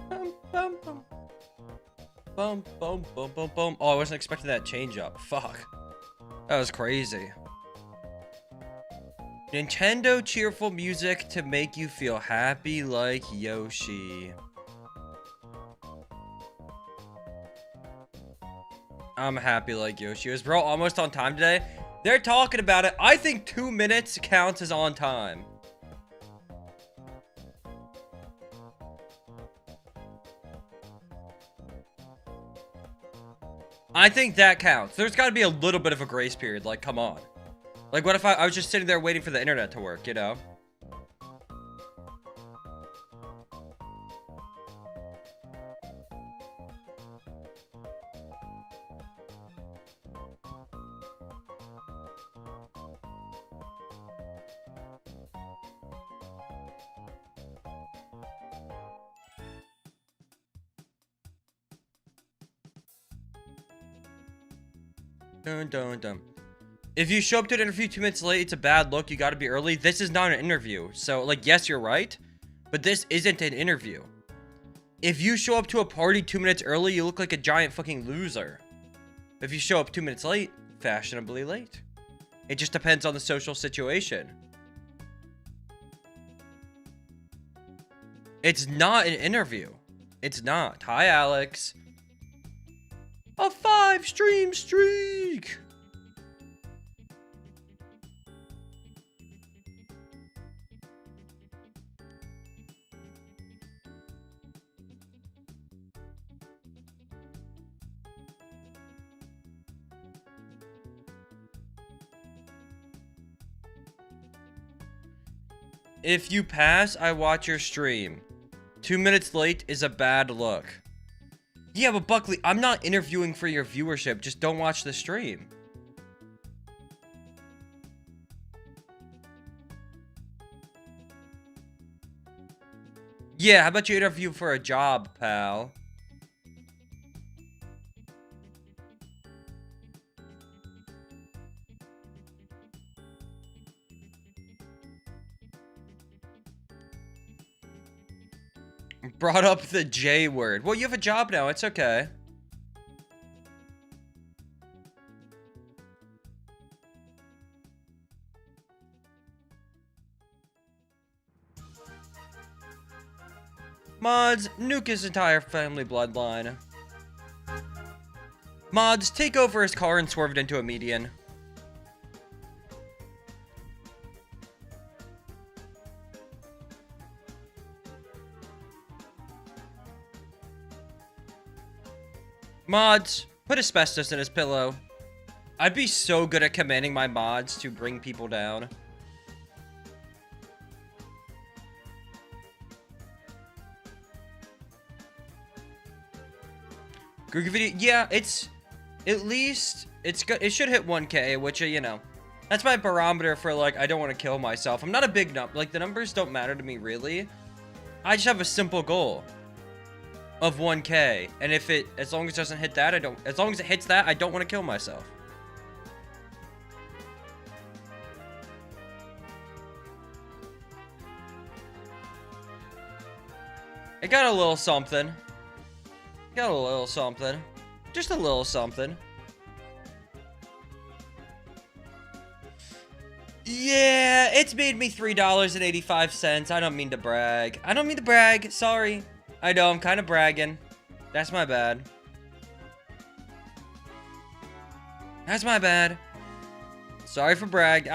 Bum, bum, bum. Bum, bum, bum, bum, bum. Oh, I wasn't expecting that change up. Fuck. That was crazy. Nintendo cheerful music to make you feel happy like Yoshi. I'm happy like Yoshi. Was bro almost on time today? They're talking about it. I think 2 minutes counts as on time. I think that counts. There's got to be a little bit of a grace period. Like, come on. Like, what if I was just sitting there waiting for the internet to work, you know? Dun, dun, dun. If you show up to an interview 2 minutes late, it's a bad look. You got to be early. This is not an interview. So, like, yes, you're right. But this isn't an interview. If you show up to a party 2 minutes early, you look like a giant fucking loser. If you show up 2 minutes late, fashionably late. It just depends on the social situation. It's not an interview. It's not. Hi, Alex. A 5-stream streak. If you pass, I watch your stream. 2 minutes late is a bad look. Yeah, but Buckley, I'm not interviewing for your viewership. Just don't watch the stream. Yeah, how about you interview for a job, pal? Brought up the J word. Well, you have a job now. It's okay. Mods, nuke his entire family bloodline. Mods, take over his car and swerve it into a median. Mods, put asbestos in his pillow. I'd be so good at commanding my mods to bring people down. Google video, yeah, it's at least it should hit 1K, which you know, that's my barometer for like I don't want to kill myself. I'm not a big number, like the numbers don't matter to me really. I just have a simple goal of 1K, and if it as long as it doesn't hit that, as long as it hits that, I don't want to kill myself. It got a little something. Got a little something. Just a little something. Yeah, it's made me $3.85. I don't mean to brag. I don't mean to brag. Sorry. I know, I'm kind of bragging. That's my bad. That's my bad. Sorry for brag.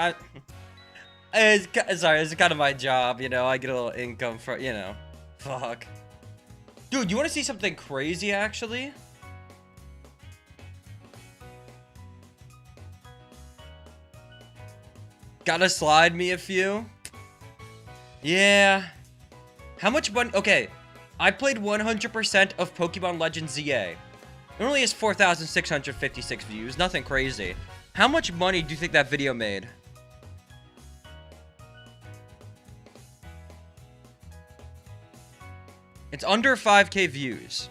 It's kind of my job, you know. I get a little income for, you know. Fuck. Dude, you want to see something crazy, actually? Gotta slide me a few? Yeah. How much money? Okay. I played 100% of Pokemon Legends ZA. It only has 4,656 views. Nothing crazy. How much money do you think that video made? It's under 5K views.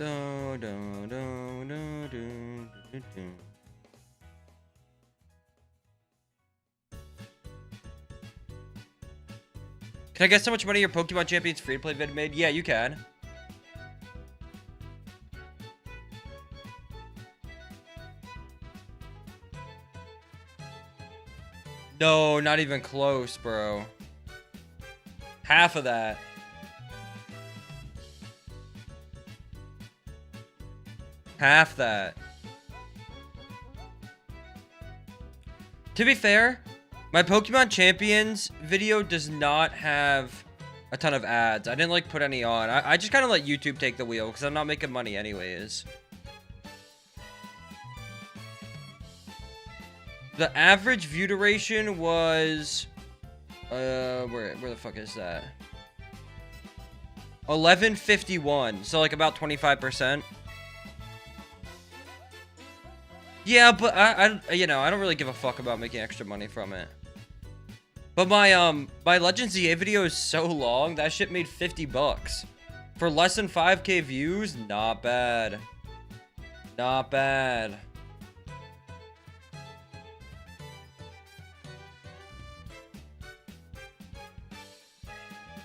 Do, do, do, do, do, do, do. Can I guess how much money your Pokemon Champions free-to-play vid made? Yeah, you can. No, not even close, bro. Half of that. Half that. To be fair, my Pokemon Champions video does not have a ton of ads. I didn't like put any on. I just kind of let YouTube take the wheel because I'm not making money anyways. The average view duration was where the fuck is that? 1151. So like about 25%. Yeah, but I you know, I don't really give a fuck about making extra money from it. But my Legends EA video is so long, that shit made 50 bucks. For less than 5k views, not bad. Not bad.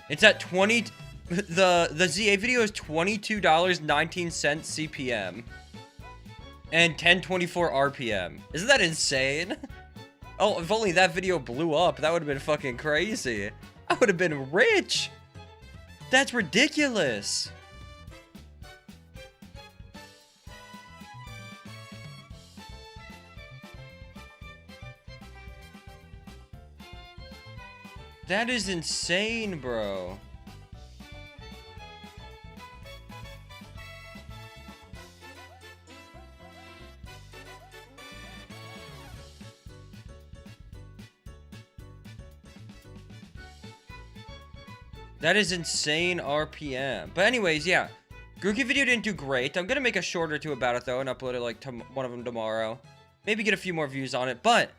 It's at 20 the ZA video is $22.19 CPM. And 1024 RPM. Isn't that insane? Oh, if only that video blew up, that would have been fucking crazy. I would have been rich. That's ridiculous. That is insane, bro. That is insane RPM. But anyways, yeah. Grookey video didn't do great. I'm going to make a short or two about it, though, and upload it, like, one of them tomorrow. Maybe get a few more views on it. But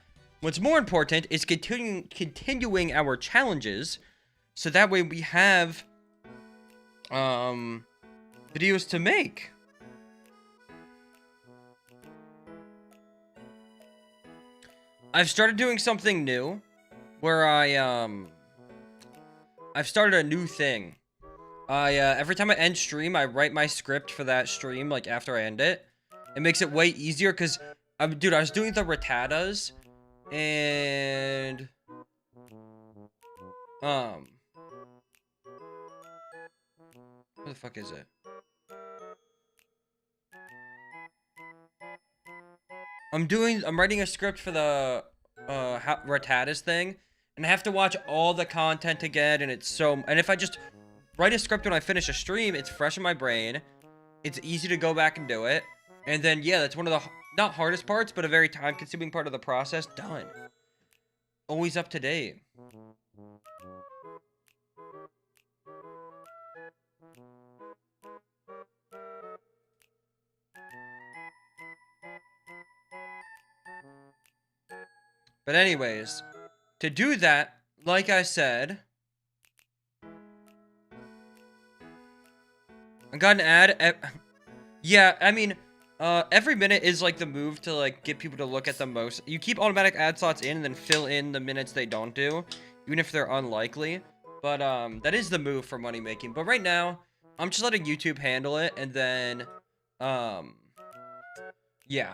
what's more important is continuing our challenges. So that way we have videos to make. I've started doing something new where I've started a new thing. Every time I end stream, I write my script for that stream, like, after I end it. It makes it way easier, because, dude, I was doing the Rattatas, and, where the fuck is it? I'm writing a script for the, Rattatas thing, and I have to watch all the content again, and and if I just write a script when I finish a stream, it's fresh in my brain, it's easy to go back and do it, and then, yeah, that's one of the, not hardest parts, but a very time-consuming part of the process, done. Always up to date. But anyways, to do that, like I said, I got an ad. Yeah, I mean, every minute is like the move to like get people to look at the most. You keep automatic ad slots in and then fill in the minutes they don't do, even if they're unlikely. But that is the move for money making. But right now, I'm just letting YouTube handle it, and then yeah.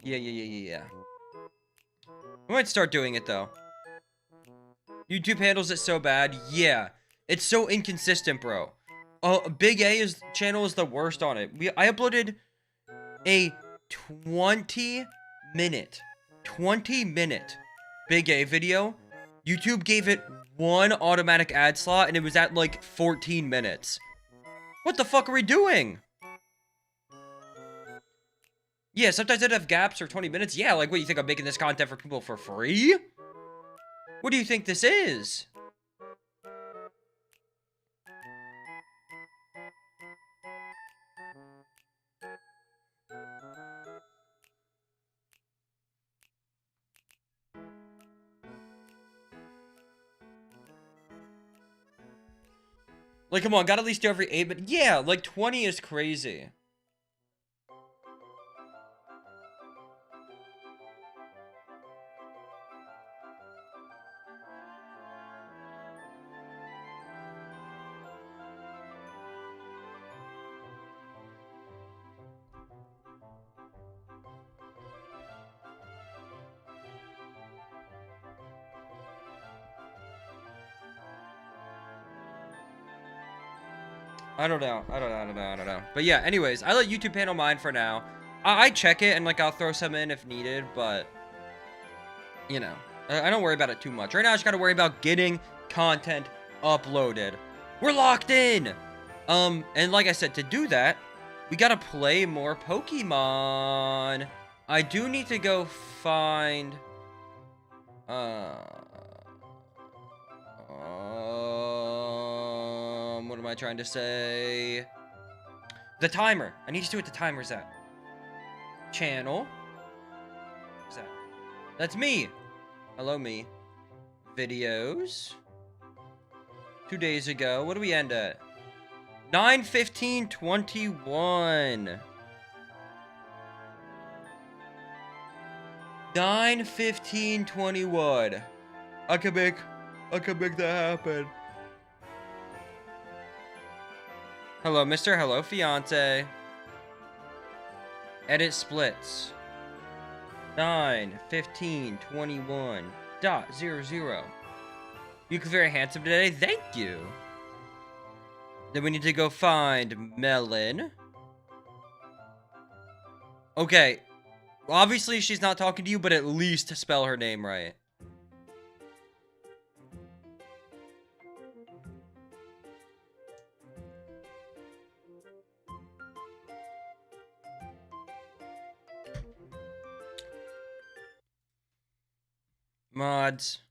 Yeah. I might start doing it though. YouTube handles it so bad. Yeah. It's so inconsistent, bro. Big A's channel is the worst on it. I uploaded a 20 minute Big A video. YouTube gave it one automatic ad slot and it was at like 14 minutes. What the fuck are we doing? Yeah, sometimes I'd have gaps for 20 minutes. Yeah, like what, you think I'm making this content for people for free? What do you think this is? Like, come on, gotta at least do every 8, but yeah, like 20 is crazy. I don't know. But yeah, anyways, I let YouTube handle mine for now. I check it and like I'll throw some in if needed, but you know, I don't worry about it too much. Right now, I just gotta worry about getting content uploaded. We're locked in. And like I said, to do that, we gotta play more Pokemon. I do need to go find what am I trying to say? The timer. I need to see what the timer's at. Channel. What's that? That's me. Hello, me. Videos. 2 days ago. What do we end at? 9:15:21. 9:15:21. I can make that happen. Hello, Mr. Hello, fiance. Edit splits. 9:15:21.00. You look very handsome today. Thank you. Then we need to go find Melon. Okay. Obviously, she's not talking to you, but at least spell her name right. Mods.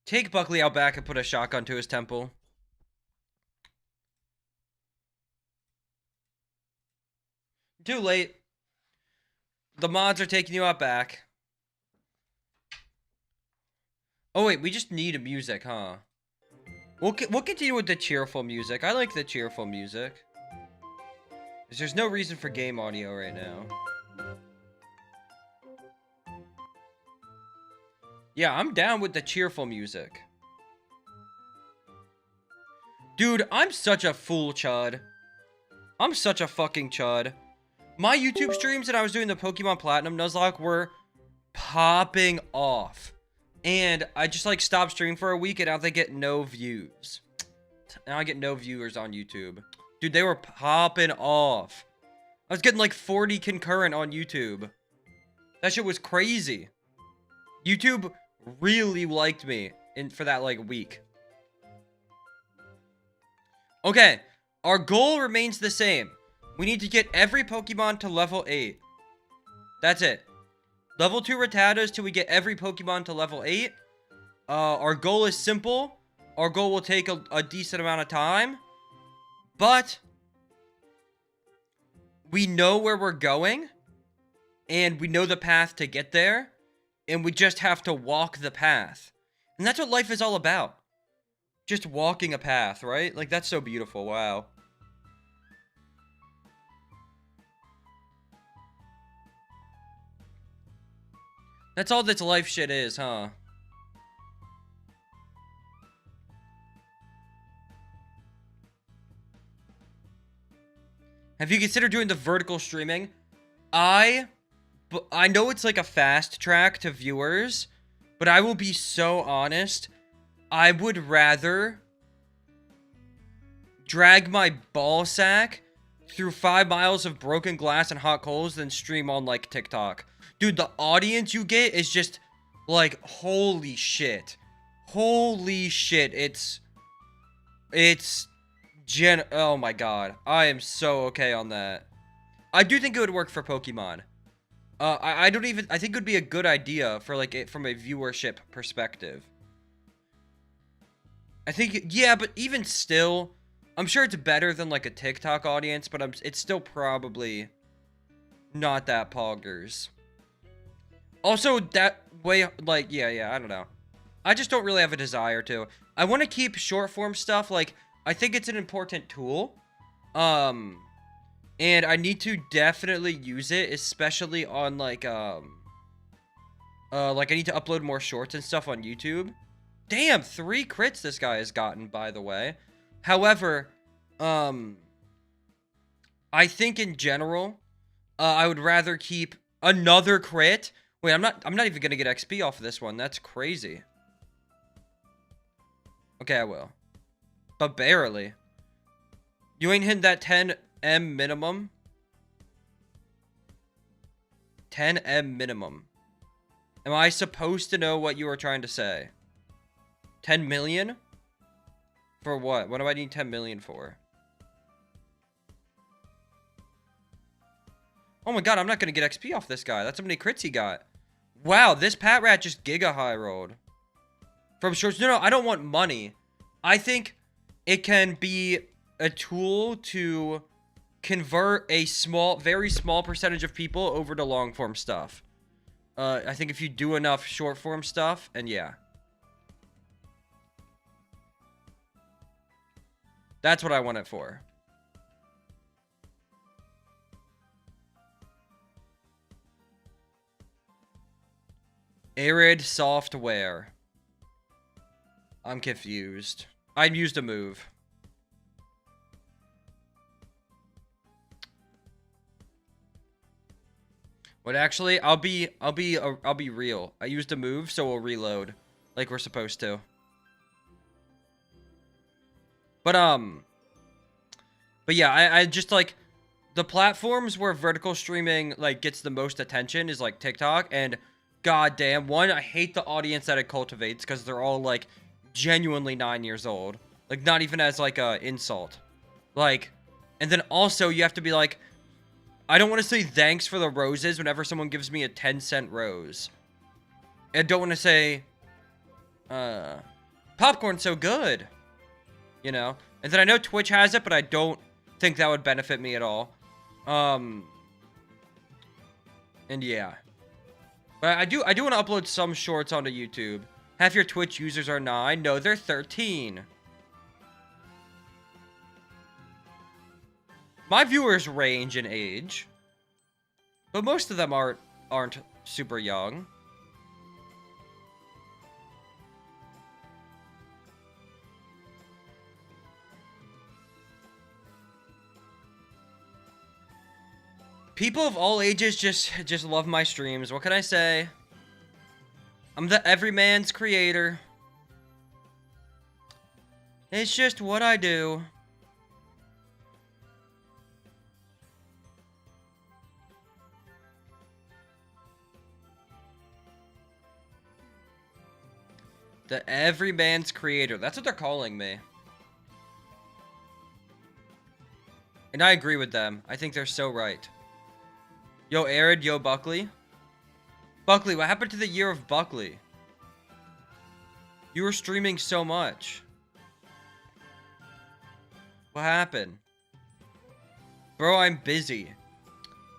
Take Buckley out back and put a shotgun to his temple. Too late. The mods are taking you out back. Oh wait, we just need a music, huh? We'll continue with the cheerful music. I like the cheerful music. There's no reason for game audio right now. Yeah, I'm down with the cheerful music. Dude, I'm such a fool, chud. I'm such a fucking chud. My YouTube streams that I was doing the Pokemon Platinum Nuzlocke were popping off. And I just like stopped streaming for a week and now they get no views. Now I get no viewers on YouTube. Dude, they were popping off. I was getting like 40 concurrent on YouTube. That shit was crazy. YouTube really liked me for that like week. Okay, our goal remains the same. We need to get every Pokemon to level 8. That's it. Level 2 Rattatas till we get every Pokemon to level 8. Our goal is simple. Our goal will take a decent amount of time. But we know where we're going. And we know the path to get there. And we just have to walk the path. And that's what life is all about. Just walking a path, right? Like, that's so beautiful. Wow. That's all this life shit is, huh? Have you considered doing the vertical streaming? I know it's like a fast track to viewers, but I will be so honest. I would rather drag my ball sack through 5 miles of broken glass and hot coals than stream on like TikTok. Dude, the audience you get is just like, holy shit. Holy shit. Oh my god. I am so okay on that. I do think it would work for Pokemon. I think it would be a good idea for like from a viewership perspective. I think, yeah, but even still, I'm sure it's better than like a TikTok audience, but it's still probably not that poggers. Also, that way, like, yeah, I don't know. I just don't really have a desire to. I want to keep short form stuff. Like, I think it's an important tool. And I need to definitely use it, especially on like I need to upload more shorts and stuff on YouTube. Damn, 3 crits this guy has gotten, by the way. However, I think in general, I would rather keep another crit. Wait, I'm not even gonna get XP off of this one. That's crazy. Okay, I will. But barely. You ain't hitting that 10M minimum. 10M minimum. Am I supposed to know what you were trying to say? 10 million? For what? What do I need 10 million for? Oh my god, I'm not gonna get XP off this guy. That's how many crits he got. Wow, this Pat Rat just giga high rolled. From shorts. No, I don't want money. I think it can be a tool to convert a very small percentage of people over to long form stuff. I think if you do enough short form stuff, and yeah. That's what I want it for. Airid software. I'm confused. I used a move. But actually, I'll be real. I used a move, so we'll reload like we're supposed to. But yeah, I just like the platforms where vertical streaming like gets the most attention is like TikTok, and goddamn, one, I hate the audience that it cultivates because they're all like genuinely 9 years old. Like, not even as like a insult. Like, and then also you have to be like, I don't want to say thanks for the roses whenever someone gives me a 10-cent rose. I don't want to say, popcorn's so good. You know? And then I know Twitch has it, but I don't think that would benefit me at all. And yeah. But I do want to upload some shorts onto YouTube. Half your Twitch users are 9. No, they're 13. My viewers range in age, but most of them aren't super young. People of all ages just love my streams. What can I say? I'm the everyman's creator. It's just what I do. The everyman's creator. That's what they're calling me. And I agree with them. I think they're so right. Yo, Airid. Yo, Buckley. Buckley, what happened to the year of Buckley? You were streaming so much. What happened? Bro, I'm busy.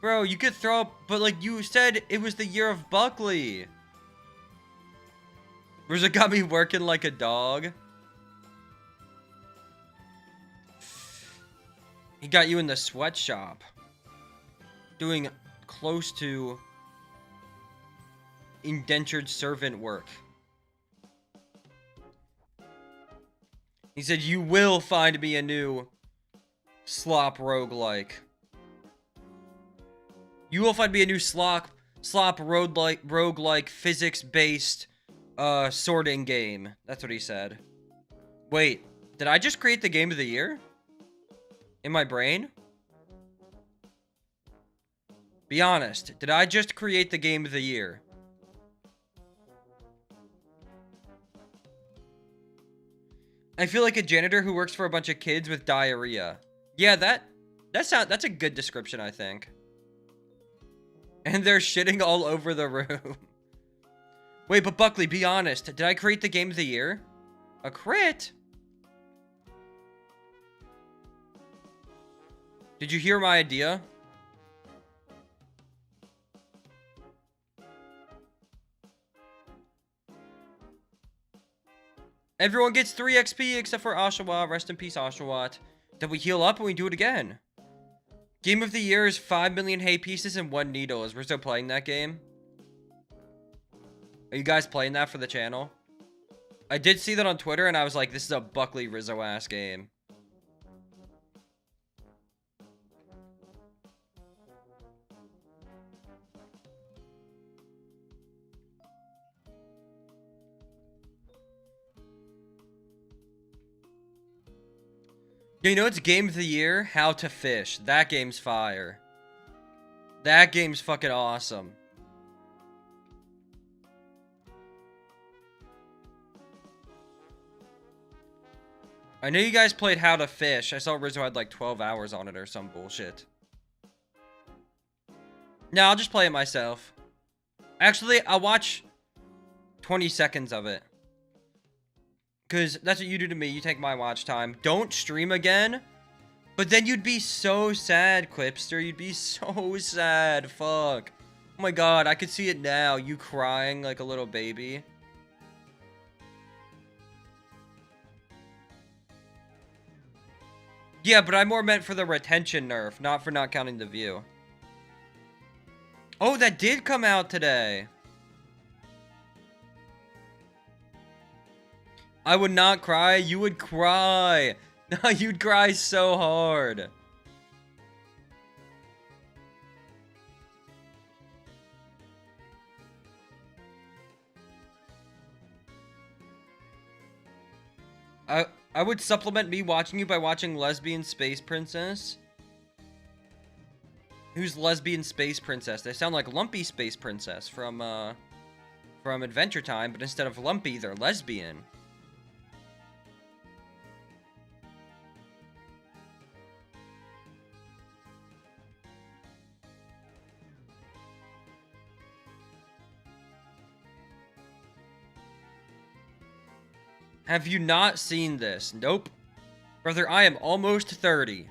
Bro, you could throw up, but like you said, it was the year of Buckley. Rizzo got me working like a dog. He got you in the sweatshop. Doing close to indentured servant work. He said, you will find me a new slop roguelike. You will find me a new slop roguelike physics-based sorting game. That's what he said. Wait, did I just create the game of the year? In my brain? Be honest, did I just create the game of the year? I feel like a janitor who works for a bunch of kids with diarrhea. Yeah, that's a good description, I think. And they're shitting all over the room. Wait, but Buckley, be honest. Did I create the game of the year? A crit? Did you hear my idea? Everyone gets 3 XP except for Oshawott. Rest in peace, Oshawott. Then we heal up and we do it again. Game of the year is 5 million hay pieces and 1 needle. Is we're still playing that game? Are you guys playing that for the channel? I did see that on Twitter and I was like, this is a Buckley Rizzo ass game. You know it's game of the year? How to Fish. That game's fire. That game's fucking awesome. I know you guys played How to Fish. I saw Rizzo had like 12 hours on it or some bullshit. No, I'll just play it myself. Actually, I'll watch 20 seconds of it. Because that's what you do to me. You take my watch time. Don't stream again. But then you'd be so sad, Clipster. You'd be so sad. Fuck. Oh my god, I could see it now. You crying like a little baby. Yeah, but I more meant for the retention nerf, not for not counting the view. Oh, that did come out today. I would not cry. You would cry. No, you'd cry so hard. I would supplement me watching you by watching Lesbian Space Princess. Who's Lesbian Space Princess? They sound like Lumpy Space Princess from Adventure Time, but instead of Lumpy, they're lesbian. Have you not seen this? Nope. Brother, I am almost 30.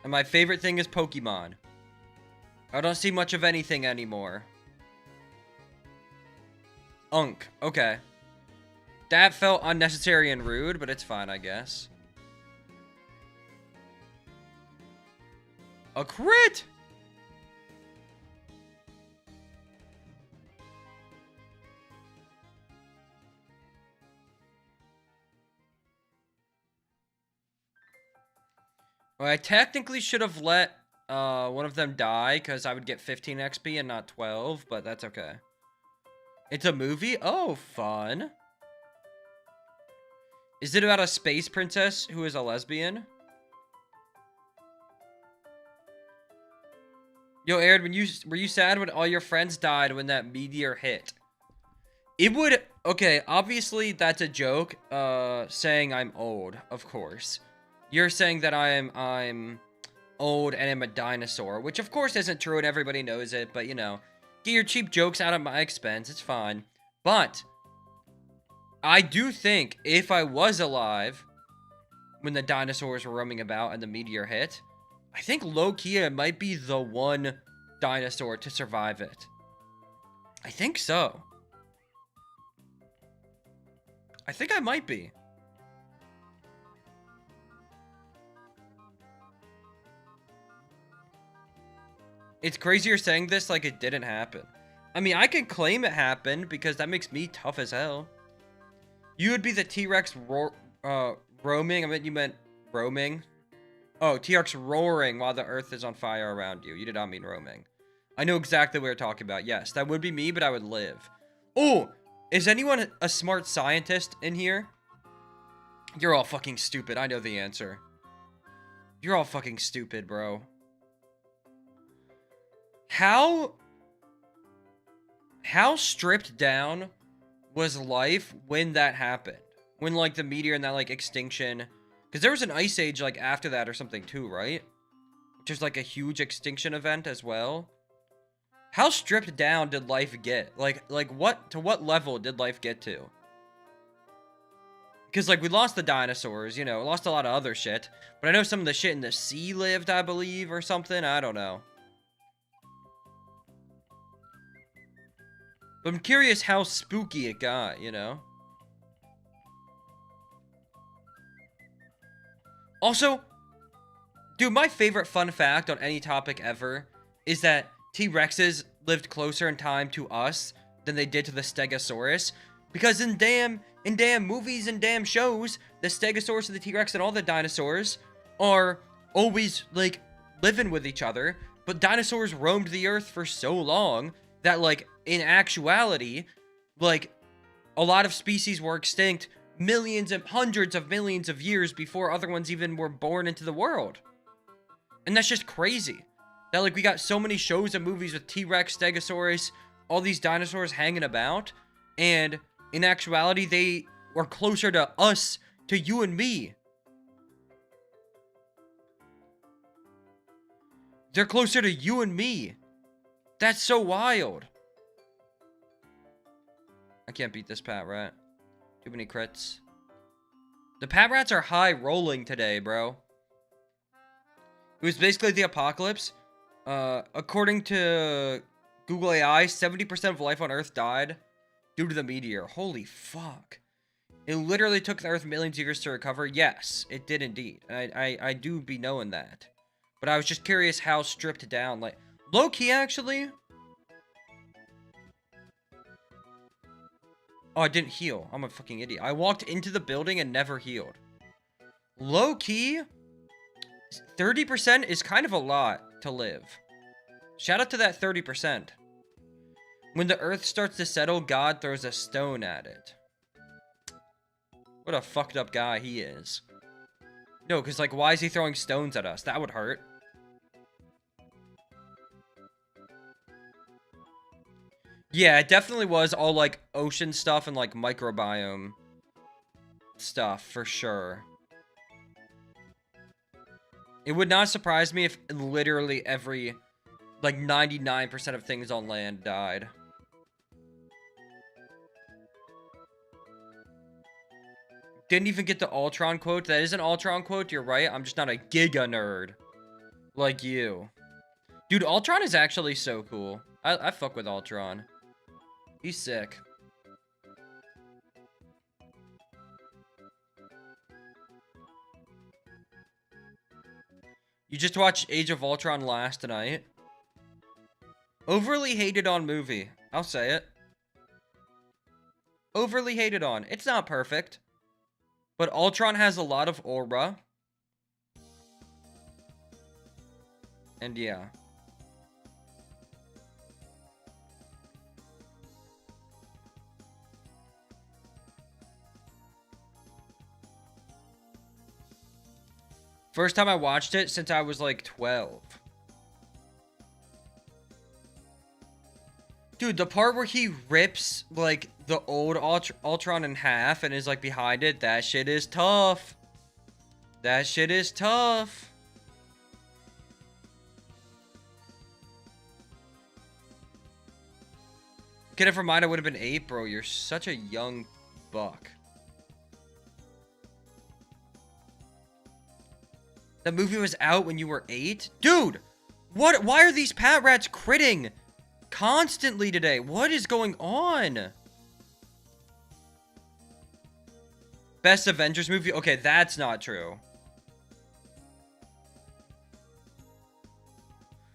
And my favorite thing is Pokemon. I don't see much of anything anymore. Unk. Okay. That felt unnecessary and rude, but it's fine, I guess. A crit! Well, I technically should have let one of them die, because I would get 15 XP and not 12, but that's okay. It's a movie? Oh, fun. Is it about a space princess who is a lesbian? Yo, Airid, were you sad when all your friends died when that meteor hit? It would... Okay, obviously that's a joke, saying I'm old, of course. You're saying that I'm old and am a dinosaur, which of course isn't true and everybody knows it, but you know, get your cheap jokes out at my expense, it's fine. But I do think if I was alive when the dinosaurs were roaming about and the meteor hit, I think low-key I might be the one dinosaur to survive it. I think so. I think I might be. It's crazy you're saying this like it didn't happen. I mean, I can claim it happened because that makes me tough as hell. You would be the T-Rex roaming. I meant you meant roaming. Oh, T-Rex roaring while the earth is on fire around you. You did not mean roaming. I know exactly what you're talking about. Yes, that would be me, but I would live. Oh, is anyone a smart scientist in here? You're all fucking stupid. I know the answer. You're all fucking stupid, bro. How stripped down was life when that happened? When, like, the meteor and that, like, extinction... Because there was an ice age, like, after that or something, too, right? Which is, like, a huge extinction event as well. How stripped down did life get? Like, to what level did life get to? Because, like, we lost the dinosaurs, you know, lost a lot of other shit. But I know some of the shit in the sea lived, I believe, or something. I don't know. But I'm curious how spooky it got, you know? Also, dude, my favorite fun fact on any topic ever is that T-Rexes lived closer in time to us than they did to the Stegosaurus. Because in damn movies and damn shows, the Stegosaurus and the T-Rex and all the dinosaurs are always, like, living with each other. But dinosaurs roamed the earth for so long that, like, in actuality, like, a lot of species were extinct millions and hundreds of millions of years before other ones even were born into the world. And that's just crazy. That, like, we got so many shows and movies with T-Rex, Stegosaurus, all these dinosaurs hanging about. And in actuality, they were closer to us, to you and me. They're closer to you and me. That's so wild. I can't beat this Pat Rat. Too many crits. The Pat Rats are high rolling today, bro. It was basically the apocalypse. According to Google AI, 70% of life on Earth died due to the meteor. Holy fuck. It literally took the Earth millions of years to recover. Yes, it did indeed. I do be knowing that. But I was just curious how stripped down. Like, low-key, actually. Oh, I didn't heal. I'm a fucking idiot. I walked into the building and never healed. Low-key, 30% is kind of a lot to live. Shout out to that 30%. When the earth starts to settle, God throws a stone at it. What a fucked up guy he is. No, because, like, why is he throwing stones at us? That would hurt. Yeah, it definitely was all, like, ocean stuff and, like, microbiome stuff, for sure. It would not surprise me if literally every, like, 99% of things on land died. Didn't even get the Ultron quote. That is an Ultron quote, you're right. I'm just not a giga nerd like you. Dude, Ultron is actually so cool. I fuck with Ultron. He's sick. You just watched Age of Ultron last night. Overly hated on movie. I'll say it. Overly hated on. It's not perfect. But Ultron has a lot of aura. And yeah. First time I watched it since I was like 12. Dude, the part where he rips, like, the old Ultron in half and is, like, behind it, that shit is tough. That shit is tough. Could have reminded I would have been 8, bro. You're such a young buck. That movie was out when you were 8? Dude! What? Why are these Pat Rats critting constantly today? What is going on? Best Avengers movie? Okay, that's not true.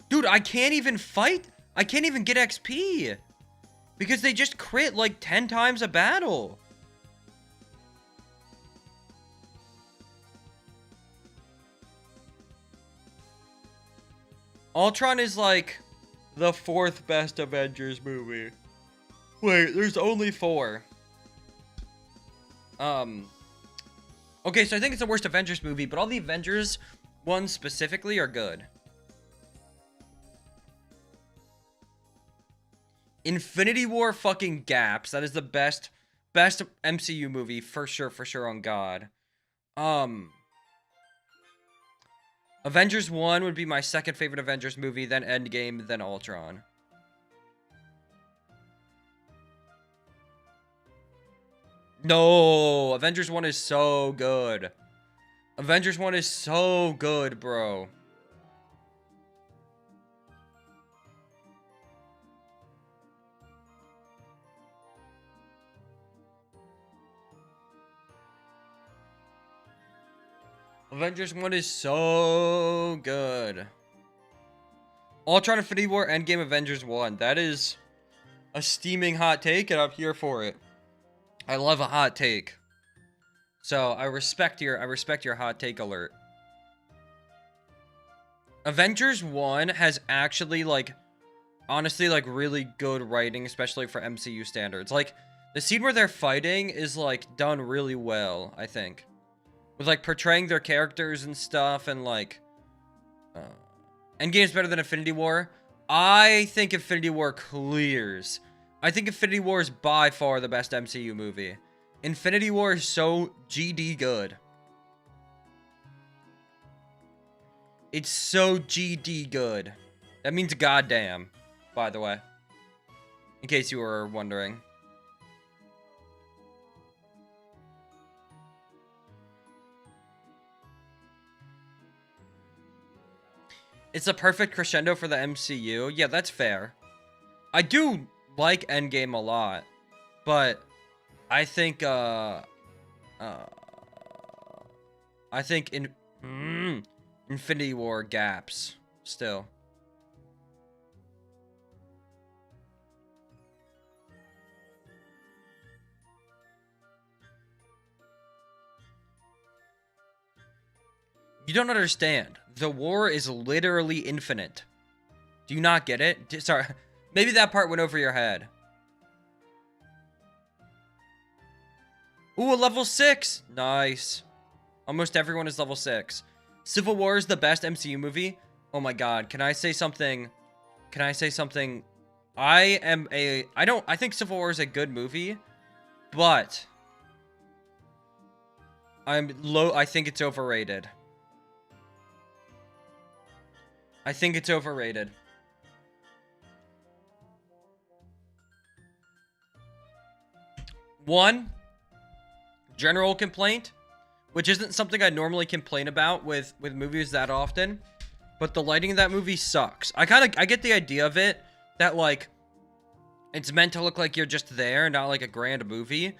Dude, I can't even fight. I can't even get XP. Because they just crit like 10 times a battle. Ultron is like the 4th best Avengers movie. Wait, there's only 4. Okay, so I think it's the worst Avengers movie, but all the Avengers ones specifically are good. Infinity War fucking gaps. That is the best MCU movie for sure on God. Avengers 1 would be my second favorite Avengers movie, then Endgame, then Ultron. No, Avengers 1 is so good. Avengers 1 is so good, bro. Avengers 1 is so good. Ultron Infinity War Endgame Avengers 1. That is a steaming hot take, and I'm here for it. I love a hot take. So I respect your hot take alert. Avengers 1 has actually, like, honestly, like, really good writing, especially for MCU standards. Like, the scene where they're fighting is, like, done really well, I think. With, like, portraying their characters and stuff, and, like, Endgame's better than Infinity War. I think Infinity War clears. I think Infinity War is by far the best MCU movie. Infinity War is so GD good. It's so GD good. That means goddamn, by the way. In case you were wondering. It's a perfect crescendo for the MCU. Yeah, that's fair. I do like Endgame a lot, but I think Infinity War gaps still. You don't understand. The war is literally infinite. Do you not get it? Sorry. Maybe that part went over your head. Ooh, a level 6. Nice. Almost everyone is level 6. Civil War is the best MCU movie. Oh my god. Can I say something? Can I say something? I think Civil War is a good movie, but I think it's overrated. I think it's overrated. One general complaint, which isn't something I normally complain about with movies that often, but the lighting of that movie sucks. I get the idea of it, that, like, it's meant to look like you're just there, not like a grand movie,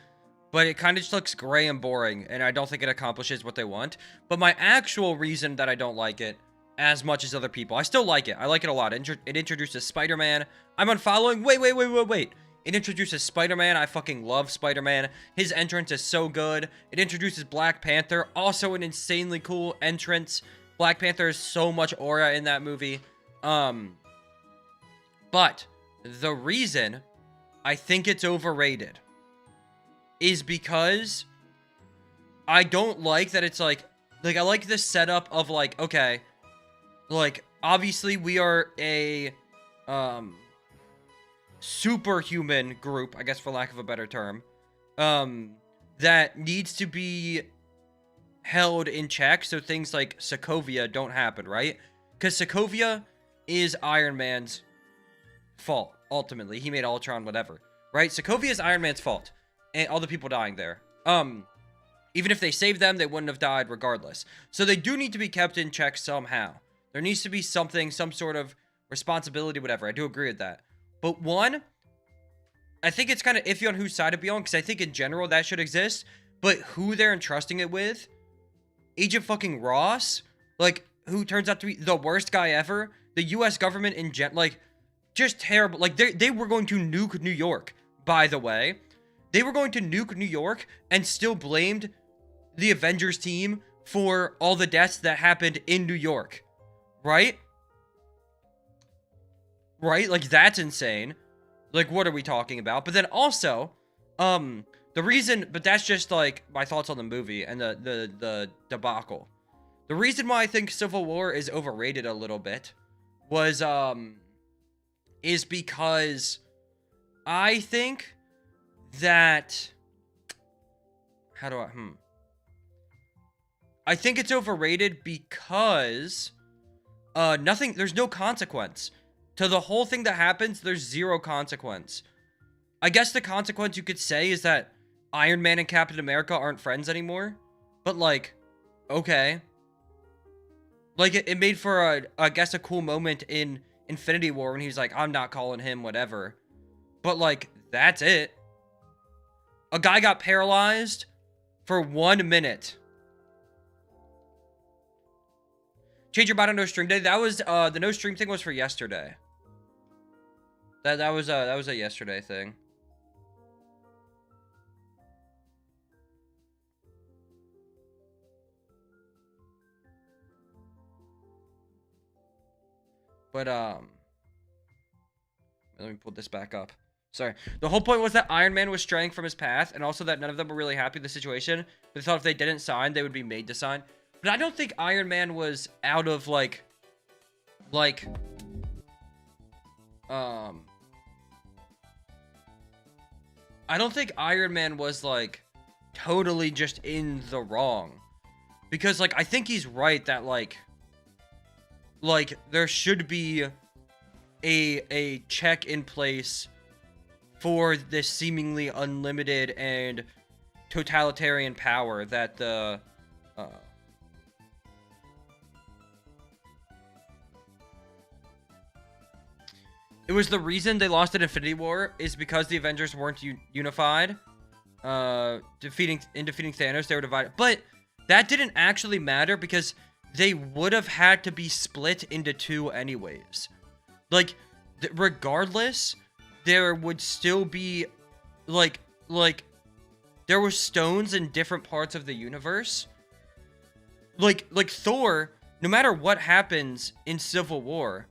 but it kind of just looks gray and boring, and I don't think it accomplishes what they want. But my actual reason that I don't like it as much as other people, I still like it. I like it a lot. It introduces Spider-Man. I'm unfollowing. Wait. It introduces Spider-Man. I fucking love Spider-Man. His entrance is so good. It introduces Black Panther. Also an insanely cool entrance. Black Panther has so much aura in that movie. But the reason I think it's overrated is because I don't like that it's like I like this setup of, like, okay, like, obviously we are a superhuman group, I guess, for lack of a better term, that needs to be held in check so things like Sokovia don't happen, right? Because Sokovia is Iron Man's fault, ultimately. He made Ultron, whatever, right? Sokovia is Iron Man's fault, and all the people dying there. Even if they saved them, they wouldn't have died regardless. So they do need to be kept in check somehow. There needs to be something, some sort of responsibility, whatever. I do agree with that. But one, I think it's kind of iffy on whose side to be on, because I think in general that should exist. But who they're entrusting it with, Agent fucking Ross, like, who turns out to be the worst guy ever. The U.S. government in like, just terrible. Like, they were going to nuke New York, by the way. They were going to nuke New York and still blamed the Avengers team for all the deaths that happened in New York. Right? Right? Like, that's insane. Like, what are we talking about? But then also, the reason, but that's just, like, my thoughts on the movie and the debacle. The reason why I think Civil War is overrated a little bit was, is because I think that, I think it's overrated because, there's no consequence. To the whole thing that happens, there's zero consequence. I guess the consequence you could say is that Iron Man and Captain America aren't friends anymore. But, like, okay. Like, it made for, I guess, a cool moment in Infinity War when he's like, I'm not calling him whatever. But, like, that's it. A guy got paralyzed for 1 minute. Change your mind on no stream day. That was the no stream thing was for yesterday. That was a yesterday thing. But let me pull this back up. Sorry. The whole point was that Iron Man was straying from his path, and also that none of them were really happy with the situation. But they thought if they didn't sign, they would be made to sign. But I don't think Iron Man was out of like I don't think Iron Man was like totally just in the wrong. Because like I think he's right that like there should be a check in place for this seemingly unlimited and totalitarian power that the it was the reason they lost at Infinity War is because the Avengers weren't unified. Defeating Thanos, they were divided. But that didn't actually matter because they would have had to be split into two anyways. Like, regardless, there would still be, like, there were stones in different parts of the universe. Like Thor, no matter what happens in Civil War,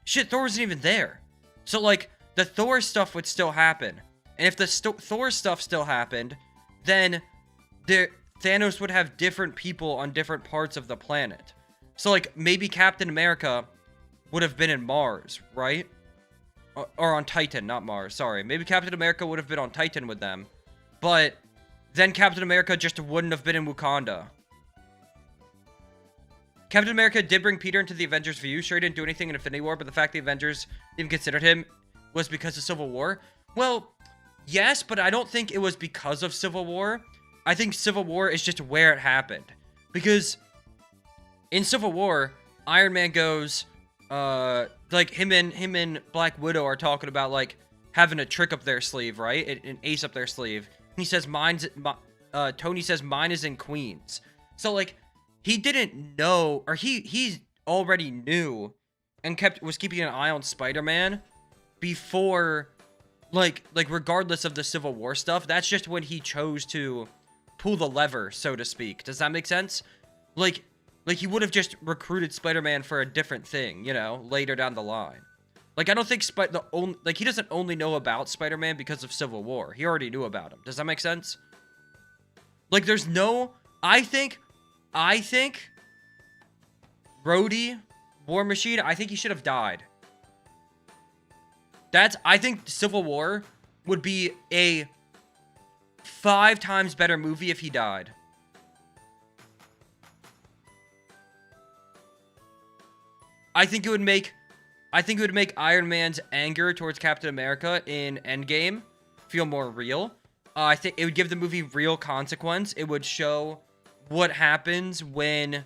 shit, Thor wasn't even there. So, like, the Thor stuff would still happen. And if the Thor stuff still happened, then Thanos would have different people on different parts of the planet. So, like, maybe Captain America would have been in Mars, right? Or on Titan, not Mars, sorry. Maybe Captain America would have been on Titan with them. But then Captain America just wouldn't have been in Wakanda. Captain America did bring Peter into the Avengers view. Sure, he didn't do anything in Infinity War, but the fact the Avengers even considered him was because of Civil War. Well, yes, but I don't think it was because of Civil War. I think Civil War is just where it happened. Because in Civil War, Iron Man goes, like, him and Black Widow are talking about, like, having a trick up their sleeve, right? An ace up their sleeve. He says, Tony says, mine is in Queens. So, like, he didn't know, or he already knew and was keeping an eye on Spider-Man before, like, regardless of the Civil War stuff. That's just when he chose to pull the lever, so to speak. Does that make sense? Like he would have just recruited Spider-Man for a different thing, you know, later down the line. Like, I don't think he doesn't only know about Spider-Man because of Civil War. He already knew about him. Does that make sense? Like, there's no... I think Rhodey, War Machine, I think he should have died. I think Civil War would be a 5 times better movie if he died. I think it would make Iron Man's anger towards Captain America in Endgame feel more real. I think it would give the movie real consequence. It would show what happens when,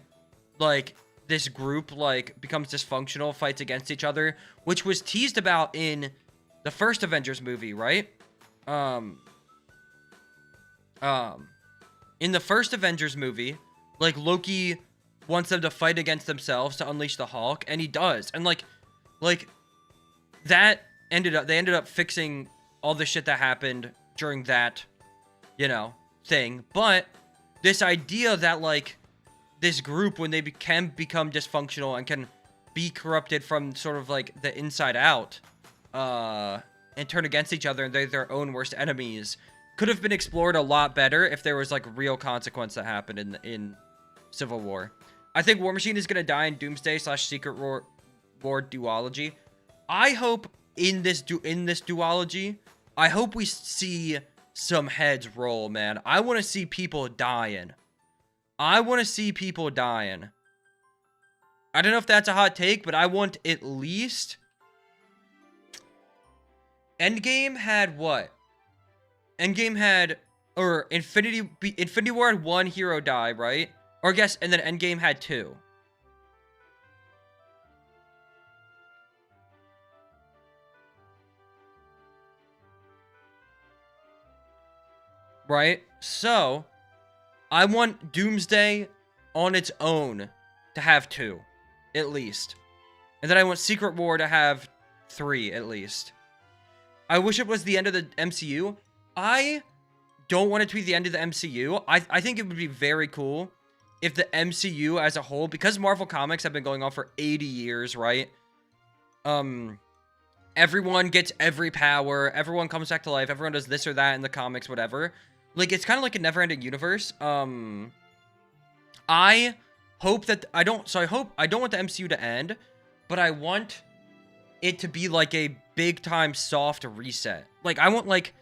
like, this group, like, becomes dysfunctional, fights against each other, which was teased about in the first Avengers movie, right? In the first Avengers movie, like, Loki wants them to fight against themselves to unleash the Hulk, and he does. And, like, they ended up fixing all the shit that happened during that, you know, thing. But this idea that, like, this group, when they can become dysfunctional and can be corrupted from sort of, like, the inside out, and turn against each other and they're their own worst enemies, could have been explored a lot better if there was, like, real consequence that happened in Civil War. I think War Machine is going to die in Doomsday / Secret War duology. I hope in this duology, I hope we see some heads roll, man. I want to see people dying. I don't know if that's a hot take, but I want at least... Endgame had what? Endgame had... Or Infinity War had 1 hero die, right? Or I guess, and then Endgame had 2. Right? So, I want Doomsday on its own to have 2, at least. And then I want Secret War to have 3, at least. I wish it was the end of the MCU. I don't want it to be the end of the MCU. I think it would be very cool if the MCU as a whole, because Marvel Comics have been going on for 80 years, right? Everyone gets every power. Everyone comes back to life. Everyone does this or that in the comics, whatever. Like, it's kind of like a never-ending universe. I hope that I don't want the MCU to end, but I want it to be like a big-time soft reset. Like, I want, like,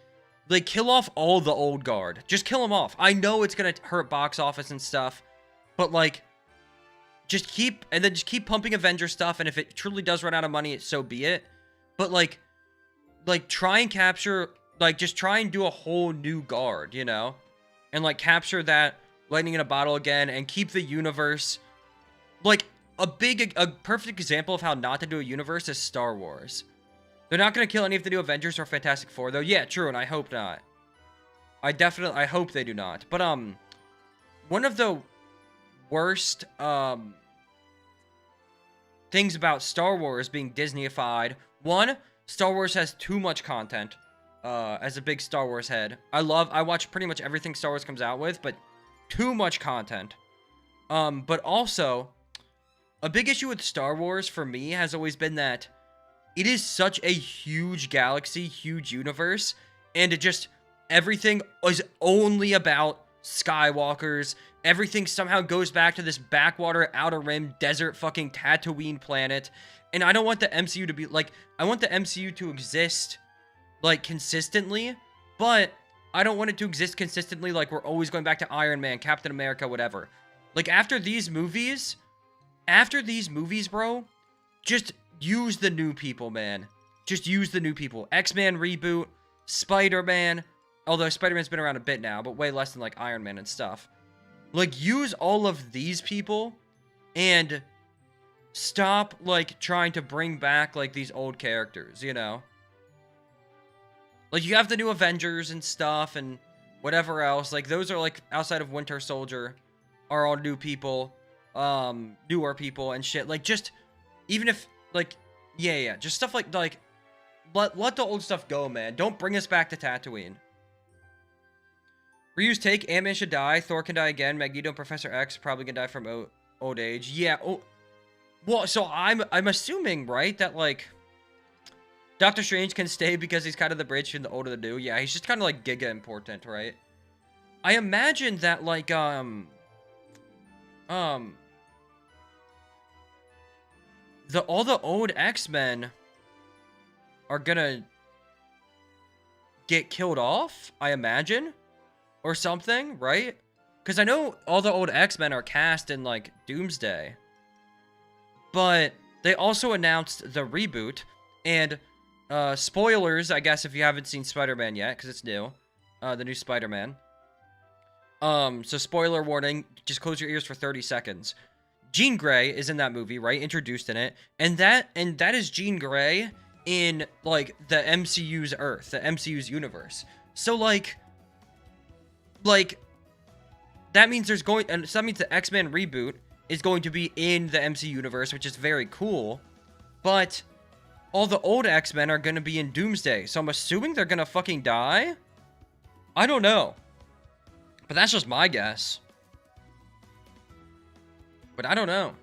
kill off all the old guard. Just kill them off. I know it's gonna hurt box office and stuff, but, like, just keep pumping Avenger stuff, and if it truly does run out of money, so be it. But, like, try and capture, like, just try and do a whole new guard, you know? And, like, capture that lightning in a bottle again, and keep the universe, like, a perfect example of how not to do a universe is Star Wars. They're not going to kill any of the new Avengers or Fantastic Four, though. Yeah, true, and I hope not. I hope they do not. But, one of the worst, things about Star Wars being Disney-ified. One, Star Wars has too much content, as a big Star Wars head. I watch pretty much everything Star Wars comes out with, but too much content. But also, a big issue with Star Wars for me has always been that it is such a huge galaxy, huge universe, and everything is only about Skywalkers. Everything somehow goes back to this backwater, outer rim, desert fucking Tatooine planet. And I don't want the MCU to be, like, I want the MCU to exist, like, consistently, but I don't want it to exist consistently like we're always going back to Iron Man, Captain America, whatever. Like, after these movies, bro, just use the new people, man. Just use the new people. X-Men reboot, Spider-Man, although Spider-Man's been around a bit now, but way less than, like, Iron Man and stuff. Like, use all of these people and stop, like, trying to bring back, like, these old characters, you know? Like, you have the new Avengers and stuff and whatever else. Like, those are, like, outside of Winter Soldier, are all new people, newer people and shit. Like, just, even if, like, yeah, just stuff like, let the old stuff go, man. Don't bring us back to Tatooine. Ryu's take, Ant-Man should die, Thor can die again, Magneto and Professor X probably gonna die from old age. Yeah, well, so I'm assuming, right, that, like, Doctor Strange can stay because he's kind of the bridge between the old and the new. Yeah, he's just kind of, like, giga important, right? I imagine that, like, all the old X-Men are gonna get killed off, I imagine, or something, right? Because I know all the old X-Men are cast in, like, Doomsday, but they also announced the reboot, and, spoilers, I guess, if you haven't seen Spider-Man yet, because it's new, the new Spider-Man. So spoiler warning, just close your ears for 30 seconds. Jean Grey is in that movie, right? Introduced in it. And that is Jean Grey in, like, the MCU's Earth, the MCU's universe. So, like, that means so that means the X-Men reboot is going to be in the MC universe, which is very cool. But all the old X-Men are going to be in Doomsday. So I'm assuming they're going to fucking die? I don't know. But that's just my guess. But I don't know.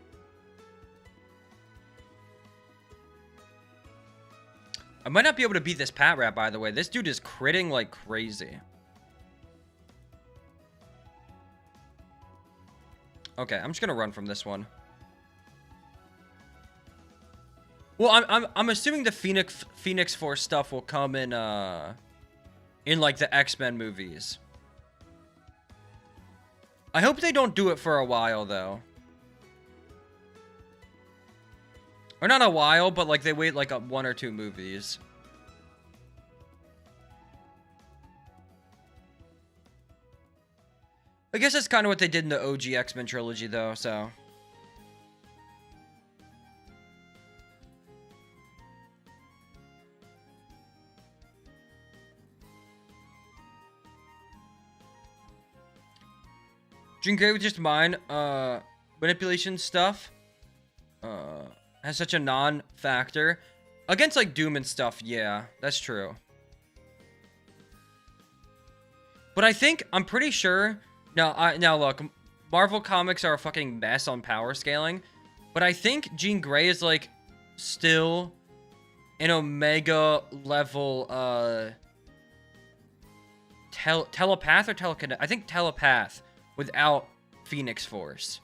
I might not be able to beat this Pat Rap, by the way. This dude is critting like crazy. Okay, I'm just gonna run from this one. Well, I'm assuming the Phoenix Force stuff will come in like the X-Men movies. I hope they don't do it for a while though. Or not a while, but like they wait like 1 or 2 movies. I guess that's kind of what they did in the OG X-Men trilogy though, so. Jean Grey was just mine. manipulation stuff has such a non-factor. Against, like, Doom and stuff, yeah, that's true. But I think, I'm pretty sure... Now, look, Marvel Comics are a fucking mess on power scaling. But I think Jean Grey is, like, still an Omega level, telepath or telekinetic? I think telepath without Phoenix Force.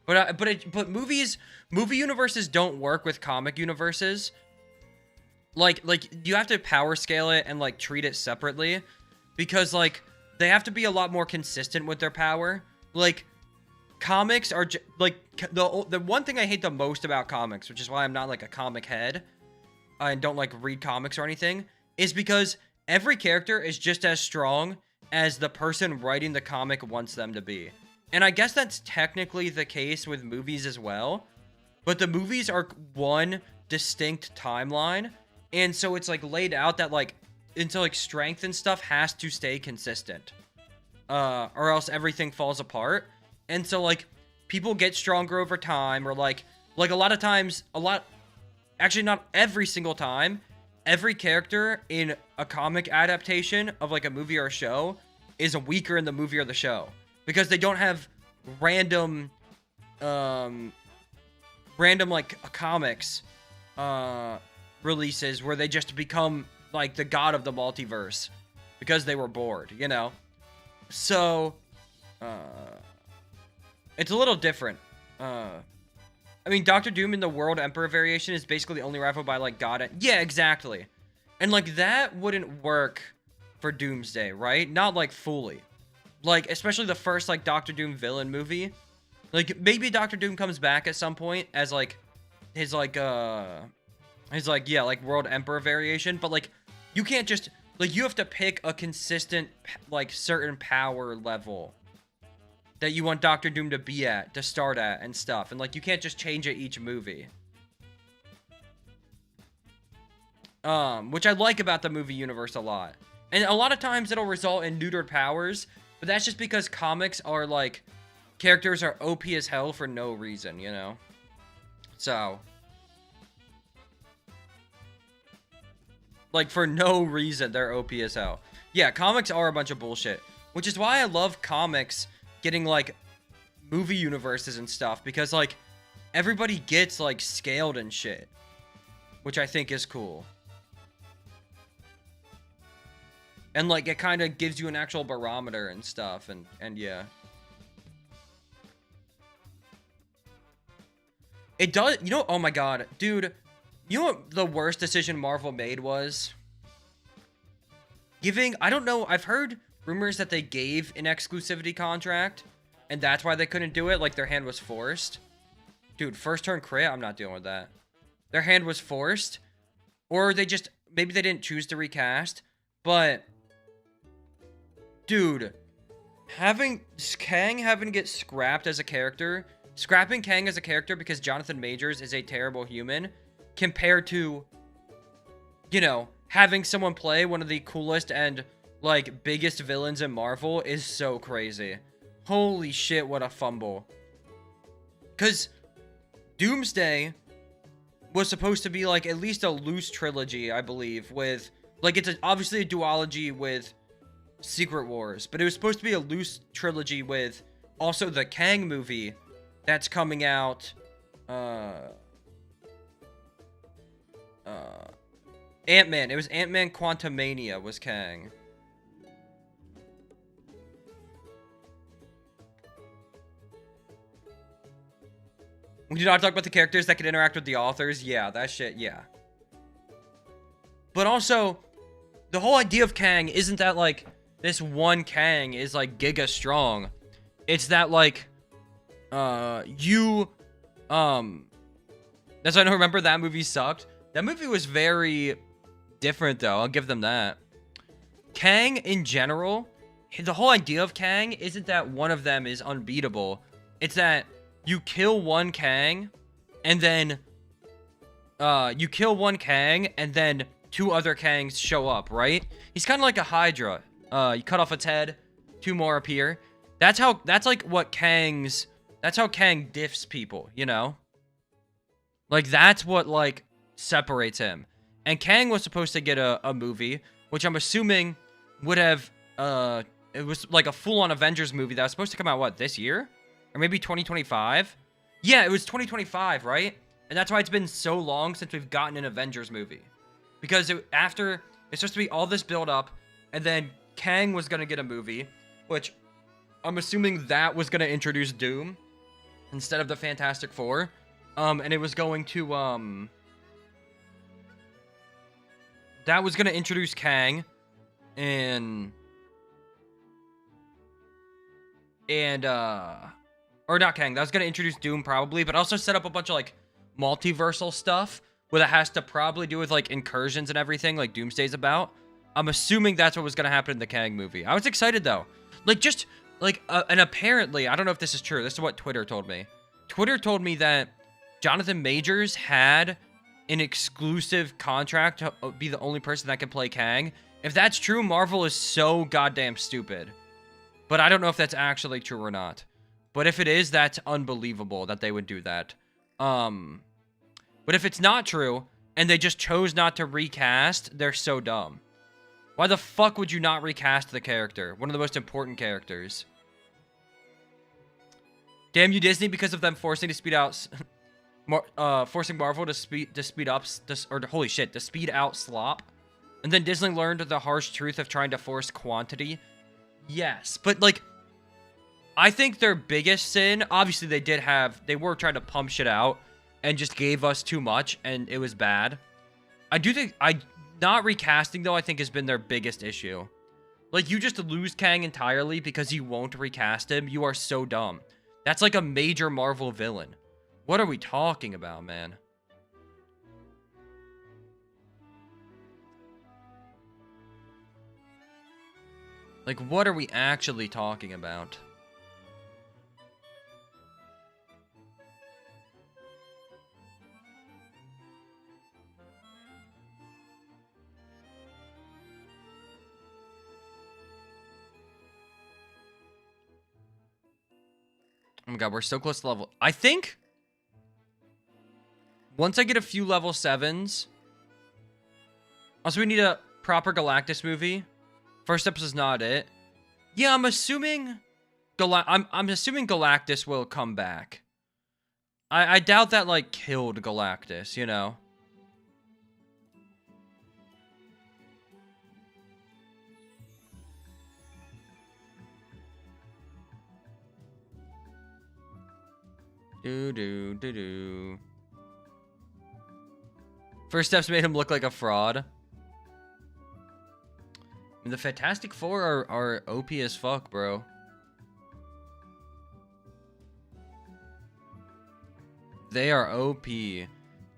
But movie universes don't work with comic universes. Like you have to power scale it and like treat it separately, because like they have to be a lot more consistent with their power. Like comics are like the one thing I hate the most about comics, which is why I'm not like a comic head and don't like read comics or anything, is because every character is just as strong as the person writing the comic wants them to be. And I guess that's technically the case with movies as well. But the movies are one distinct timeline. And so it's like laid out that like, into like strength and stuff has to stay consistent. Or else everything falls apart. And so like, people get stronger over time, or like a lot of times, actually not every single time, every character in a comic adaptation of like a movie or a show is weaker in the movie or the show. Because they don't have random like comics releases where they just become like the god of the multiverse because they were bored, you know? So, it's a little different. I mean, Doctor Doom in the World Emperor variation is basically only rivaled by like God. Yeah, exactly. And like that wouldn't work for Doomsday, right? Not like fully. Like, especially the first, like, Doctor Doom villain movie. Like, maybe Doctor Doom comes back at some point as, like, his, like, yeah, like, World Emperor variation. But, like, you can't just, like, you have to pick a consistent, like, certain power level that you want Doctor Doom to be at, to start at, and stuff. And, like, you can't just change it each movie. Which I like about the movie universe a lot. And a lot of times it'll result in neutered powers. But that's just because comics are, like, characters are OP as hell for no reason, you know? So. Like, for no reason, they're OP as hell. Yeah, comics are a bunch of bullshit. Which is why I love comics getting, like, movie universes and stuff. Because, like, everybody gets, like, scaled and shit. Which I think is cool. And, like, it kind of gives you an actual barometer and stuff, and yeah. It does, you know, oh my god, dude. You know what the worst decision Marvel made was? Giving, I don't know, I've heard rumors that they gave an exclusivity contract, and that's why they couldn't do it, like their hand was forced. Dude, first turn crit, I'm not dealing with that. Their hand was forced, or they just, maybe they didn't choose to recast, but... Dude, Kang having to get scrapped as a character, scrapping Kang as a character because Jonathan Majors is a terrible human, compared to, you know, having someone play one of the coolest and, like, biggest villains in Marvel is so crazy. Holy shit, what a fumble. Because Doomsday was supposed to be, like, at least a loose trilogy, I believe, with, like, it's obviously a duology with Secret Wars, but it was supposed to be a loose trilogy with also the Kang movie that's coming out. Ant-Man. It was Ant-Man Quantumania was Kang. We did not talk about the characters that could interact with the authors. Yeah, that shit, yeah. But also, the whole idea of Kang isn't that, like, this one Kang is, like, giga strong. It's that, like, that's why I don't remember that movie sucked. That movie was very different, though. I'll give them that. Kang, in general, the whole idea of Kang isn't that one of them is unbeatable. It's that you kill one Kang, and then, two other Kangs show up, right? He's kind of like a Hydra. You cut off its head, two more appear. That's like what Kang's That's how Kang diffs people, you know? Like, that's what, like, separates him. And Kang was supposed to get a movie, which I'm assuming would have, it was like a full-on Avengers movie that was supposed to come out, what, this year? Or maybe 2025? Yeah, it was 2025, right? And that's why it's been so long since we've gotten an Avengers movie. Because it's supposed to be all this build-up, and then Kang was going to get a movie, which I'm assuming that was going to introduce Doom instead of the Fantastic Four. And it was going to, that was going to introduce Kang, or not Kang, that was going to introduce Doom probably, but also set up a bunch of, like, multiversal stuff, where it has to probably do with, like, incursions and everything, like Doomsday's about. I'm assuming that's what was going to happen in the Kang movie. I was excited, though. Like, just, like, and apparently, I don't know if this is true, this is what Twitter told me. Twitter told me that Jonathan Majors had an exclusive contract to be the only person that can play Kang. If that's true, Marvel is so goddamn stupid. But I don't know if that's actually true or not. But if it is, that's unbelievable that they would do that. But if it's not true, and they just chose not to recast, they're so dumb. Why the fuck would you not recast the character? One of the most important characters. Damn you, Disney, because of them forcing to speed out... forcing Marvel to speed up, holy shit, to speed out slop. And then Disney learned the harsh truth of trying to force quantity. Yes, but, like, I think their biggest sin, obviously they were trying to pump shit out and just gave us too much, and it was bad. I do think, not recasting, though, I think has been their biggest issue. Like, you just lose Kang entirely because you won't recast him. You are so dumb. That's like a major Marvel villain. What are we talking about, man? Like, what are we actually talking about? Oh my god, we're so close to level... I think... Once I get a few level 7s... Also, we need a proper Galactus movie. First episode is not it. Yeah, I'm assuming... I'm assuming Galactus will come back. I doubt that, like, killed Galactus, you know? Do. First steps made him look like a fraud. I mean, the Fantastic Four are OP as fuck, bro. They are OP.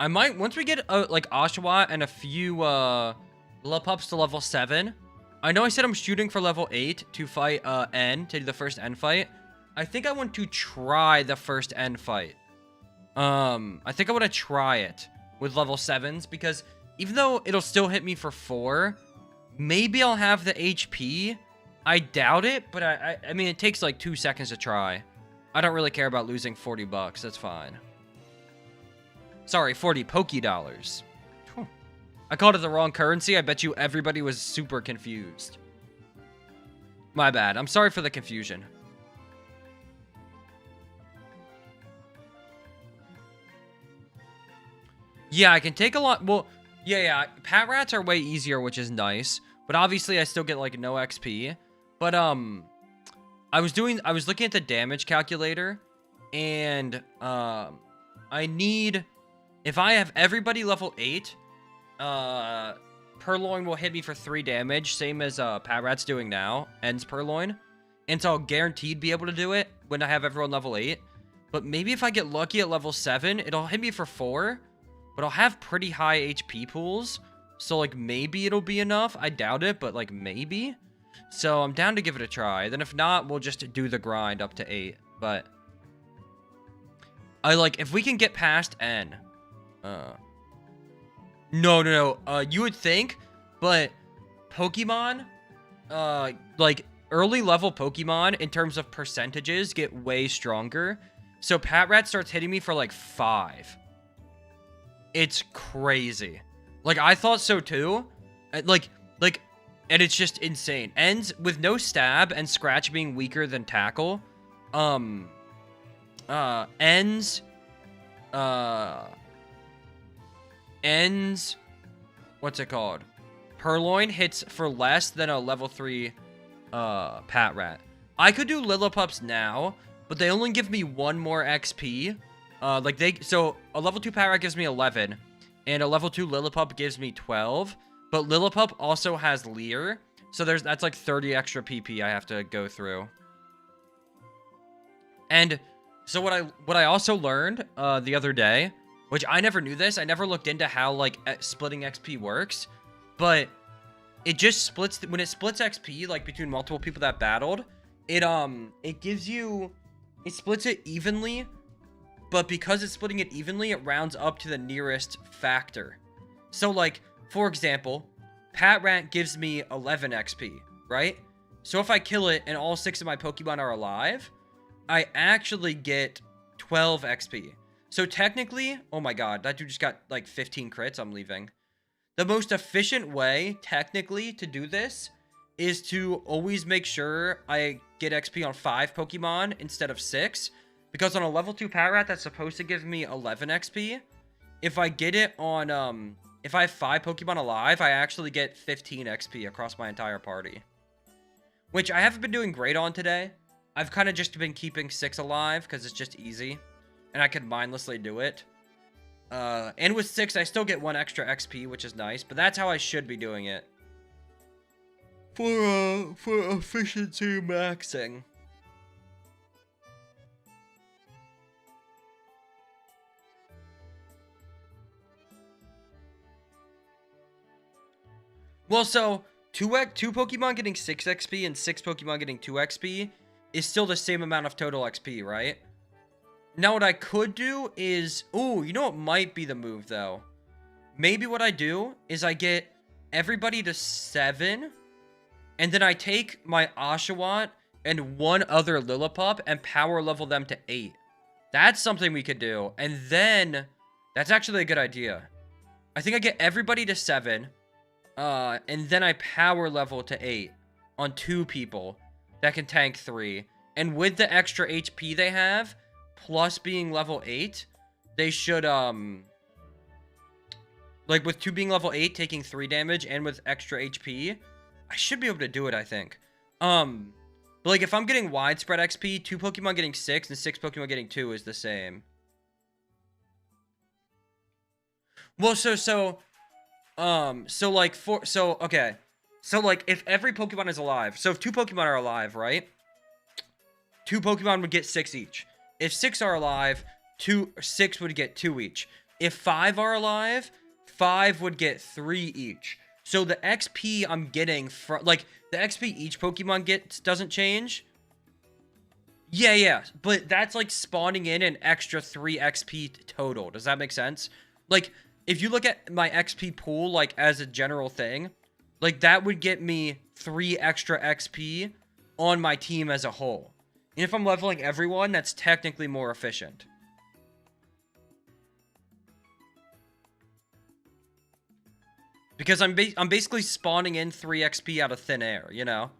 I might, once we get, like, Oshawa and a few, Lupups to level 7. I know I said I'm shooting for level 8 to fight, N, to do the first N fight. I think I want to try the first N fight. I think I want to try it with level 7s, because even though it'll still hit me for 4, maybe I'll have the HP. I doubt it, but I mean, it takes like 2 seconds to try. I don't really care about losing 40 bucks. That's fine. Sorry, 40 Poké dollars. I called it the wrong currency. I bet you everybody was super confused. My bad. I'm sorry for the confusion. Yeah, I can take a lot. Well, yeah. Pat rats are way easier, which is nice. But obviously, I still get like no XP. But I was looking at the damage calculator, and I need, if I have everybody level 8, Purloin will hit me for 3 damage, same as Pat rat's doing now. Ends Purloin, and so I'll guaranteed be able to do it when I have everyone level 8. But maybe if I get lucky at level 7, it'll hit me for 4. But I'll have pretty high HP pools, so, like, maybe it'll be enough. I doubt it, but, like, maybe. So I'm down to give it a try. Then if not, we'll just do the grind up to 8. But I, like, if we can get past N. No. You would think, but Pokemon, like, early level Pokemon, in terms of percentages, get way stronger. So Pat Rat starts hitting me for like 5. It's crazy. Like, I thought so too. Like, and it's just insane. Ends with no stab and scratch being weaker than tackle. Ends, what's it called? Purloin hits for less than a level 3, Pat Rat. I could do Lillipups now, but they only give me 1 more XP. So a level 2 Pat Rat gives me 11, and a level 2 Lillipup gives me 12. But Lillipup also has Leer, so that's like 30 extra PP I have to go through. And so what I also learned the other day, which I never knew this, I never looked into how like splitting XP works, but it just splits when it splits XP like between multiple people that battled. It gives you, it splits it evenly, but because it's splitting it evenly, it rounds up to the nearest factor. So like, for example, Pat Rat gives me 11 XP, right? So if I kill it and all 6 of my Pokemon are alive, I actually get 12 XP. So technically, oh my god, that dude just got like 15 crits. I'm leaving. The most efficient way, technically, to do this is to always make sure I get XP on 5 Pokemon instead of 6. Because on a level 2 Pat Rat that's supposed to give me 11 XP, if I get it on, if I have 5 Pokemon alive, I actually get 15 XP across my entire party. Which I haven't been doing great on today. I've kind of just been keeping 6 alive because it's just easy. And I can mindlessly do it. And with 6, I still get 1 extra XP, which is nice. But that's how I should be doing it. For efficiency maxing. Well, so 2 Pokemon getting 6 XP and 6 Pokemon getting 2 XP is still the same amount of total XP, right? Now, what I could do is... Ooh, you know what might be the move, though? Maybe what I do is I get everybody to 7, and then I take my Oshawott and 1 other Lillipup and power level them to 8. That's something we could do. And then... That's actually a good idea. I think I get everybody to 7... and then I power level to 8 on 2 people that can tank 3. And with the extra HP they have, plus being level 8, they should, like with 2 being level 8, taking 3 damage, and with extra HP, I should be able to do it, I think. But like if I'm getting widespread XP, 2 Pokemon getting 6 and 6 Pokemon getting 2 is the same. Well, okay. So, like, if every Pokemon is alive, so if 2 Pokemon are alive, right? 2 Pokemon would get 6 each. If 6 are alive, 6 would get 2 each. If 5 are alive, 5 would get 3 each. So the XP I'm getting from, like, the XP each Pokemon gets doesn't change. Yeah. But that's, like, spawning in an extra 3 XP total. Does that make sense? Like... If you look at my XP pool, like, as a general thing, like, that would get me 3 extra XP on my team as a whole. And if I'm leveling everyone, that's technically more efficient. Because I'm basically spawning in 3 XP out of thin air, you know?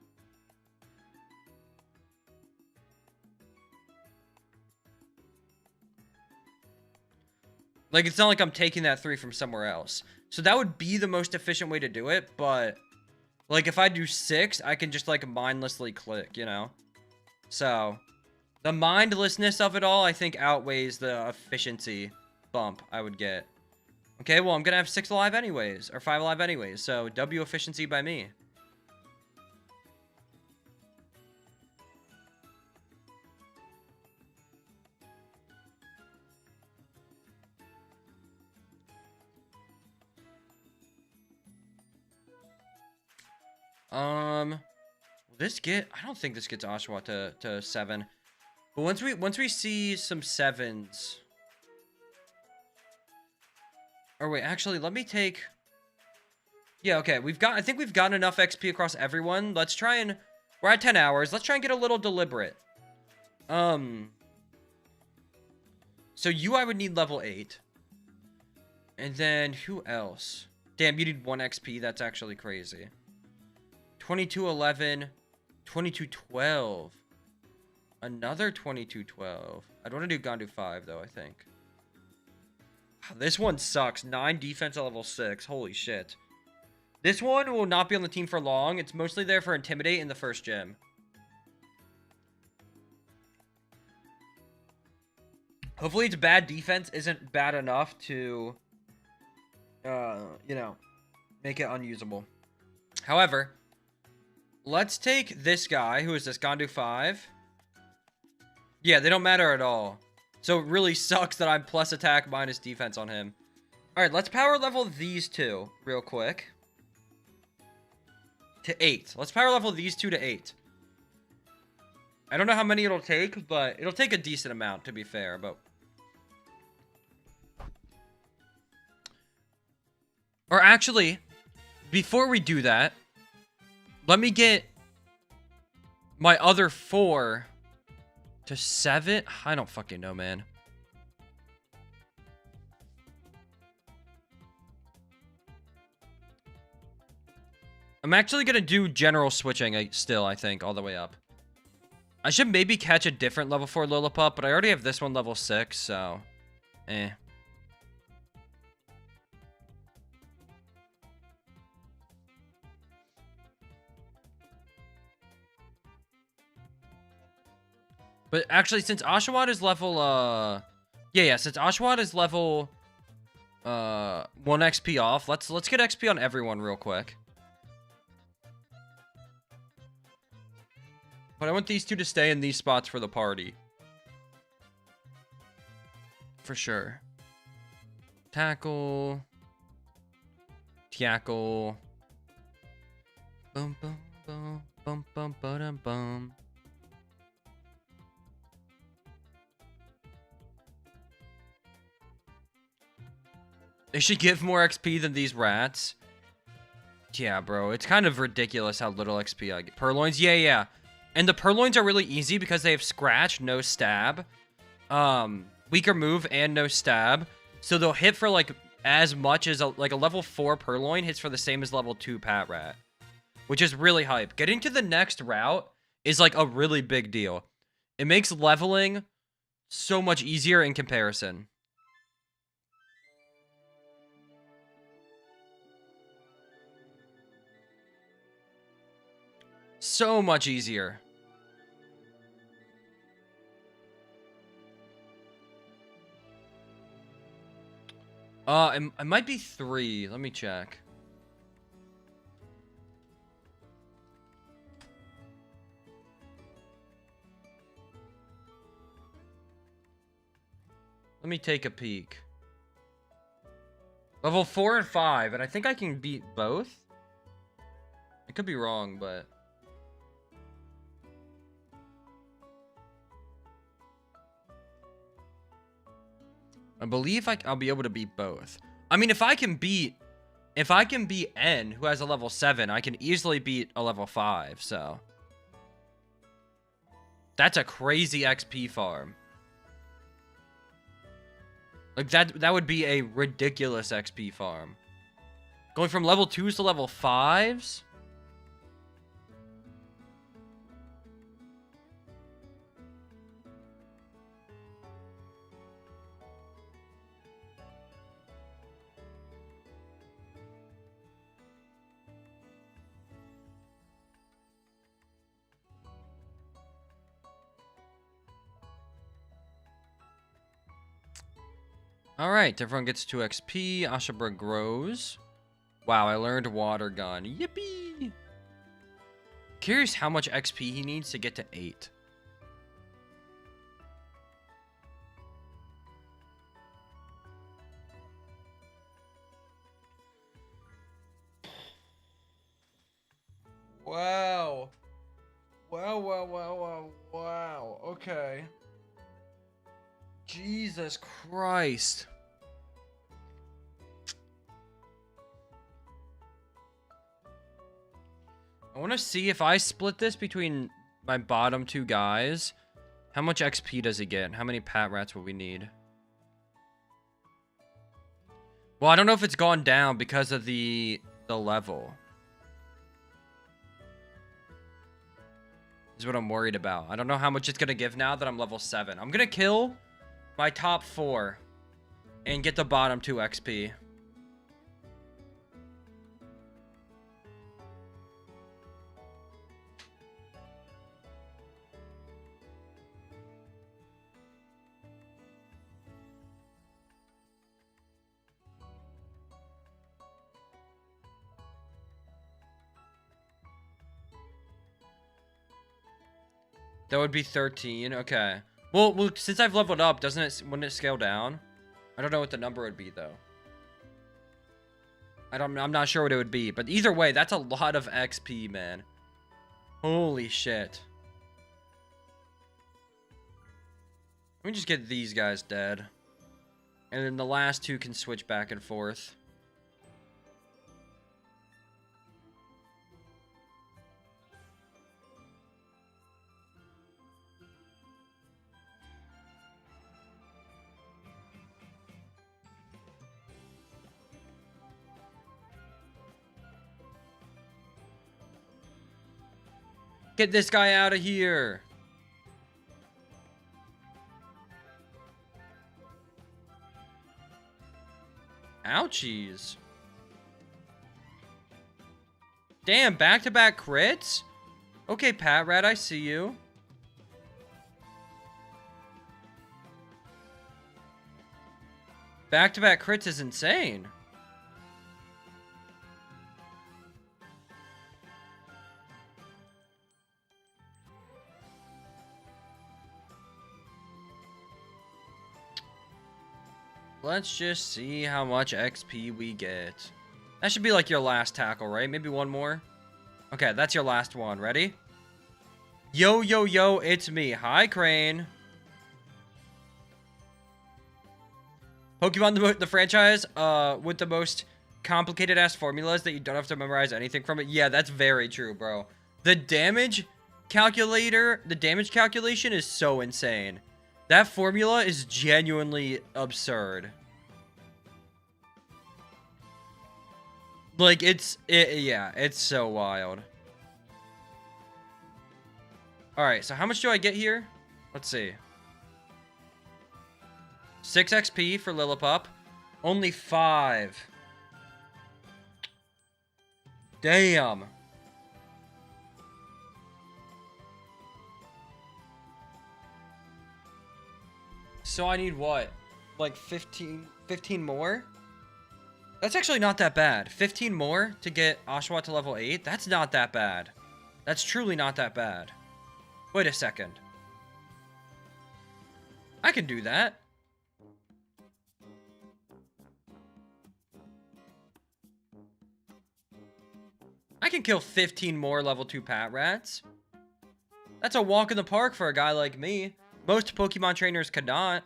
Like, it's not like I'm taking that 3 from somewhere else. So that would be the most efficient way to do it, but... Like, if I do 6, I can just, like, mindlessly click, you know? So, the mindlessness of it all, I think, outweighs the efficiency bump I would get. Okay, well, I'm gonna have 6 alive anyways, or 5 alive anyways, so W efficiency by me. This get, I don't think this gets Oshawott to 7. But once we see some 7s. Or wait, actually, let me take... Yeah, okay, I think we've gotten enough XP across everyone. Let's try and... We're at 10 hours. Let's try and get a little deliberate. So you, I would need level 8. And then who else? Damn, you need 1 XP. That's actually crazy. 2211. 2212. Another 2212. I'd want to do Gandu 5, though, I think. Wow, this one sucks. 9 defense at level 6. Holy shit. This one will not be on the team for long. It's mostly there for Intimidate in the first gym. Hopefully its bad defense isn't bad enough to, you know, make it unusable. However, let's take this guy. Who is this? Gandu 5. Yeah, they don't matter at all. So it really sucks that I'm plus attack minus defense on him. Alright, let's power level these two real quick. To 8. Let's power level these two to 8. I don't know how many it'll take, but it'll take a decent amount, to be fair. But or actually, before we do that, let me get my other 4 to 7. I don't fucking know, man. I'm actually gonna do general switching still, I think, all the way up. I should maybe catch a different level 4 Lilliput, but I already have this one level 6, so... eh. But actually, since Oshawott is level, since Oshawott is level, 1 XP off, let's get XP on everyone real quick. But I want these two to stay in these spots for the party. For sure. Tackle. Tackle. Bum, bum, bum, bum, bum, bum, bum. They should give more XP than these rats. Yeah, bro. It's kind of ridiculous how little XP I get. Purloins? Yeah. And the purloins are really easy because they have scratch, no stab. Weaker move and no stab. So they'll hit for like as much as a level 4 purloin hits for the same as level 2 pat rat. Which is really hype. Getting to the next route is like a really big deal. It makes leveling so much easier in comparison. So much easier. It might be 3. Let me check. Let me take a peek. Level 4 and 5, and I think I can beat both. I could be wrong, but... I believe I'll be able to beat both. I mean, if I can beat N, who has a level 7, I can easily beat a level 5, so. That's a crazy XP farm. Like, that would be a ridiculous XP farm. Going from level 2s to level 5s? Alright, everyone gets 2 XP. Ashabra grows. Wow, I learned water gun. Yippee! Curious how much XP he needs to get to 8. Wow. Wow. Okay. Jesus Christ. I want to see if I split this between my bottom 2 guys. How much XP does he get? How many pat rats will we need? Well, I don't know if it's gone down because of the level. Is what I'm worried about. I don't know how much it's going to give now that I'm level 7. I'm going to kill my top 4 and get the bottom 2 XP. That would be 13. Okay. Well, since I've leveled up, wouldn't it scale down? I don't know what the number would be though. I'm not sure what it would be, but either way, that's a lot of XP, man. Holy shit. Let me just get these guys dead. And then the last 2 can switch back and forth. Get this guy out of here. Ouchies. Damn, back-to-back crits? Okay, Pat Rat, I see you. Back-to-back crits is insane. Let's just see how much XP we get. That should be like your last tackle, right? Maybe one more. Okay, that's your last one. Ready? Yo, yo, yo, it's me. Hi, Crane. Pokemon, the franchise with the most complicated-ass formulas that you don't have to memorize anything from it. Yeah, that's very true, bro. The damage calculation is so insane. That formula is genuinely absurd. Like, yeah, it's so wild. Alright, so how much do I get here? Let's see. 6 XP for Lillipup. Only 5. Damn. So I need what? Like 15 more? That's actually not that bad. 15 more to get Oshawott to level 8? That's not that bad. That's truly not that bad. Wait a second. I can do that. I can kill 15 more level 2 Pat Rats. That's a walk in the park for a guy like me. Most Pokemon trainers could not.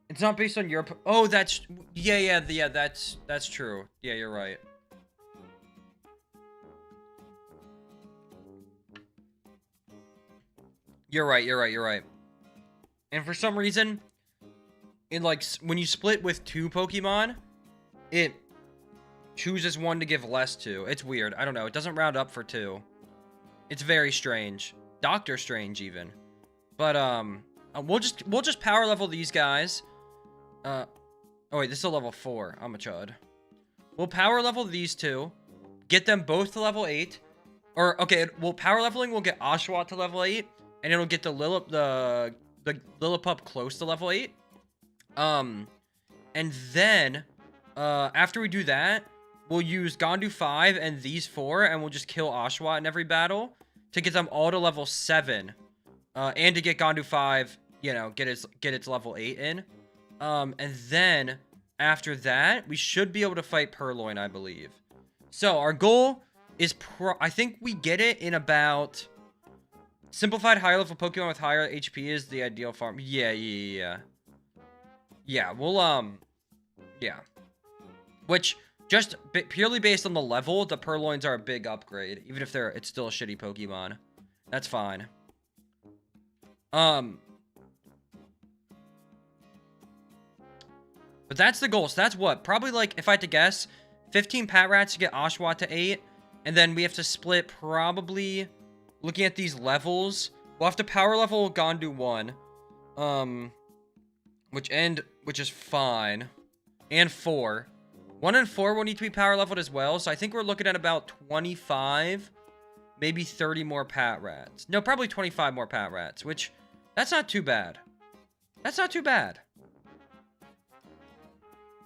It's not based on your... Oh, that's... Yeah, that's true. Yeah, you're right. You're right. And for some reason, in like, when you split with 2 Pokemon, it chooses one to give less to. It's weird. I don't know. It doesn't round up for 2. It's very strange. Doctor Strange, even. But, we'll just power level these guys. Oh wait, this is a level 4. I'm a chud. We'll power level these 2. Get them both to level 8. Or, okay, well, power leveling will get Oshawott to level 8. And it'll get the Lillipup close to level 8. And then, after we do that, we'll use Gondu 5 and these 4, and we'll just kill Oshawott in every battle to get them all to level 7. And to get Gondu 5, you know, get its level 8 in. And then, after that, we should be able to fight Purloin, I believe. So, our goal is, I think we get it in about... Simplified higher level Pokemon with higher HP is the ideal farm. Yeah. Yeah, we'll, yeah. Which, just purely based on the level, the Purloins are a big upgrade. Even if it's still a shitty Pokemon. That's fine. But that's the goal. So that's what? Probably like, if I had to guess, 15 Pat Rats to get Oshawott to 8. And then we have to split probably, looking at these levels, we'll have to power level Gondu 1. Which is fine. And 4. 1 and 4 will need to be power leveled as well. So I think we're looking at about 25, maybe 30 more Pat Rats. No, probably 25 more Pat Rats, which, that's not too bad. That's not too bad.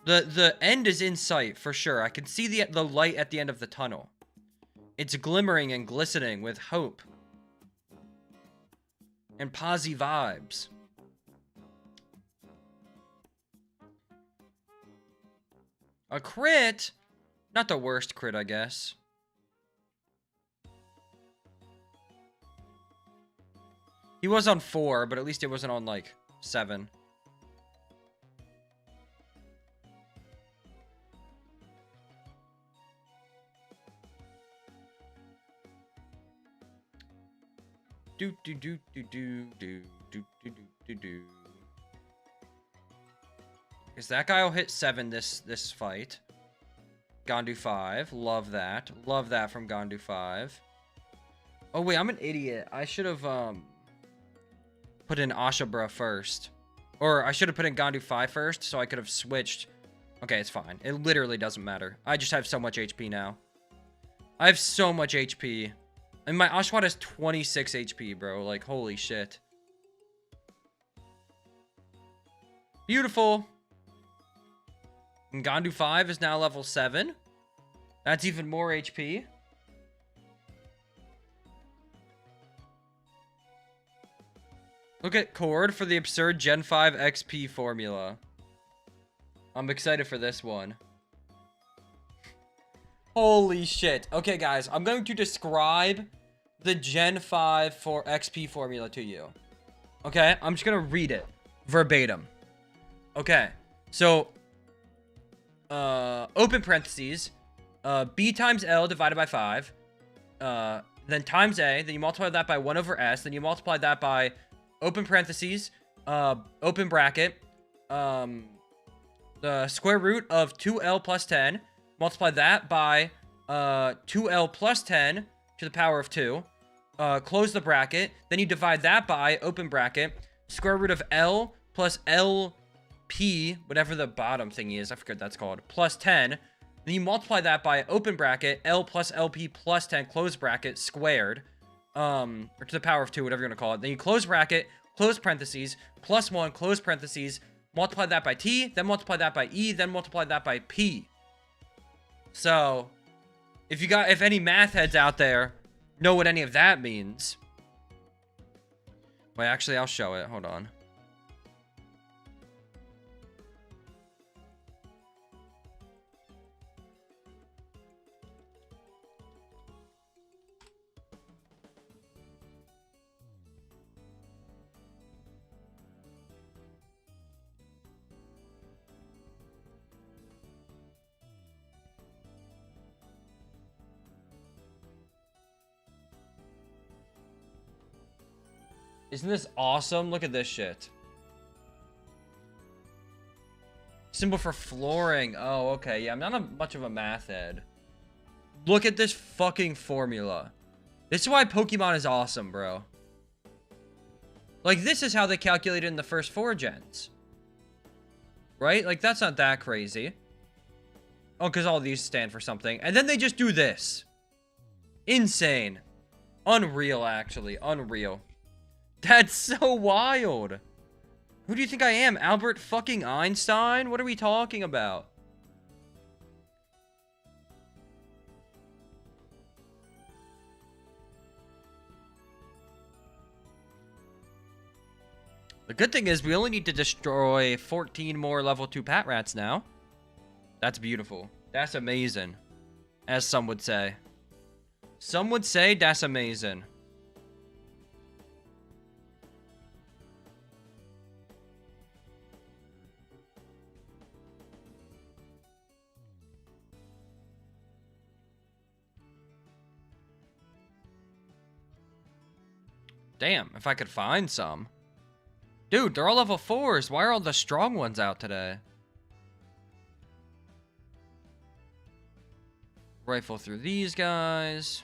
The end is in sight, for sure. I can see the light at the end of the tunnel. It's glimmering and glistening with hope. And posy vibes. A crit? Not the worst crit, I guess. He was on 4, but at least it wasn't on, like, 7. Do do do do do do do do do do. Because that guy will hit 7 this fight. Gondu 5. Love that. Love that from Gondu 5. Oh wait, I'm an idiot. I should have put in Ashabra first. Or I should have put in Gondu 5 first, so I could have switched. Okay, it's fine. It literally doesn't matter. I just have so much HP now. I have so much HP. And my Oshawott has 26 HP, bro. Like, holy shit. Beautiful. And Gondu 5 is now level 7. That's even more HP. Look at Cord for the absurd Gen 5 XP formula. I'm excited for this one. Holy shit. Okay, guys. I'm going to describe the Gen 5 for XP formula to you. Okay? I'm just going to read it verbatim. Okay. So, open parentheses. B times L divided by 5. Then times A. Then you multiply that by 1 over S. Then you multiply that by open parentheses. Open bracket. The square root of 2L plus 10. Multiply that by 2L plus 10 to the power of 2. Close the bracket. Then you divide that by, open bracket, square root of L plus LP, whatever the bottom thingy is, I forget what that's called, plus 10. Then you multiply that by, open bracket, L plus LP plus 10, close bracket, squared. Or to the power of 2, whatever you're going to call it. Then you close bracket, close parentheses, plus 1, close parentheses, multiply that by T, then multiply that by E, then multiply that by P. So, if any math heads out there know what any of that means. Wait, actually, I'll show it. Hold on. Isn't this awesome? Look at this shit. Symbol for flooring. Oh, okay. Yeah, I'm not much of a math head. Look at this fucking formula. This is why Pokemon is awesome, bro. Like, this is how they calculated in the first 4 gens. Right? Like, that's not that crazy. Oh, because all these stand for something. And then they just do this. Insane. Unreal, actually. Unreal. That's so wild. Who do you think I am? Albert fucking Einstein? What are we talking about? The good thing is we only need to destroy 14 more level 2 Pat Rats now. That's beautiful. That's amazing. As some would say. Some would say that's amazing. Damn, if I could find some. Dude, they're all level 4s. Why are all the strong ones out today? Rifle through these guys.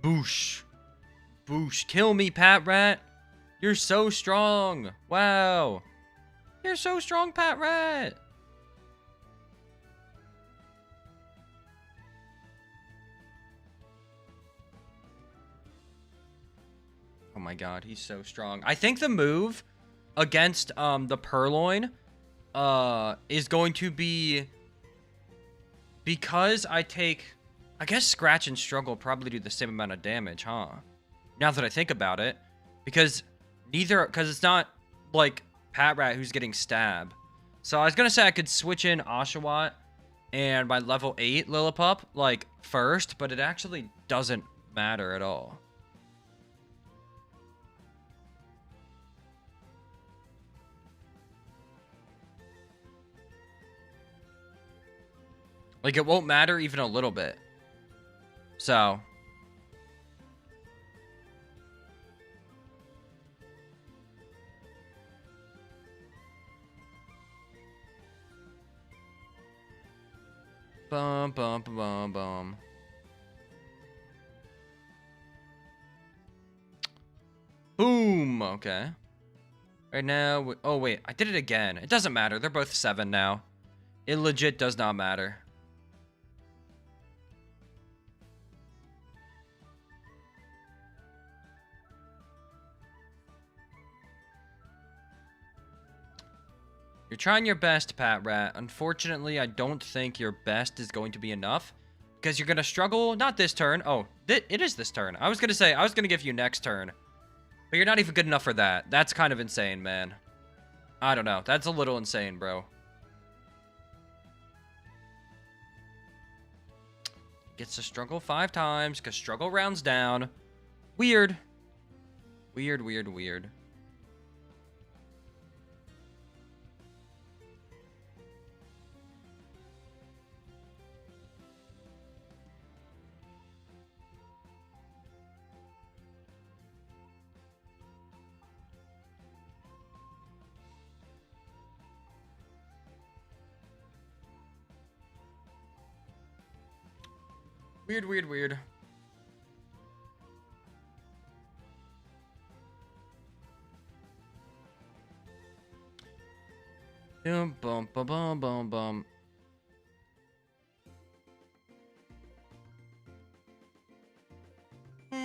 Boosh. Boosh. Kill me, Pat Rat. You're so strong. Wow. You're so strong, Pat Rat. Oh my god, he's so strong. I think the move against the Purloin is going to be, because I guess Scratch and Struggle probably do the same amount of damage, huh? Now that I think about it. Because it's not like Pat Rat who's getting stabbed. So I was gonna say I could switch in Oshawott and my level 8 Lillipup, like, first, but it actually doesn't matter at all. Like, it won't matter even a little bit. So. Bum, bum, bum, bum, bum. Boom. Okay. Right now. Oh, wait. I did it again. It doesn't matter. They're both 7 now. It legit does not matter. You're trying your best, Pat Rat. Unfortunately, I don't think your best is going to be enough. Because you're going to struggle. Not this turn. Oh, it is this turn. I was going to say, I was going to give you next turn. But you're not even good enough for that. That's kind of insane, man. I don't know. That's a little insane, bro. Gets to struggle 5 times. Because struggle rounds down. Weird. Weird, weird, weird. Weird, weird, weird. Bum, bum, bum, bum, bum, bum. I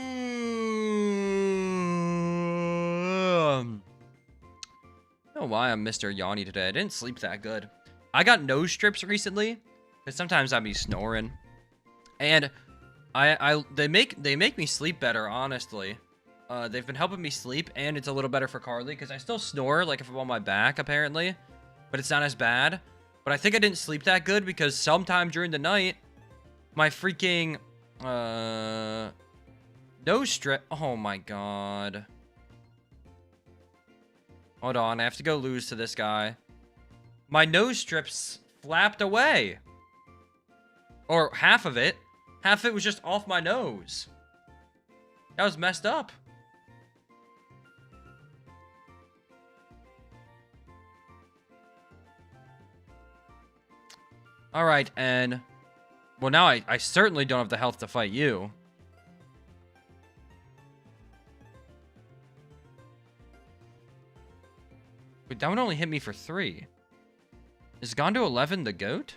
don't know why I'm Mr. Yanni today. I didn't sleep that good. I got nose strips recently, because sometimes I'd be snoring. And they make me sleep better, honestly. They've been helping me sleep, and it's a little better for Carly, because I still snore, like if I'm on my back, apparently. But it's not as bad. But I think I didn't sleep that good, because sometime during the night, my freaking, nose strip. Oh my god. Hold on, I have to go lose to this guy. My nose strips flapped away. Or half of it. Half of it was just off my nose. That was messed up. Alright, and... well, now I certainly don't have the health to fight you. Wait, that one only hit me for 3. Is gone to 11 the goat?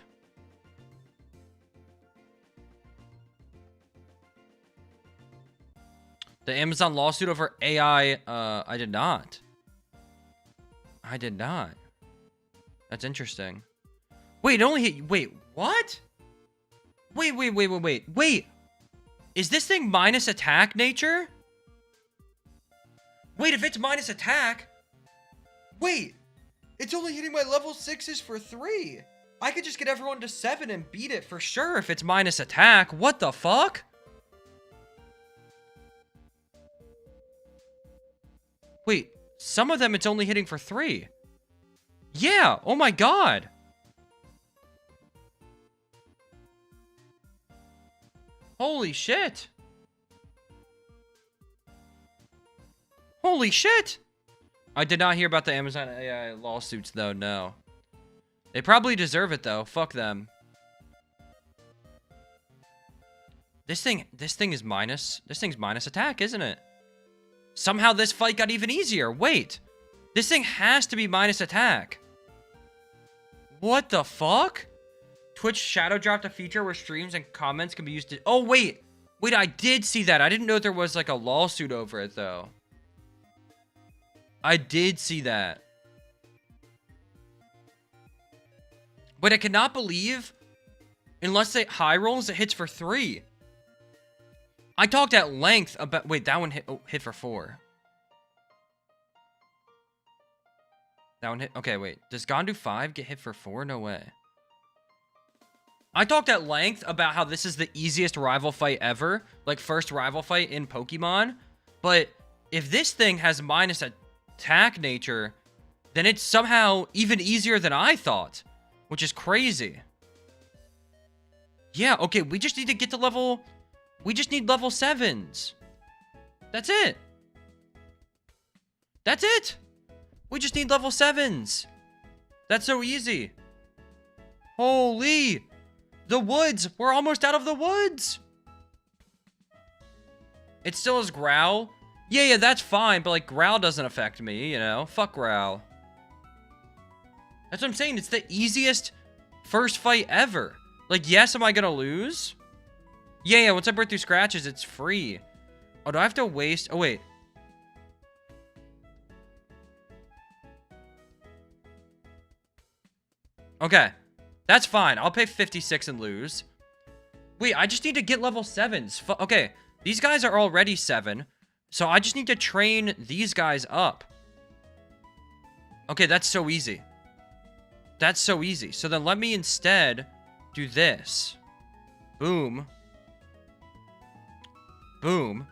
The Amazon lawsuit over AI, I did not. I did not. That's interesting. Wait, it only hit... wait, what? Wait. Is this thing minus attack nature? Wait, if it's minus attack... wait, it's only hitting my level 6s for 3. I could just get everyone to 7 and beat it for sure if it's minus attack. What the fuck? Wait, some of them it's only hitting for 3. Yeah, oh my god. Holy shit. Holy shit! I did not hear about the Amazon AI lawsuits, though, no. They probably deserve it, though. Fuck them. This thing's minus attack, isn't it? Somehow this fight got even easier. Wait. This thing has to be minus attack. What the fuck? Twitch shadow dropped a feature where streams and comments can be used to... Oh, wait. Wait, I did see that. I didn't know there was, like, a lawsuit over it, though. I did see that. But I cannot believe, unless it high rolls, it hits for 3. I talked at length about... Wait, that one hit for 4. That one hit... Okay, wait. Does Gondu 5 get hit for 4? No way. I talked at length about how this is the easiest rival fight ever. Like, first rival fight in Pokemon. But if this thing has minus attack nature, then it's somehow even easier than I thought. Which is crazy. Yeah, okay, we just need to get to level... We just need level 7s. That's it. That's it. We just need level 7s. That's so easy. Holy. The woods. We're almost out of the woods. It still has Growl. Yeah, that's fine. But, like, Growl doesn't affect me, you know. Fuck Growl. That's what I'm saying. It's the easiest first fight ever. Like, yes, am I gonna lose? Yeah, once I burn through scratches, it's free. Oh, do I have to waste... Oh, wait. Okay. That's fine. I'll pay 56 and lose. Wait, I just need to get level 7s. Okay, these guys are already 7. So I just need to train these guys up. Okay, that's so easy. That's so easy. So then let me instead do this. Boom. Boom.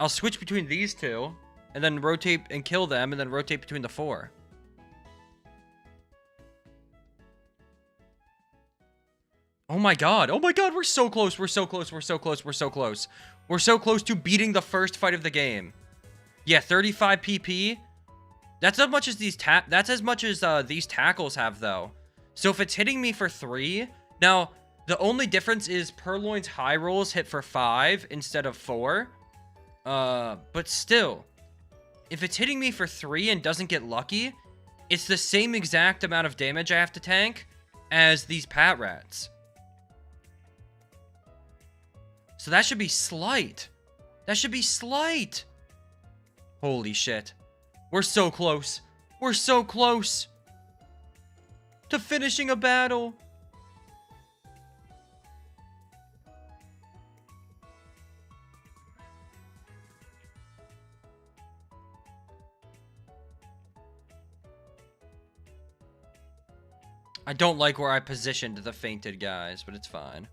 I'll switch between these two, and then rotate and kill them, and then rotate between the 4. Oh my god. Oh my god, we're so close. We're so close. We're so close. We're so close. We're so close to beating the first fight of the game. Yeah, 35 PP. That's as much as these these tackles have, though. So if it's hitting me for 3, now the only difference is Purloin's high rolls hit for 5 instead of 4. But still, if it's hitting me for 3 and doesn't get lucky, it's the same exact amount of damage I have to tank as these Pat Rats. So that should be slight. That should be slight. Holy shit. We're so close. We're so close to finishing a battle. I don't like where I positioned the fainted guys, but it's fine.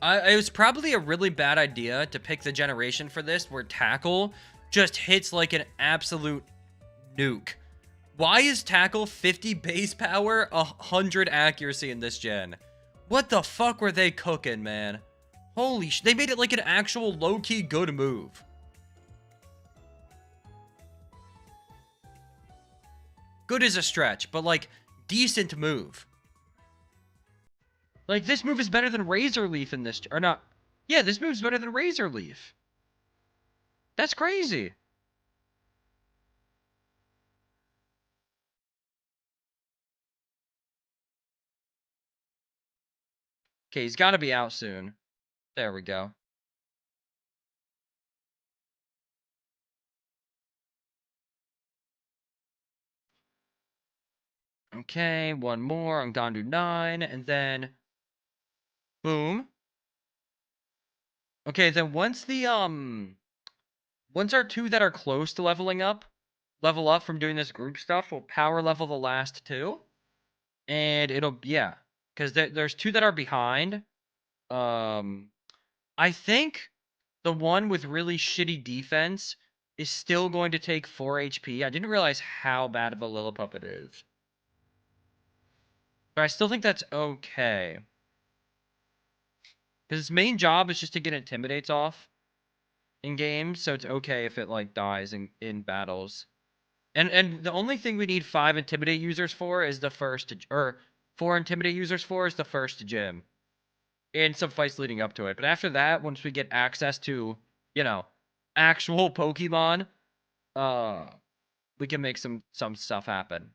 It was probably a really bad idea to pick the generation for this, where Tackle just hits like an absolute nuke. Why is Tackle 50 base power, 100 accuracy in this gen? What the fuck were they cooking, man? Holy sh... They made it like an actual low-key good move. Good is a stretch, but like, decent move. Like, this move is better than Razor Leaf in this... Or not... Yeah, this move's better than Razor Leaf. That's crazy. Okay, he's got to be out soon. There we go. Okay, one more. I'm down to 9, and then... Boom. Okay, then once the, once our 2 that are close to leveling up, level up from doing this group stuff, we'll power level the last 2. And it'll, yeah. Because there's 2 that are behind. I think the one with really shitty defense is still going to take 4 HP. I didn't realize how bad of a Lillipup it is. But I still think that's okay. Because its main job is just to get Intimidates off in games, so it's okay if it, like, dies in battles. And the only thing we need 5 Intimidate users for is the first, or 4 Intimidate users for is the first gym. And some fights leading up to it. But after that, once we get access to, you know, actual Pokemon, we can make some stuff happen.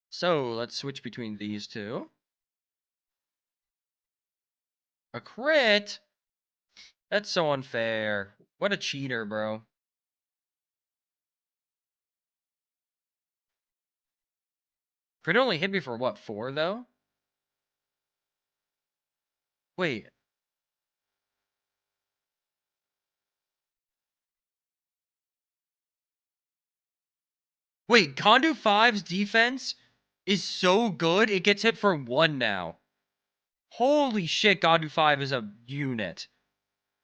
So, let's switch between these two. A crit? That's so unfair. What a cheater, bro. Crit only hit me for what, 4 though? Wait. Wait, Kondu 5's defense is so good, it gets hit for 1 now. Holy shit, Kondu 5 is a unit.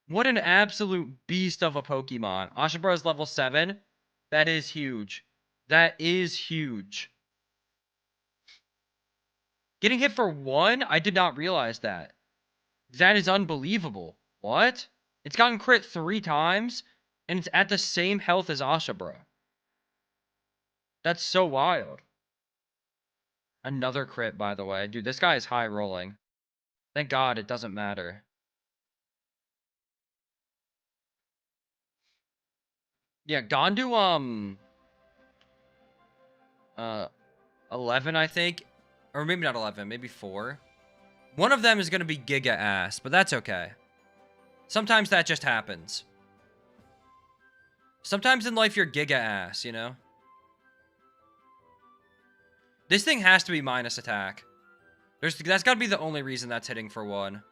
What an absolute beast of a Pokemon. Ashibra is level 7. That is huge. That is huge. Getting hit for 1? I did not realize that. That is unbelievable. What? It's gotten crit 3 times, and it's at the same health as Ashibra. That's so wild. Another crit, by the way. Dude, this guy is high rolling. Thank God it doesn't matter. Yeah, Gondu, uh, 11, I think. Or maybe not 11, maybe 4. One of them is going to be Giga Ass, but that's okay. Sometimes that just happens. Sometimes in life you're Giga Ass, you know? This thing has to be minus attack. That's got to be the only reason that's hitting for 1.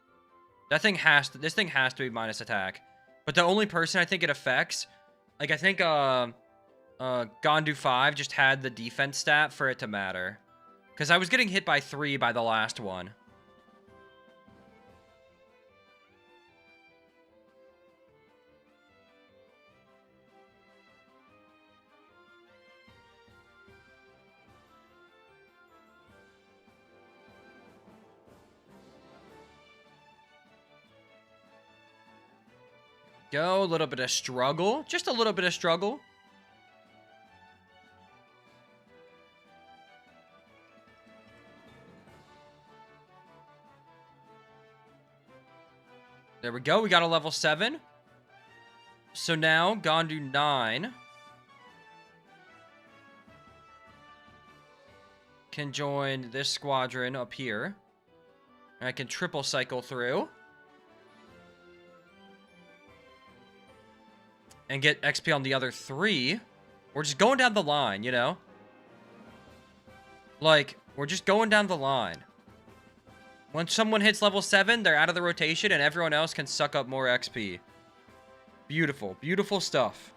This thing has to be minus attack. But the only person I think it affects, like I think Gondu 5 just had the defense stat for it to matter. Because I was getting hit by 3 by the last one. Go, a little bit of struggle. Just a little bit of struggle. There we go. We got a level 7. So now, Gondu 9 can join this squadron up here. And I can triple cycle through. And get XP on the other 3. We're just going down the line, you know? Like, we're just going down the line. When someone hits level 7, they're out of the rotation, and everyone else can suck up more XP. Beautiful. Beautiful stuff.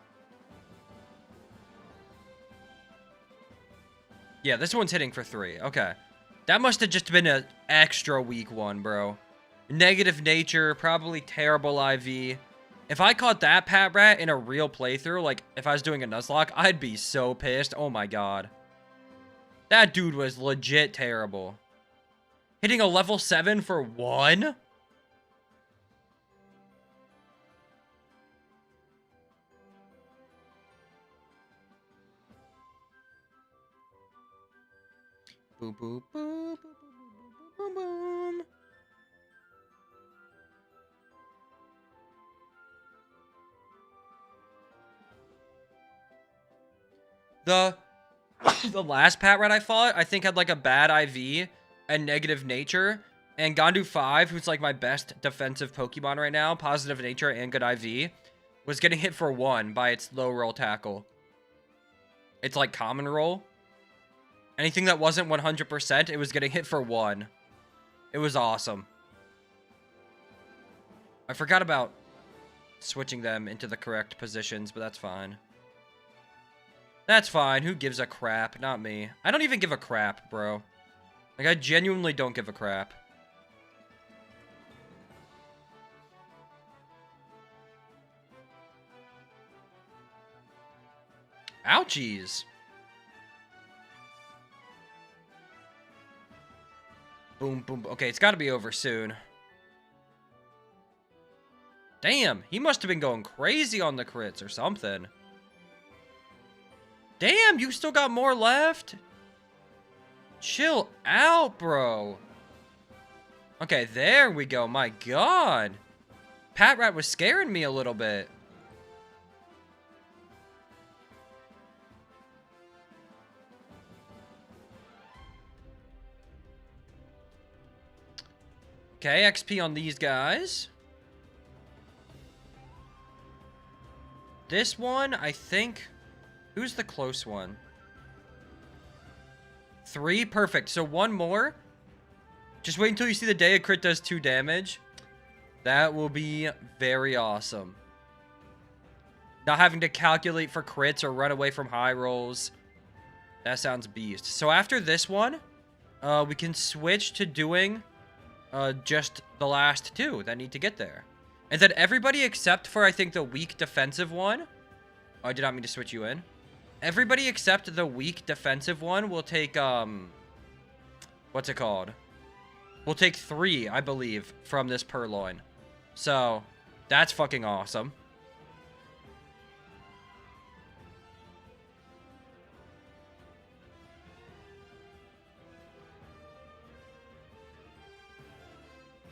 Yeah, this one's hitting for 3. Okay. That must have just been an extra weak one, bro. Negative nature, probably terrible IV. If I caught that Patrat in a real playthrough, like if I was doing a Nuzlocke, I'd be so pissed. Oh my god. That dude was legit terrible. Hitting a level 7 for 1? Boom, boom, boom, boom, boom, boom, boom. The last Patrat I fought, I think had like a bad IV and negative nature. And Gondu 5, who's like my best defensive Pokemon right now, positive nature and good IV, was getting hit for 1 by its low roll tackle. It's like common roll. Anything that wasn't 100%, it was getting hit for 1. It was awesome. I forgot about switching them into the correct positions, but that's fine. That's fine. Who gives a crap? Not me. I don't even give a crap, bro. Like, I genuinely don't give a crap. Ouchies. Boom, boom. Okay, it's got to be over soon. Damn, he must have been going crazy on the crits or something. Damn, you still got more left? Chill out, bro. Okay, there we go. My God. Pat Rat was scaring me a little bit. Okay, XP on these guys. This one, I think... Who's the close one? 3? Perfect. So one more. Just wait until you see the day a crit does 2 damage. That will be very awesome. Not having to calculate for crits or run away from high rolls. That sounds beast. So after this one, we can switch to doing just the last 2 that need to get there. And then everybody except for, I think, the weak defensive one. Oh, I did not mean to switch you in. Everybody except the weak defensive one will take, what's it called? We'll take 3, I believe, from this purloin. So, that's fucking awesome.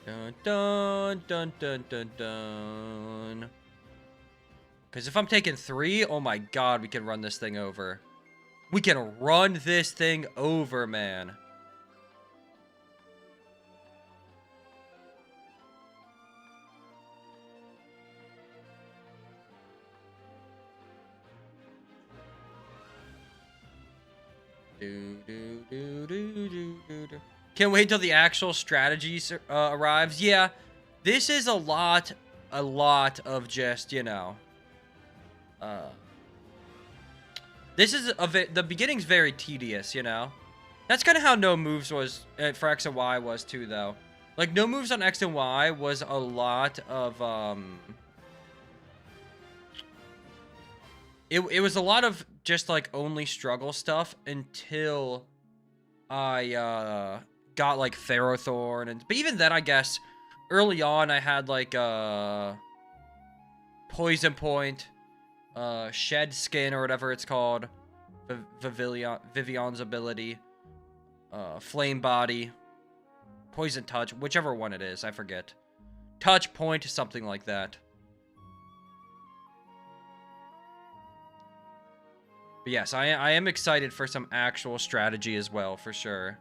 Dun, dun, dun, dun, dun, dun. Because if I'm taking 3, oh my God, we can run this thing over. We can run this thing over, man. Can't wait till the actual strategy arrives. Yeah, this is a lot of just, you know... this is the beginning's very tedious, you know. That's kind of how no moves was for X and Y was too, though. Like no moves on X and Y was a lot of It was a lot of just like only struggle stuff until I got like Ferrothorn, and but even then I guess early on I had like Poison Point. Shed Skin or whatever it's called, Vivion's ability, Flame Body, Poison Touch, whichever one it is, I forget. Touch Point, something like that. But yes, I am excited for some actual strategy as well, for sure.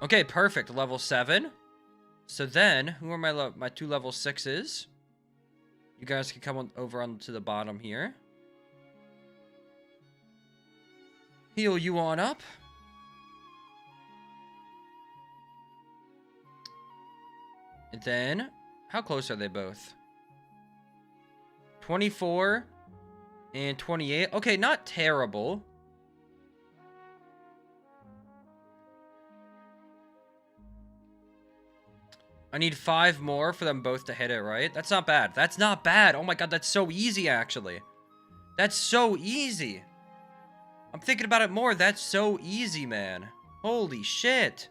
Okay, perfect. Level 7. So then, who are my 2 level 6s? You guys can come over onto the bottom here. Heal you on up. And then, how close are they both? 24 and 28. Okay, not terrible. I need 5 more for them both to hit it, right? That's not bad. That's not bad. Oh my God, that's so easy, actually. That's so easy. I'm thinking about it more. That's so easy, man. Holy shit.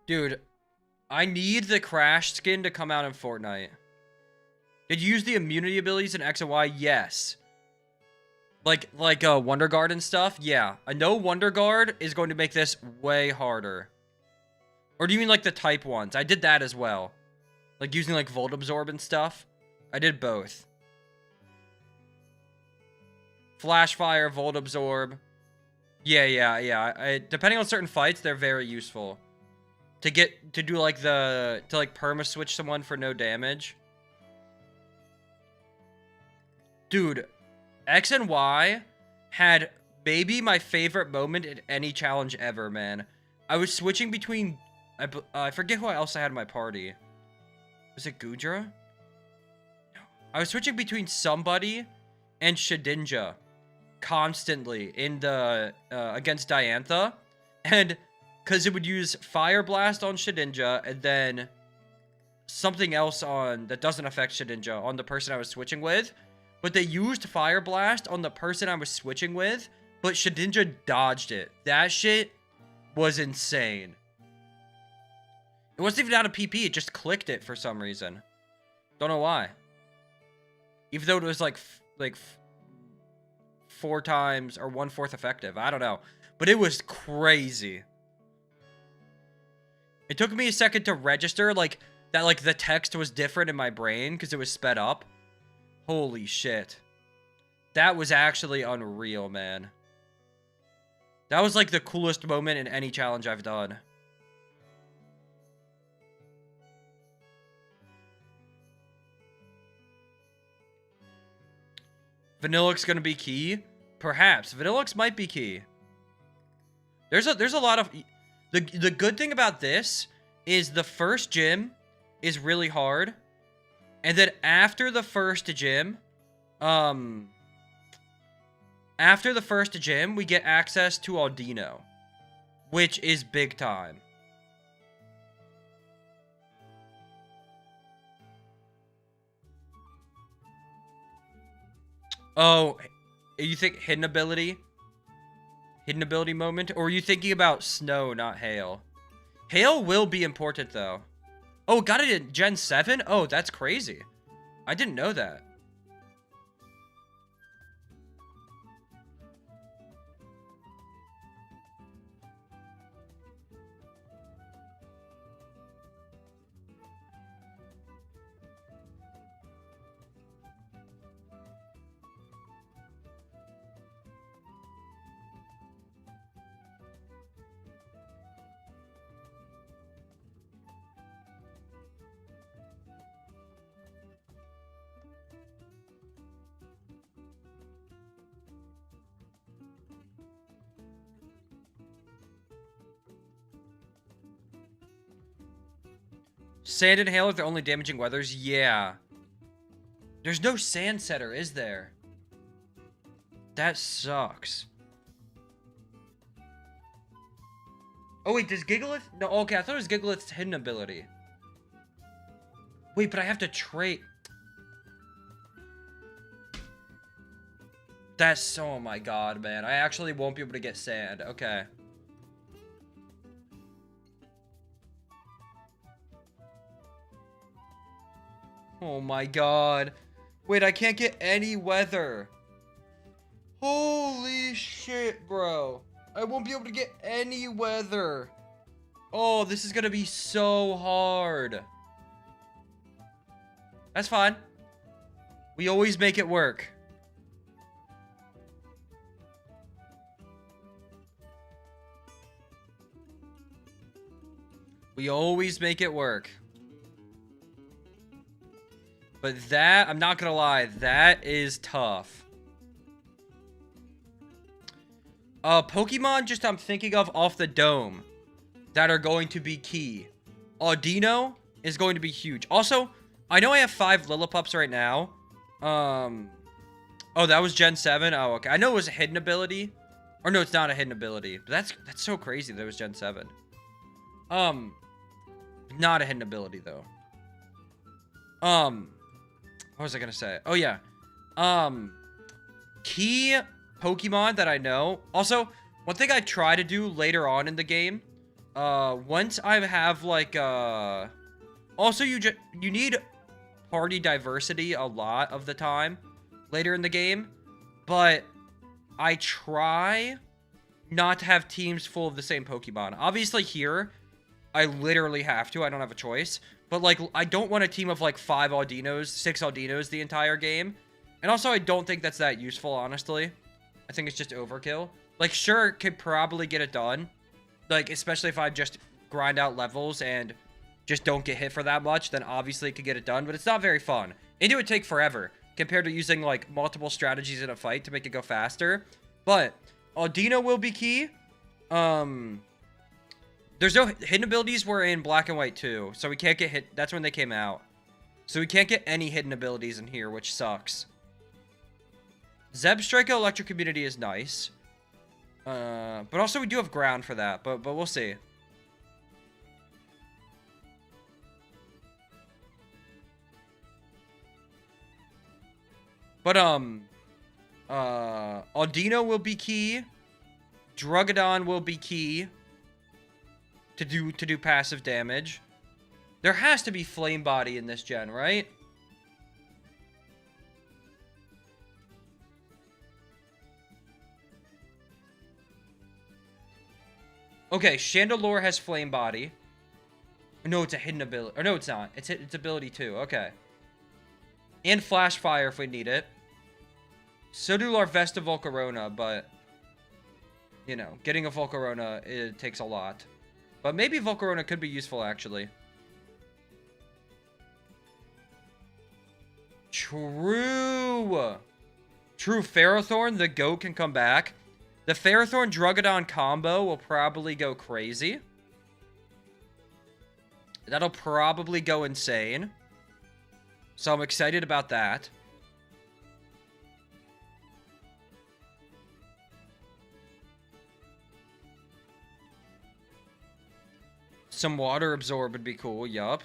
Dude, I need the Crash skin to come out in Fortnite. Did you use the immunity abilities in X and Y? Yes. Like Wonder Guard and stuff? Yeah. I know Wonder Guard is going to make this way harder. Or do you mean like the type ones? I did that as well. Like using like Volt Absorb and stuff. I did both. Flash Fire, Volt Absorb. Yeah. Depending on certain fights, they're very useful. to do like to like perma switch someone for no damage. Dude, X and Y had maybe my favorite moment in any challenge ever, man. I was switching between I forget who else I had in my party. Was it Gudra? No. I was switching between somebody and Shedinja constantly in the against Diantha, and because it would use Fire Blast on Shedinja and then something else on that doesn't affect Shedinja on the person I was switching with, but they used Fire Blast on the person I was switching with, but Shedinja dodged it. That shit was insane. It wasn't even out of PP, it just clicked it for some reason. Don't know why. Even though it was like 4 times or 1/4 effective. I don't know. But it was crazy. It took me a second to register like that, like the text was different in my brain because it was sped up. Holy shit. That was actually unreal, man. That was like the coolest moment in any challenge I've done. Vanillux gonna be key? Perhaps. Vanillux might be key. There's a lot of... The good thing about this is the first gym is really hard. And then after the first gym... After the first gym, we get access to Audino. Which is big time. Oh, you think hidden ability? Hidden ability moment? Or are you thinking about snow, not hail? Hail will be important, though. Oh, got it in Gen 7? Oh, that's crazy. I didn't know that. Sand and hail are the only damaging weathers? Yeah. There's no sand setter, is there? That sucks. Oh, wait, does Gigalith... No, okay, I thought it was Gigalith's hidden ability. Wait, but I have to trade... That's... Oh my god, man. I actually won't be able to get sand. Okay. Oh my god. Wait, I can't get any weather. Holy shit, bro. I won't be able to get any weather. Oh, this is gonna be so hard. That's fine. We always make it work. We always make it work. But that, I'm not gonna lie, that is tough. Pokemon just I'm thinking of off the dome that are going to be key. Audino is going to be huge. Also, I know I have 5 Lillipups right now. Oh, that was Gen 7? Oh, okay. I know it was a hidden ability. Or no, it's not a hidden ability. But that's so crazy that it was Gen 7. Not a hidden ability, though. What was I gonna say? Oh, yeah. Key Pokemon that I know. Also, one thing I try to do later on in the game, once I have, like, also, you need party diversity a lot of the time later in the game, but I try not to have teams full of the same Pokemon. Obviously, here, I literally have to. I don't have a choice. But, like, I don't want a team of, like, 5 Audinos, 6 Audinos the entire game. And also, I don't think that's that useful, honestly. I think it's just overkill. Like, sure, could probably get it done. Like, especially if I just grind out levels and just don't get hit for that much, then obviously it could get it done, but it's not very fun. And it would take forever compared to using, like, multiple strategies in a fight to make it go faster. But Audino will be key. There's no hidden abilities were in Black and White too, so we can't get hit. That's when they came out. So we can't get any hidden abilities in here, which sucks. Zebstrika Electric Community is nice. But also we do have ground for that, but we'll see. But, Audino will be key. Drugodon will be key to do passive damage. There has to be Flame Body in this gen, right? Okay, Chandelure has Flame Body. No, it's a hidden ability. Or no, it's not. It's ability too. Okay. And Flash Fire if we need it. So do Larvesta Volcarona, but, you know, getting a Volcarona, it takes a lot. But maybe Volcarona could be useful, actually. True. True, Ferrothorn, the GOAT, can come back. The Ferrothorn Drugodon combo will probably go crazy. That'll probably go insane. So I'm excited about that. Some water absorb would be cool, yup.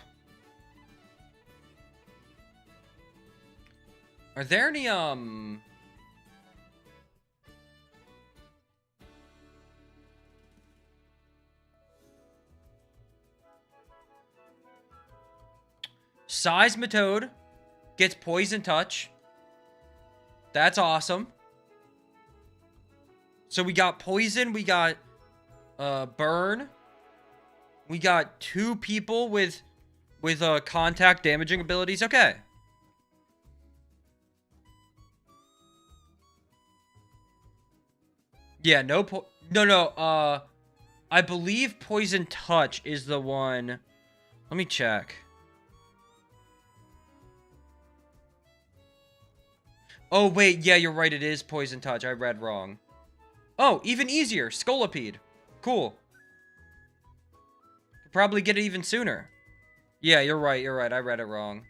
Are there any, Seismitoad gets Poison Touch. That's awesome. So we got Poison, we got, Burn. We got 2 people with contact damaging abilities. Okay. Yeah, no, I believe Poison Touch is the one. Let me check. Oh, wait, yeah, you're right, it is Poison Touch. I read wrong. Oh, even easier. Scolipede. Cool. Probably get it even sooner. Yeah, you're right, I read it wrong.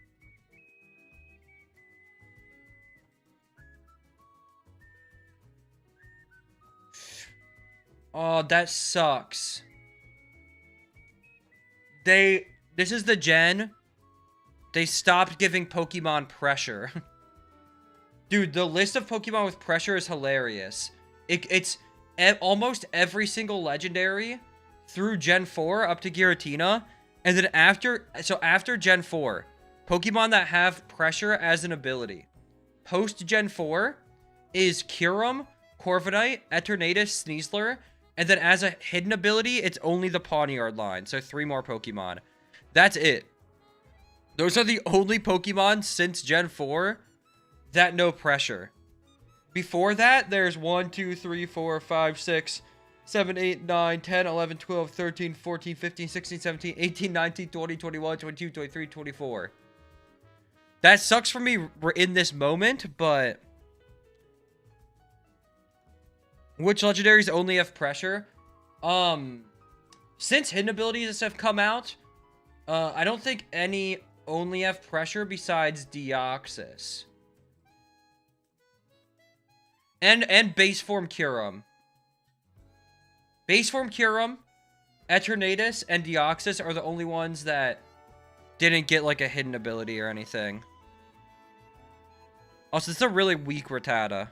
Oh, that sucks. This is the gen. They stopped giving Pokemon pressure. Dude, the list of Pokemon with pressure is hilarious. It's almost every single legendary through Gen 4 up to Giratina. And then after Gen 4, Pokemon that have pressure as an ability. Post Gen 4 is Kyurem, Corviknight, Eternatus, Sneasler. And then as a hidden ability, it's only the Pawniard line. So 3 more Pokemon. That's it. Those are the only Pokemon since Gen 4 that no pressure. Before that, there's 1, 2, 3, 4, 5, 6, 7, 8, 9, 10, 11, 12, 13, 14, 15, 16, 17, 18, 19, 20, 21, 22, 23, 24. That sucks for me in this moment, but which legendaries only have pressure? Since hidden abilities have come out, I don't think any only have pressure besides Deoxys. And base form Kyurem. Base form Kyurem, Eternatus, and Deoxys are the only ones that didn't get like a hidden ability or anything. Also, this is a really weak Rattata.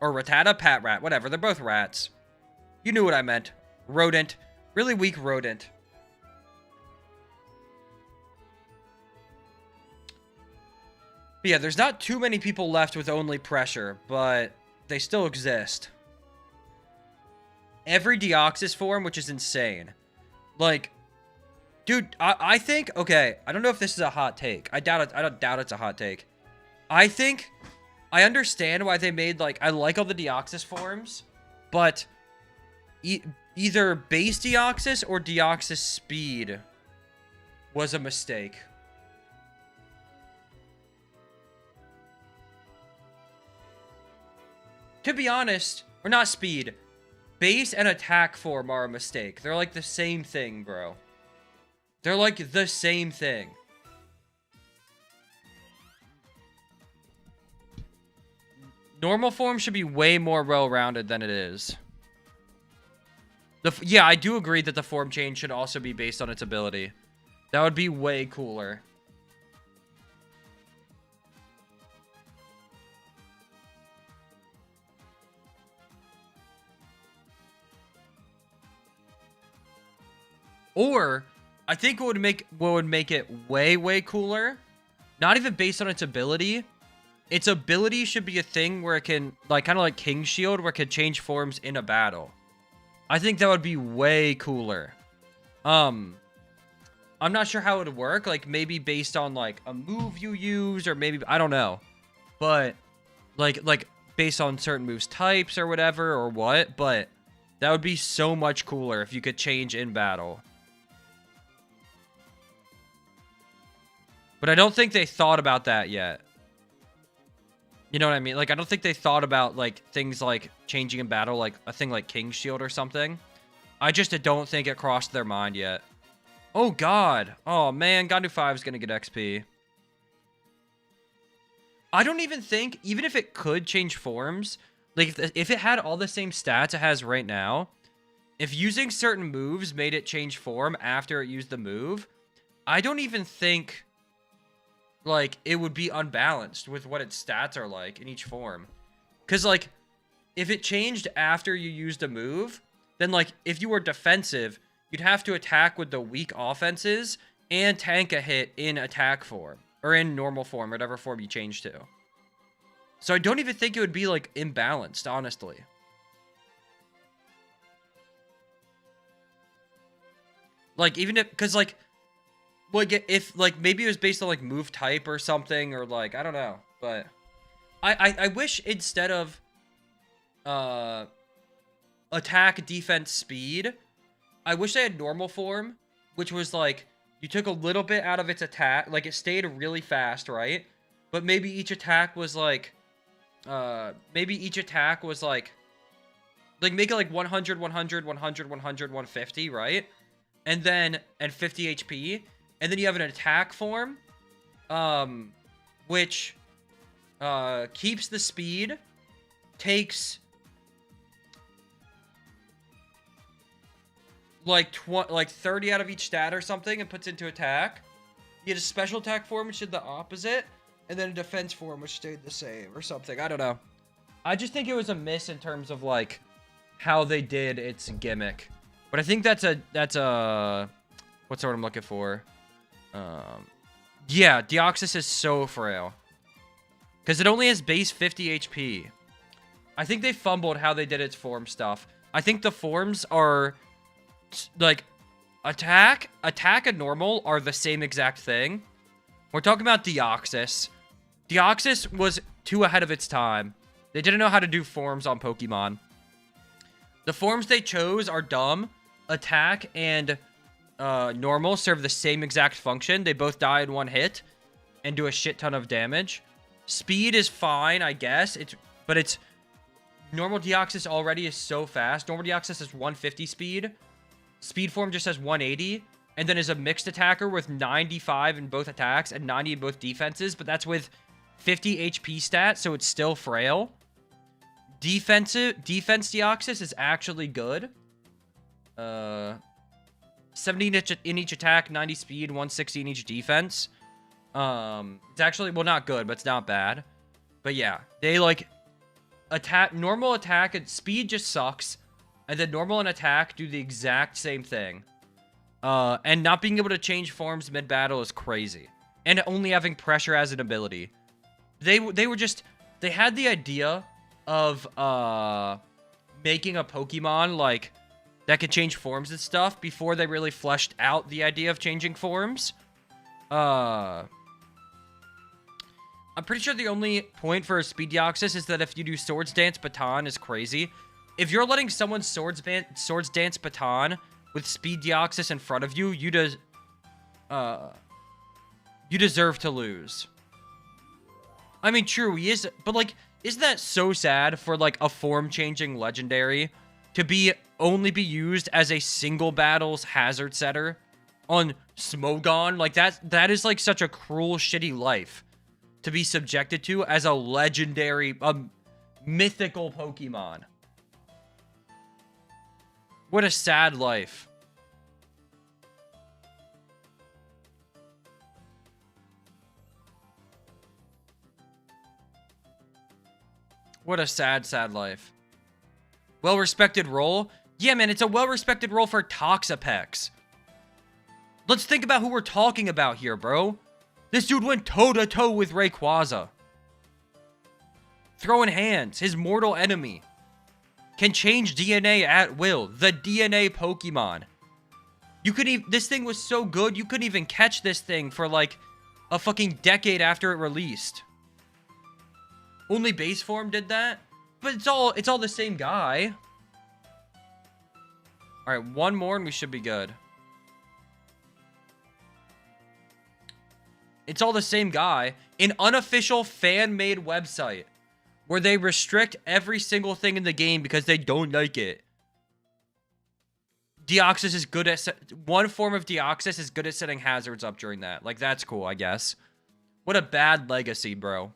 Or Rattata, Patrat, whatever. They're both rats. You knew what I meant. Rodent. Really weak rodent. But yeah, there's not too many people left with only pressure, but they still exist. Every Deoxys form, which is insane. Like, dude, I think, okay, I don't know if this is a hot take. I doubt it. I don't doubt it's a hot take. I think I understand why they made, like, I like all the Deoxys forms, but either base Deoxys or Deoxys speed was a mistake. To be honest, or not speed, base and attack form are a mistake. They're like the same thing, bro. They're like the same thing. Normal form should be way more well-rounded than it is. Yeah, I do agree that the form change should also be based on its ability. That would be way cooler. Or, I think what would make it way cooler, not even based on its ability. Its ability should be a thing where it can, like, kind of like King Shield, where it can change forms in a battle. I think that would be way cooler. I'm not sure how it would work. Like, maybe based on, like, a move you use, or maybe, I don't know. But, like, based on certain moves types or whatever, or what. But, that would be so much cooler if you could change in battle. But I don't think they thought about that yet. You know what I mean? Like, I don't think they thought about, like, things like changing in battle, like a thing like King Shield or something. I just don't think it crossed their mind yet. Oh, God. Oh, man. Gandu 5 is going to get XP. I don't even think, even if it could change forms, like, if it had all the same stats it has right now, if using certain moves made it change form after it used the move, I don't even think, like, it would be unbalanced with what its stats are like in each form. Because, like, if it changed after you used a move, then, like, if you were defensive, you'd have to attack with the weak offenses and tank a hit in attack form. Or in normal form, whatever form you change to. So I don't even think it would be, like, imbalanced, honestly. Like, even if, because, like, if, like, maybe it was based on, like, move type or something, or, like, I don't know. But I wish instead of attack, defense, speed, I wish they had normal form, which was, like, you took a little bit out of its attack. Like, it stayed really fast, right? But maybe each attack was, like, make it, like, 100, 100, 100, 100, 150, right? And 50 HP. And then you have an attack form, which, keeps the speed, takes, like 30 out of each stat or something and puts into attack. You get a special attack form which did the opposite, and then a defense form which stayed the same or something. I don't know. I just think it was a miss in terms of, like, how they did its gimmick. But I think that's a what's the word I'm looking for? Yeah, Deoxys is so frail. Because it only has base 50 HP. I think they fumbled how they did its form stuff. I think the forms are, like, attack and normal are the same exact thing. We're talking about Deoxys. Deoxys was too ahead of its time. They didn't know how to do forms on Pokemon. The forms they chose are dumb. Attack and normal serve the same exact function. They both die in one hit and do a shit ton of damage. Speed is fine, I guess. But it's normal Deoxys already is so fast. Normal Deoxys has 150 speed. Speed form just has 180. And then is a mixed attacker with 95 in both attacks and 90 in both defenses. But that's with 50 HP stat, so it's still frail. Defense Deoxys is actually good. 70 in each attack, 90 speed, 160 in each defense. It's actually, well, not good, but it's not bad. But yeah, they, like, normal attack and speed just sucks. And then normal and attack do the exact same thing. And not being able to change forms mid-battle is crazy. And only having pressure as an ability. They had the idea of, making a Pokemon, like, that could change forms and stuff before they really fleshed out the idea of changing forms. I I'm pretty sure the only point for a speed Deoxys is that if you do Swords Dance Baton is crazy. If you're letting someone Swords Dance Baton with speed Deoxys in front of you, you deserve to lose. I mean, true, he is, but like, isn't that so sad for like a form-changing legendary to only be used as a single battles hazard setter on Smogon? Like that is like such a cruel, shitty life to be subjected to as a legendary, mythical Pokemon. What a sad life. What a sad, sad life. Well-respected role? Yeah, man, it's a well-respected role for Toxapex. Let's think about who we're talking about here, bro. This dude went toe-to-toe with Rayquaza. Throwing hands, his mortal enemy. Can change DNA at will. The DNA Pokemon. This thing was so good, you couldn't even catch this thing for like a fucking decade after it released. Only base form did that? But it's all the same guy. Alright, one more and we should be good. It's all the same guy. An unofficial fan-made website where they restrict every single thing in the game because they don't like it. Deoxys is good at... One form of Deoxys is good at setting hazards up during that. Like, that's cool, I guess. What a bad legacy, bro.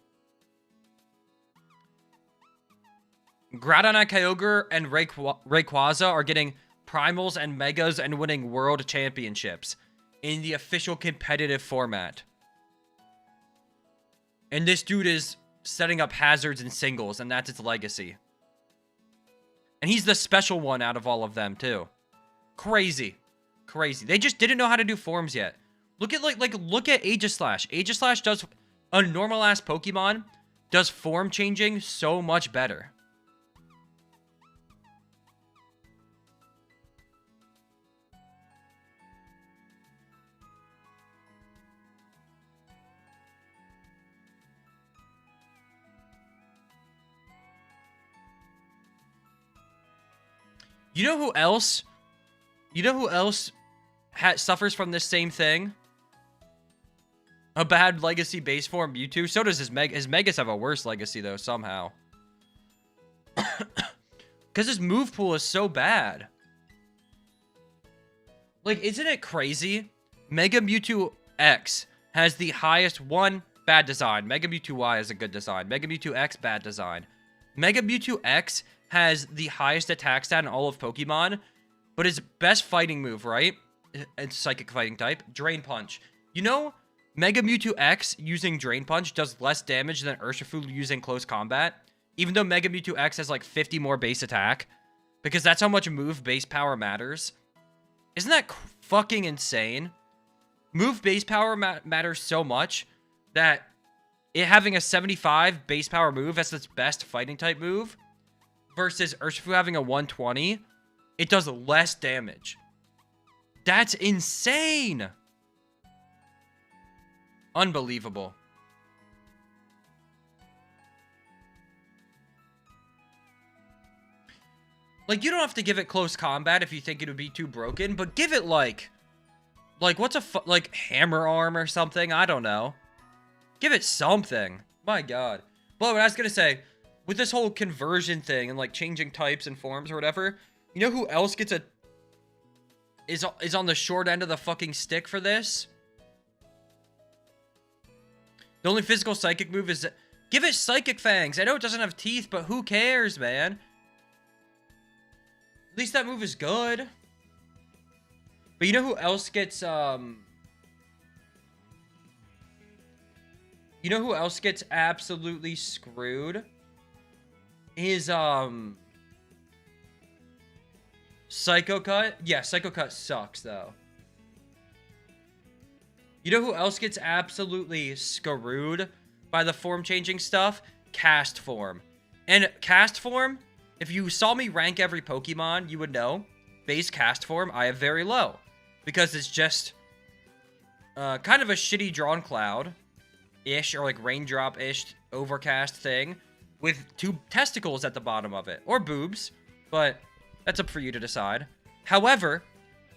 Groudon, Kyogre, and Rayquaza are getting primals and megas and winning world championships in the official competitive format. And this dude is setting up hazards in singles, and that's its legacy. And he's the special one out of all of them, too. Crazy. Crazy. They just didn't know how to do forms yet. Look at, look at Aegislash. Aegislash does... A normal-ass Pokemon does form changing so much better. You know who else? You know who else suffers from this same thing? A bad legacy base form Mewtwo. So does his Megas have a worse legacy, though, somehow. Because his move pool is so bad. Like, isn't it crazy? Mega Mewtwo X has the highest bad design. Mega Mewtwo Y is a good design. Mega Mewtwo X, bad design. Mega Mewtwo X has the highest attack stat in all of Pokemon, but his best fighting move, right? It's psychic fighting type. Drain Punch. You know, Mega Mewtwo X using Drain Punch does less damage than Urshifu using Close Combat, even though Mega Mewtwo X has like 50 more base attack, because that's how much move base power matters. Isn't that fucking insane? Move base power matters so much that it having a 75 base power move as its best fighting type move versus Urshifu having a 120, it does less damage. That's insane! Unbelievable. Like, you don't have to give it close combat if you think it would be too broken, but give it, like what's like, hammer arm or something? I don't know. Give it something. My god. But what I was gonna say, with this whole conversion thing and, like, changing types and forms or whatever, you know who else gets is on the short end of the fucking stick for this? The only physical psychic move is... Give it Psychic Fangs! I know it doesn't have teeth, but who cares, man? At least that move is good. But you know who else gets, You know who else gets absolutely screwed? Is, Psycho Cut? Yeah, Psycho Cut sucks, though. You know who else gets absolutely screwed by the form-changing stuff? Cast Form. And Cast Form, if you saw me rank every Pokemon, you would know. Base Cast Form, I have very low. Because it's just kind of a shitty drawn cloud. raindrop-ish or like raindrop-ish overcast thing with 2 testicles at the bottom of it. Or boobs, but that's up for you to decide. However,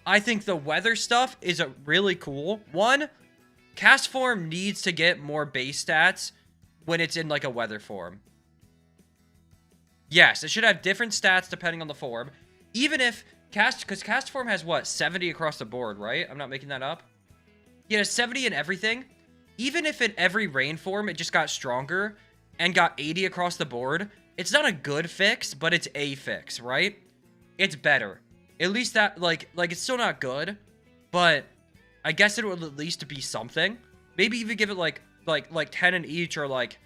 I think the weather stuff is a really cool. One, cast form needs to get more base stats when it's in like a weather form. Yes, it should have different stats depending on the form. Even if because cast form has what, 70 across the board, right? I'm not making that up. Yeah, 70 in everything. Even if in every rain form it just got stronger and got 80 across the board, it's not a good fix, but it's a fix, right? It's better. At least that, like it's still not good, but I guess it would at least be something. Maybe even give it like 10 in each, or like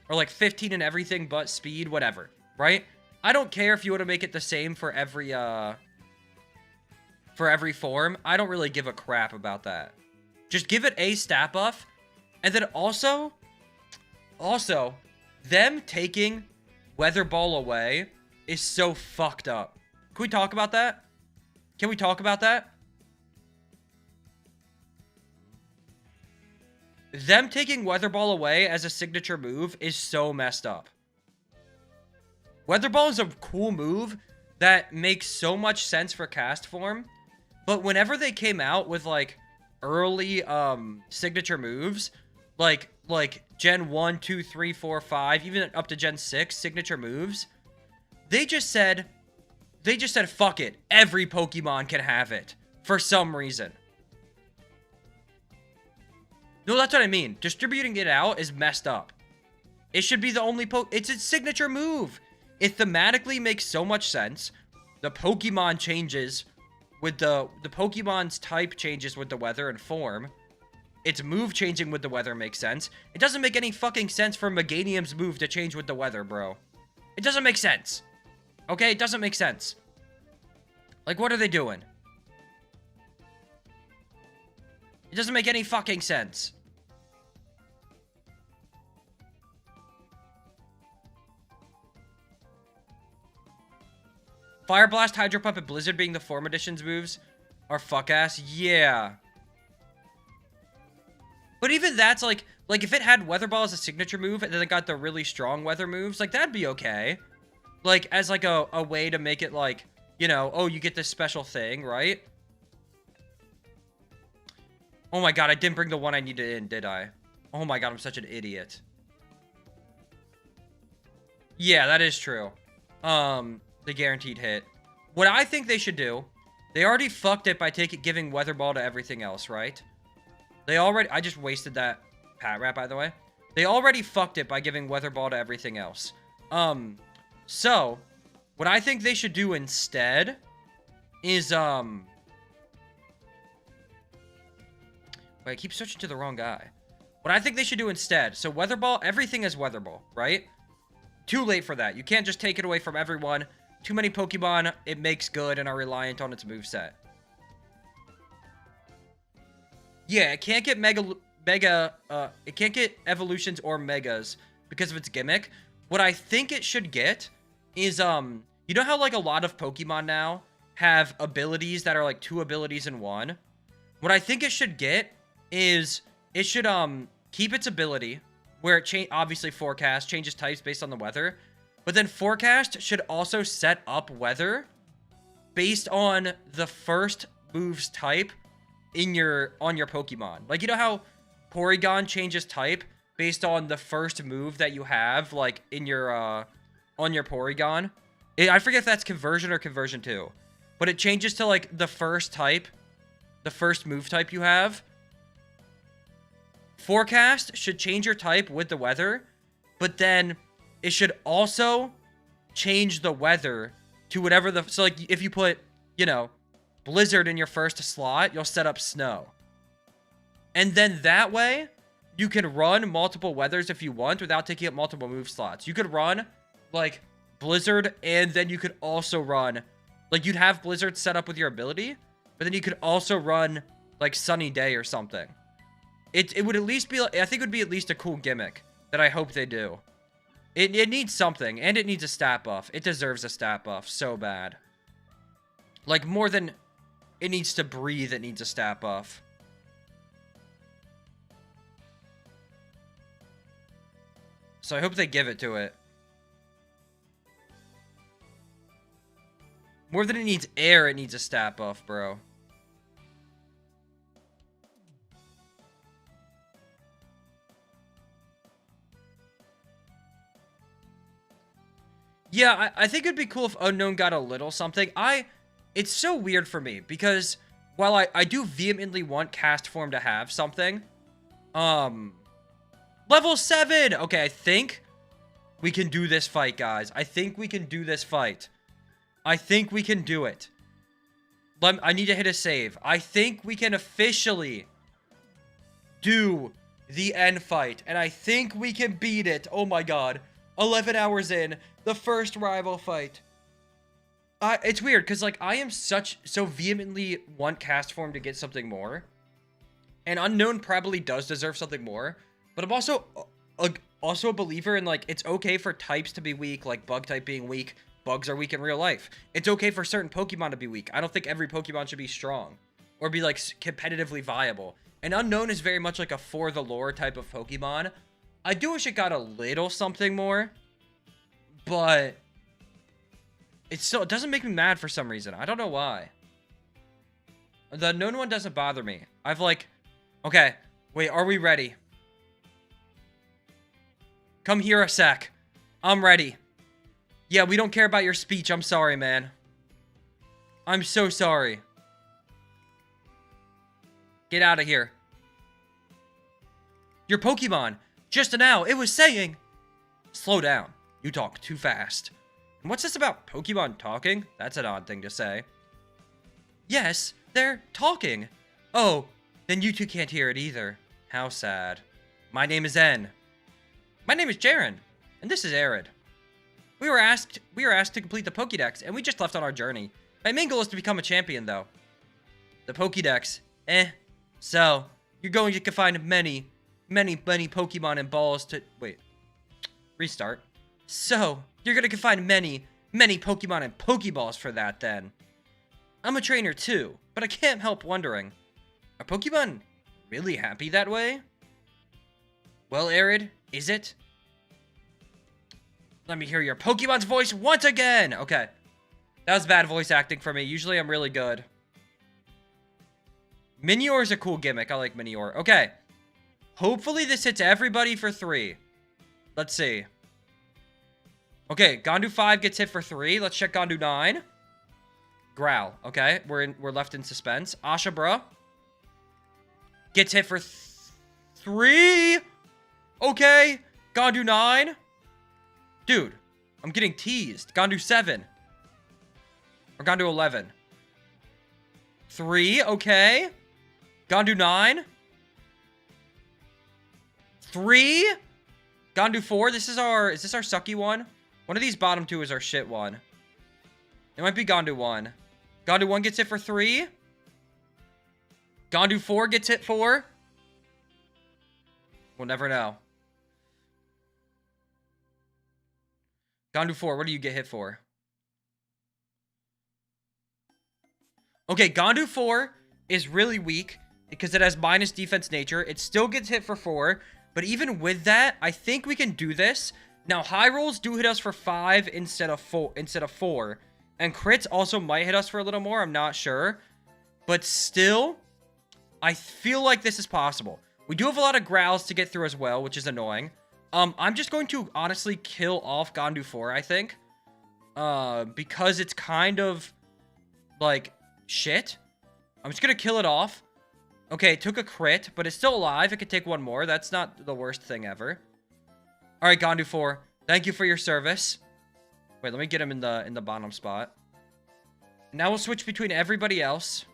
15 in everything but speed, whatever, right? I don't care if you want to make it the same for every form. I don't really give a crap about that. Just give it a stat buff, and then also them taking Weather Ball away is so fucked up. Can we talk about that? Can we talk about that? Them taking Weather Ball away as a signature move is so messed up. Weather Ball is a cool move that makes so much sense for cast form, but whenever they came out with like early signature moves, like Gen 1, 2, 3, 4, 5, even up to Gen 6 signature moves, they just said fuck it, every Pokemon can have it for some reason. No, that's what I mean. Distributing it out is messed up. It should be the only it's its signature move. It thematically makes so much sense. The Pokemon changes with the Pokemon's type changes with the weather and form. Its move changing with the weather makes sense. It doesn't make any fucking sense for Meganium's move to change with the weather, bro. It doesn't make sense. Okay, it doesn't make sense. Like, what are they doing? It doesn't make any fucking sense. Fire Blast, Hydro Pump, and Blizzard being the form editions moves are fuck ass. Yeah. But even that's like if it had Weather Ball as a signature move and then it got the really strong weather moves, like that'd be okay. Like as like a way to make it like, you know, oh, you get this special thing, right? Oh my god, I didn't bring the one I needed in, did I? Oh my god, I'm such an idiot. Yeah, that is true. The guaranteed hit. What I think they should do, they already fucked it by giving Weather Ball to everything else, right? I just wasted that pat rap, by the way. They already fucked it by giving Weather Ball to everything else. So, what I think they should do instead is, wait, I keep switching to the wrong guy. What I think they should do instead, so Weather Ball, everything is Weather Ball, right? Too late for that. You can't just take it away from everyone. Too many Pokemon, it makes good and are reliant on its moveset. Yeah, it can't get it can't get evolutions or megas because of its gimmick. What I think it should get is, you know how like a lot of Pokemon now have abilities that are like 2 abilities in one? What I think it should get is, it should, keep its ability, where it obviously Forecast, changes types based on the weather, but then Forecast should also set up weather based on the first move's type on your Pokemon. Like, you know how Porygon changes type based on the first move that you have, like, in your, on your Porygon? I forget if that's Conversion or Conversion 2. But it changes to, like, the first type, the first move type you have. Forecast should change your type with the weather, but then it should also change the weather to whatever so, like, if you put, you know, Blizzard in your first slot, you'll set up Snow. And then that way, you can run multiple weathers if you want without taking up multiple move slots. You could run, like, Blizzard, and then you could also run, like, you'd have Blizzard set up with your ability, but then you could also run, like, Sunny Day or something. It would at least be, I think it would be at least a cool gimmick that I hope they do. It needs something, and it needs a stat buff. It deserves a stat buff so bad. Like, more than it needs to breathe, it needs a stat buff. So I hope they give it to it. More than it needs air, it needs a stat buff, bro. Yeah, I think it'd be cool if Unknown got a little something. It's so weird for me because while I do vehemently want Cast Form to have something, level 7! Okay, I think we can do this fight, guys. I think we can do this fight. I think we can do it. I need to hit a save. I think we can officially do the end fight. And I think we can beat it. Oh my god. 11 hours in. The first rival fight. It's weird because, like, I am so vehemently want Cast Form to get something more. And Unknown probably does deserve something more. But I'm also a believer in, like, it's okay for types to be weak, like Bug type being weak. Bugs are weak in real life. It's okay for certain Pokemon to be weak. I don't think every Pokemon should be strong or be, like, competitively viable. And Unknown is very much like a for the lore type of Pokemon. I do wish it got a little something more, but it doesn't make me mad for some reason. I don't know why. The Unknown one doesn't bother me. Okay, wait, are we ready? Come here a sec. I'm ready. Yeah, we don't care about your speech. I'm sorry, man. I'm so sorry. Get out of here. Your Pokemon, just now, it was saying... Slow down. You talk too fast. And what's this about Pokemon talking? That's an odd thing to say. Yes, they're talking. Oh, then you two can't hear it either. How sad. My name is N. My name is Jaren. And this is Airid. We were asked to complete the Pokédex, and we just left on our journey. My main goal is to become a champion, though. The Pokédex. So, you're going to find many Pokemon and balls to... Wait. Restart. So, you're going to find many Pokemon and Pokeballs for that, then. I'm a trainer, too, but I can't help wondering. Are Pokemon really happy that way? Well, Airid, is it? Let me hear your Pokemon's voice once again! Okay. That was bad voice acting for me. Usually I'm really good. Minior is a cool gimmick. I like Minior. Okay. Hopefully this hits everybody for 3. Let's see. Okay, Gondu 5 gets hit for 3. Let's check Gondu 9. Growl. Okay, we're left in suspense. Ashabra gets hit for 3. Okay, Gondu 9. Dude, I'm getting teased. Gondu 7. Or Gondu 11. 3, okay. Gondu 9. 3. Gondu 4. Is this our sucky one? One of these bottom 2 is our shit one. It might be Gondu 1. Gondu 1 gets hit for 3. Gondu 4 gets hit for... We'll never know. Gondu 4, what do you get hit for? Okay, Gondu 4 is really weak because it has minus defense nature. It still gets hit for 4, but even with that, I think we can do this. Now, high rolls do hit us for 5 instead of 4. And crits also might hit us for a little more. I'm not sure. But still, I feel like this is possible. We do have a lot of growls to get through as well, which is annoying. I'm just going to honestly kill off Gondu 4, I think. Because it's kind of, like, shit. I'm just going to kill it off. Okay, it took a crit, but it's still alive. It could take one more. That's not the worst thing ever. All right, Gondu 4. Thank you for your service. Wait, let me get him in the bottom spot. Now we'll switch between everybody else.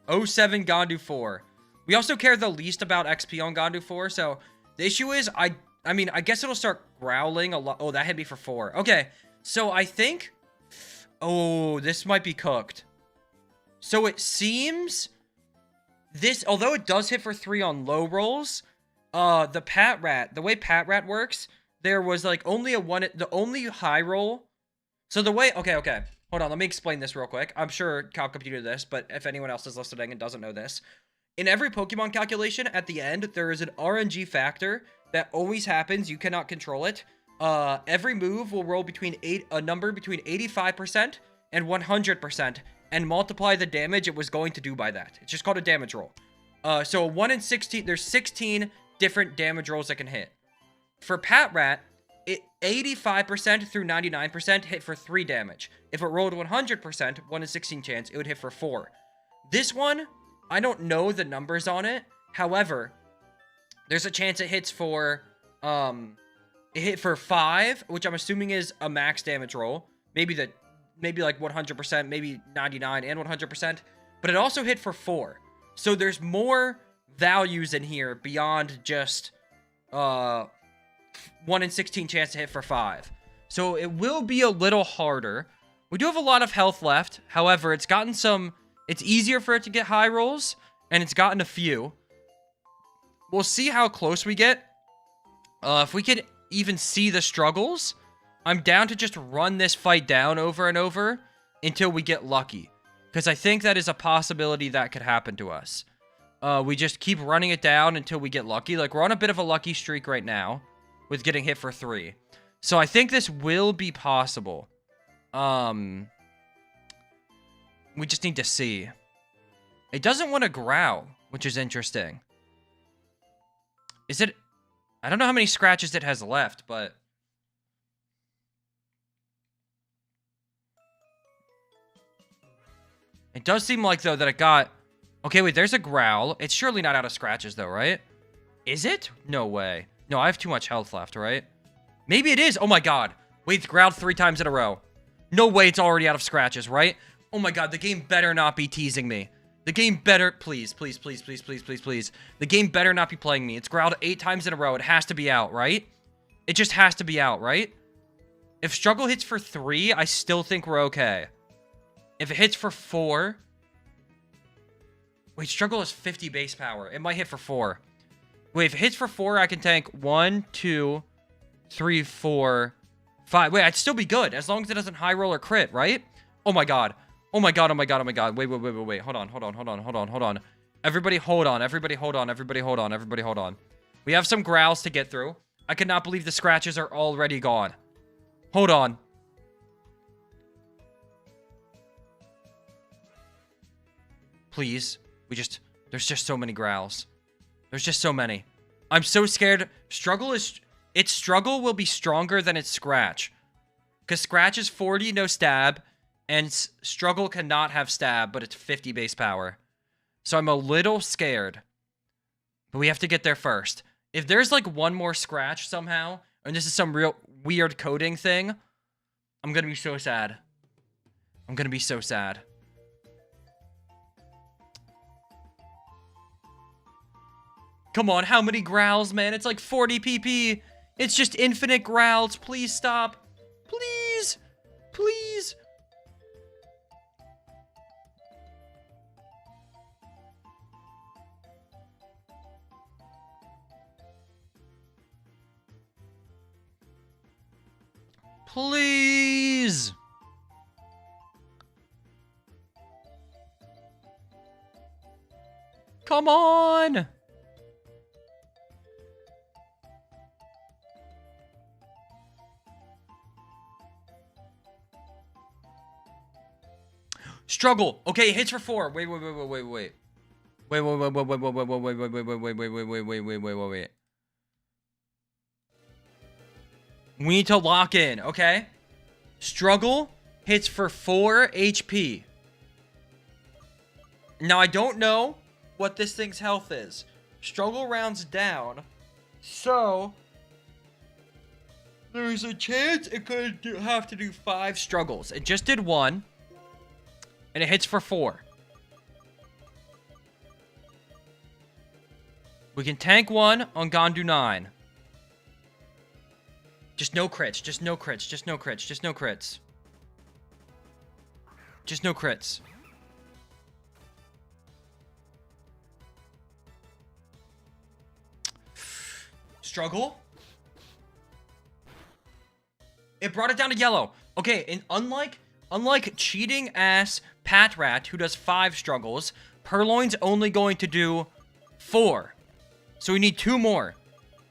07 Gondu 4. We also care the least about XP on Gondu 4, so the issue is, I mean, I guess it'll start growling a lot. Oh, that hit me for 4. Okay, so I think... Oh, this might be cooked. So it seems... This, although it does hit for 3 on low rolls, the way Pat Rat works, there was, like, only the only high roll... So the way... Okay. Hold on, let me explain this real quick. I'm sure Cop Computer this, but if anyone else is listening and doesn't know this... In every Pokemon calculation, at the end, there is an RNG factor that always happens. You cannot control it. Every move will roll a number between 85% and 100% and multiply the damage it was going to do by that. It's just called a damage roll. So 1 in 16, there's 16 different damage rolls that can hit. For Patrat, 85% through 99% hit for 3 damage. If it rolled 100%, 1 in 16 chance, it would hit for 4. This one, I don't know the numbers on it. However, there's a chance it hits for, it hit for 5, which I'm assuming is a max damage roll. Maybe like 100%, maybe 99 and 100%. But it also hit for 4. So there's more values in here beyond just, 1 in 16 chance to hit for 5. So it will be a little harder. We do have a lot of health left. However, it's easier for it to get high rolls, and it's gotten a few. We'll see how close we get. If we can even see the struggles, I'm down to just run this fight down over and over until we get lucky. Because I think that is a possibility that could happen to us. We just keep running it down until we get lucky. Like, we're on a bit of a lucky streak right now with getting hit for 3. So I think this will be possible. We just need to see. It doesn't want to growl, which is interesting. Is it... I don't know how many scratches it has left, but... It does seem like, though, that it got... Okay, wait, there's a growl. It's surely not out of scratches, though, right? Is it? No way. No, I have too much health left, right? Maybe it is. Oh, my God. Wait, it's growled 3 times in a row. No way it's already out of scratches, right? Oh, my God. The game better not be teasing me. The game better... Please, please, please, please, please, please, please. The game better not be playing me. It's growled 8 times in a row. It has to be out, right? It just has to be out, right? If Struggle hits for 3, I still think we're okay. If it hits for 4... Wait, Struggle is 50 base power. It might hit for 4. Wait, if it hits for 4, I can tank 1, 2, 3, 4, 5. Wait, I'd still be good as long as it doesn't high roll or crit, right? Oh my God. Oh my God, oh my God, oh my God. Wait, wait, wait, wait, wait. Hold on, hold on, hold on, hold on, hold on. Everybody hold on, everybody hold on, everybody hold on, everybody hold on. We have some growls to get through. I cannot believe the scratches are already gone. Hold on. Please. There's just so many growls. There's just so many. I'm so scared. Its struggle will be stronger than its scratch. Because scratch is 40, no stab. And struggle cannot have stab, but it's 50 base power. So I'm a little scared. But we have to get there first. If there's like one more scratch somehow, and this is some real weird coding thing, I'm going to be so sad. I'm going to be so sad. Come on, how many growls, man? It's like 40 PP. It's just infinite growls. Please stop. Please. Please. Please. Come on. Struggle. Okay, it hits for 4. Wait. Wait. We need to lock in, okay? Struggle hits for 4 HP. Now, I don't know what this thing's health is. Struggle rounds down. So, there's a chance it could have to do 5 struggles. It just did 1. And it hits for 4. We can tank 1 on Gondu 9. Just no crits. Just no crits. Just no crits. Just no crits. Just no crits. Struggle. It brought it down to yellow. Okay, and unlike cheating ass Patrat, who does 5 struggles, Purloin's only going to do 4. So we need 2 more.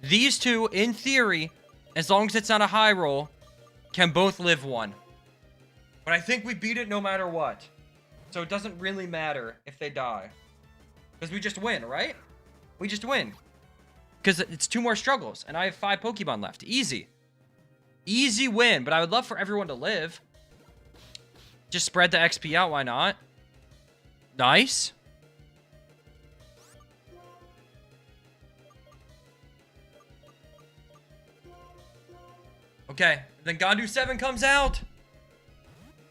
These 2, in theory, as long as it's not a high roll, can both live 1. But I think we beat it no matter what. So it doesn't really matter if they die. Because we just win, right? We just win. Because it's 2 more struggles. And I have 5 Pokemon left. Easy. Easy win. But I would love for everyone to live. Just spread the XP out. Why not? Nice. Okay. Then Gandu 7 comes out.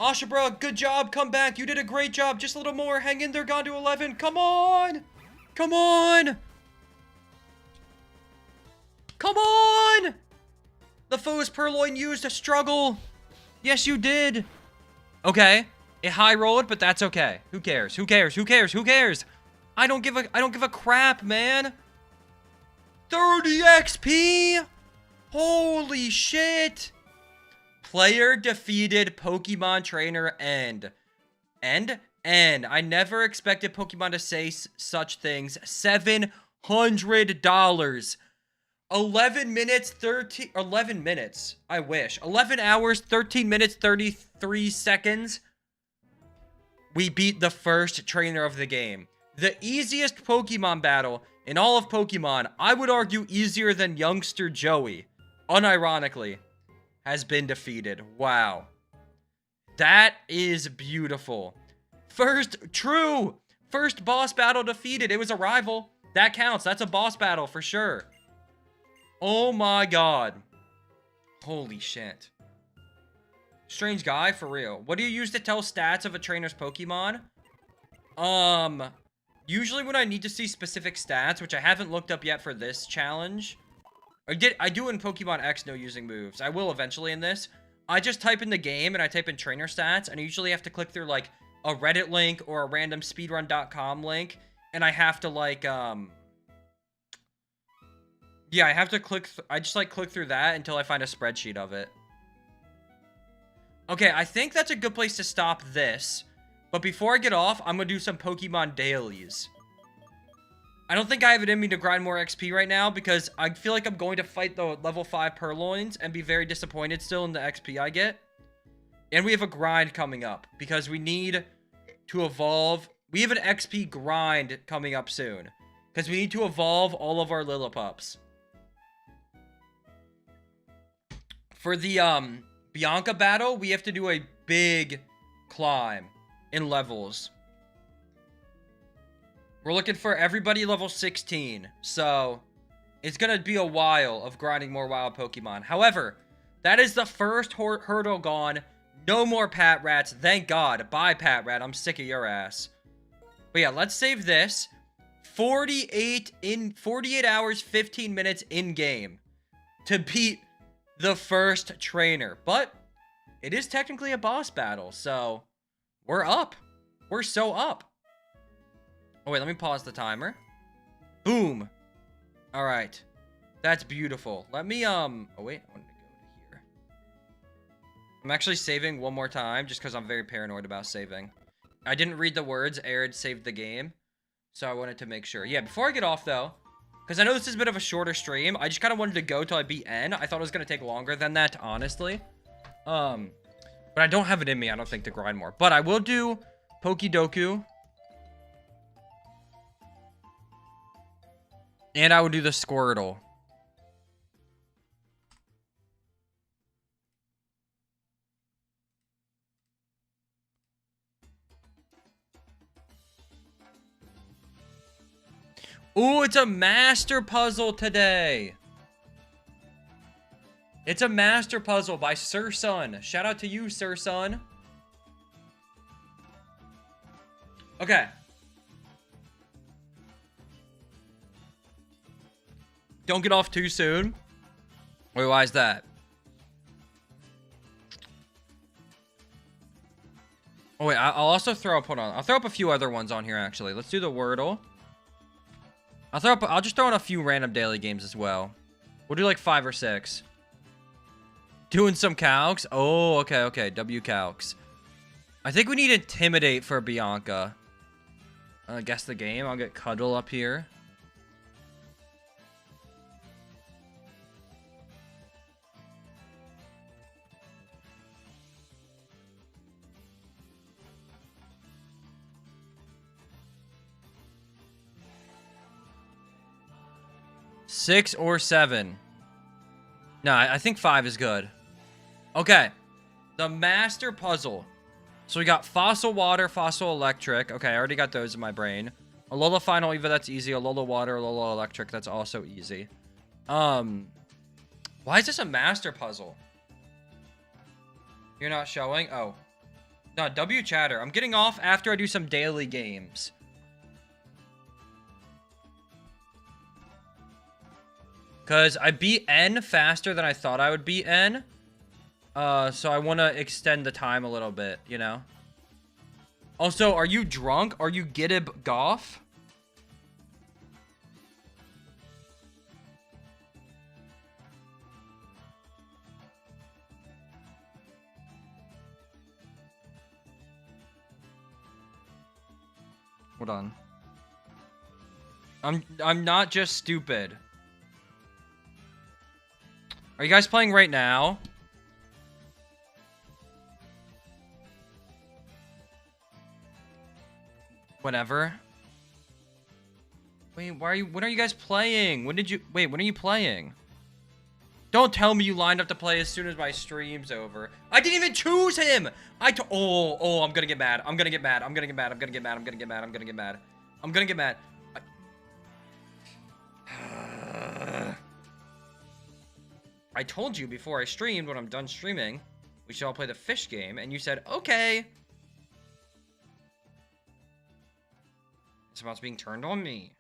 Ashabra, good job. Come back. You did a great job. Just a little more. Hang in there, Gandu 11. Come on. Come on. Come on. The foe's Purloin used a struggle. Yes, you did. Okay. It high rolled, but that's okay. Who cares? Who cares? Who cares? Who cares? I don't give a crap, man. 30 XP. Holy shit. Player defeated Pokemon trainer end. End? I never expected Pokemon to say such things. $700. 11 minutes. I wish. 11 hours, 13 minutes, 33 seconds. We beat the first trainer of the game. The easiest Pokemon battle in all of Pokemon, I would argue easier than youngster Joey, unironically, has been defeated. Wow. That is beautiful. First boss battle defeated. It was a rival. That counts. That's a boss battle for sure. Oh my god. Holy shit. Strange guy, for real. What do you use to tell stats of a trainer's Pokemon? Usually when I need to see specific stats, which I haven't looked up yet for this challenge. I do in Pokemon X know using moves. I will eventually in this. I just type in the game and I type in trainer stats, and I usually have to click through like a Reddit link or a random speedrun.com link, and I have to like yeah, I have to I just like click through that until I find a spreadsheet of it. Okay, I think that's a good place to stop this. But before I get off, I'm going to do some Pokemon dailies. I don't think I have it in me to grind more XP right now because I feel like I'm going to fight the level 5 Purloins and be very disappointed still in the XP I get. And we have a grind coming up because we need to evolve. We have an XP grind coming up soon because we need to evolve all of our Lillipups. For the Bianca battle, we have to do a big climb in levels. We're looking for everybody level 16, so it's gonna be a while of grinding more wild Pokemon. However, that is the first hurdle gone. No more Pat Rats, thank God. Bye, Pat Rat, I'm sick of your ass. But yeah, let's save this. 48 hours, 15 minutes in game to beat the first trainer. But it is technically a boss battle, so we're up. We're so up. Oh, wait, let me pause the timer. Boom. All right. That's beautiful. Let me, oh, wait. I wanted to go to here. I'm actually saving one more time just because I'm very paranoid about saving. I didn't read the words. Airid saved the game. So I wanted to make sure. Yeah, before I get off, though, because I know this is a bit of a shorter stream, I just kind of wanted to go till I beat N. I thought it was going to take longer than that, honestly. But I don't have it in me, I don't think, to grind more. But I will do Pokedoku. And I would do the Squirtle. Ooh, it's a master puzzle today. It's a master puzzle by Sir Sun. Shout out to you, Sir Sun. Okay. Don't get off too soon. Wait, why is that? Oh, wait, I'll also throw up, hold on. I'll throw up a few other ones on here, actually. Let's do the Wordle. I'll just throw in a few random daily games as well. We'll do like 5 or 6. Doing some calcs. Oh, okay. W calcs. I think we need Intimidate for Bianca. Guess the game. I'll get Cuddle up here. Six or seven. No, I think 5 is good. Okay. The master puzzle. So we got fossil water, fossil electric. Okay, I already got those in my brain. Alola final Eva, that's easy. Alola water, Alola electric, that's also easy. Why is this a master puzzle? You're not showing? Oh. No, W chatter. I'm getting off after I do some daily games. Because I beat N faster than I thought I would beat N. So I want to extend the time a little bit, you know? Also, are you drunk? Are you Gittib Goff? Hold on. I'm not just stupid. Are you guys playing right now? Whatever. Wait, when are you guys playing? When are you playing? Don't tell me you lined up to play as soon as my stream's over. I didn't even choose him! Oh, I'm gonna get mad. I'm gonna get mad. I'm gonna get mad. I'm gonna get mad. I'm gonna get mad. I'm gonna get mad. I'm gonna get mad. I told you before I streamed, when I'm done streaming, we should all play the fish game, and you said, okay. This spot's being turned on me.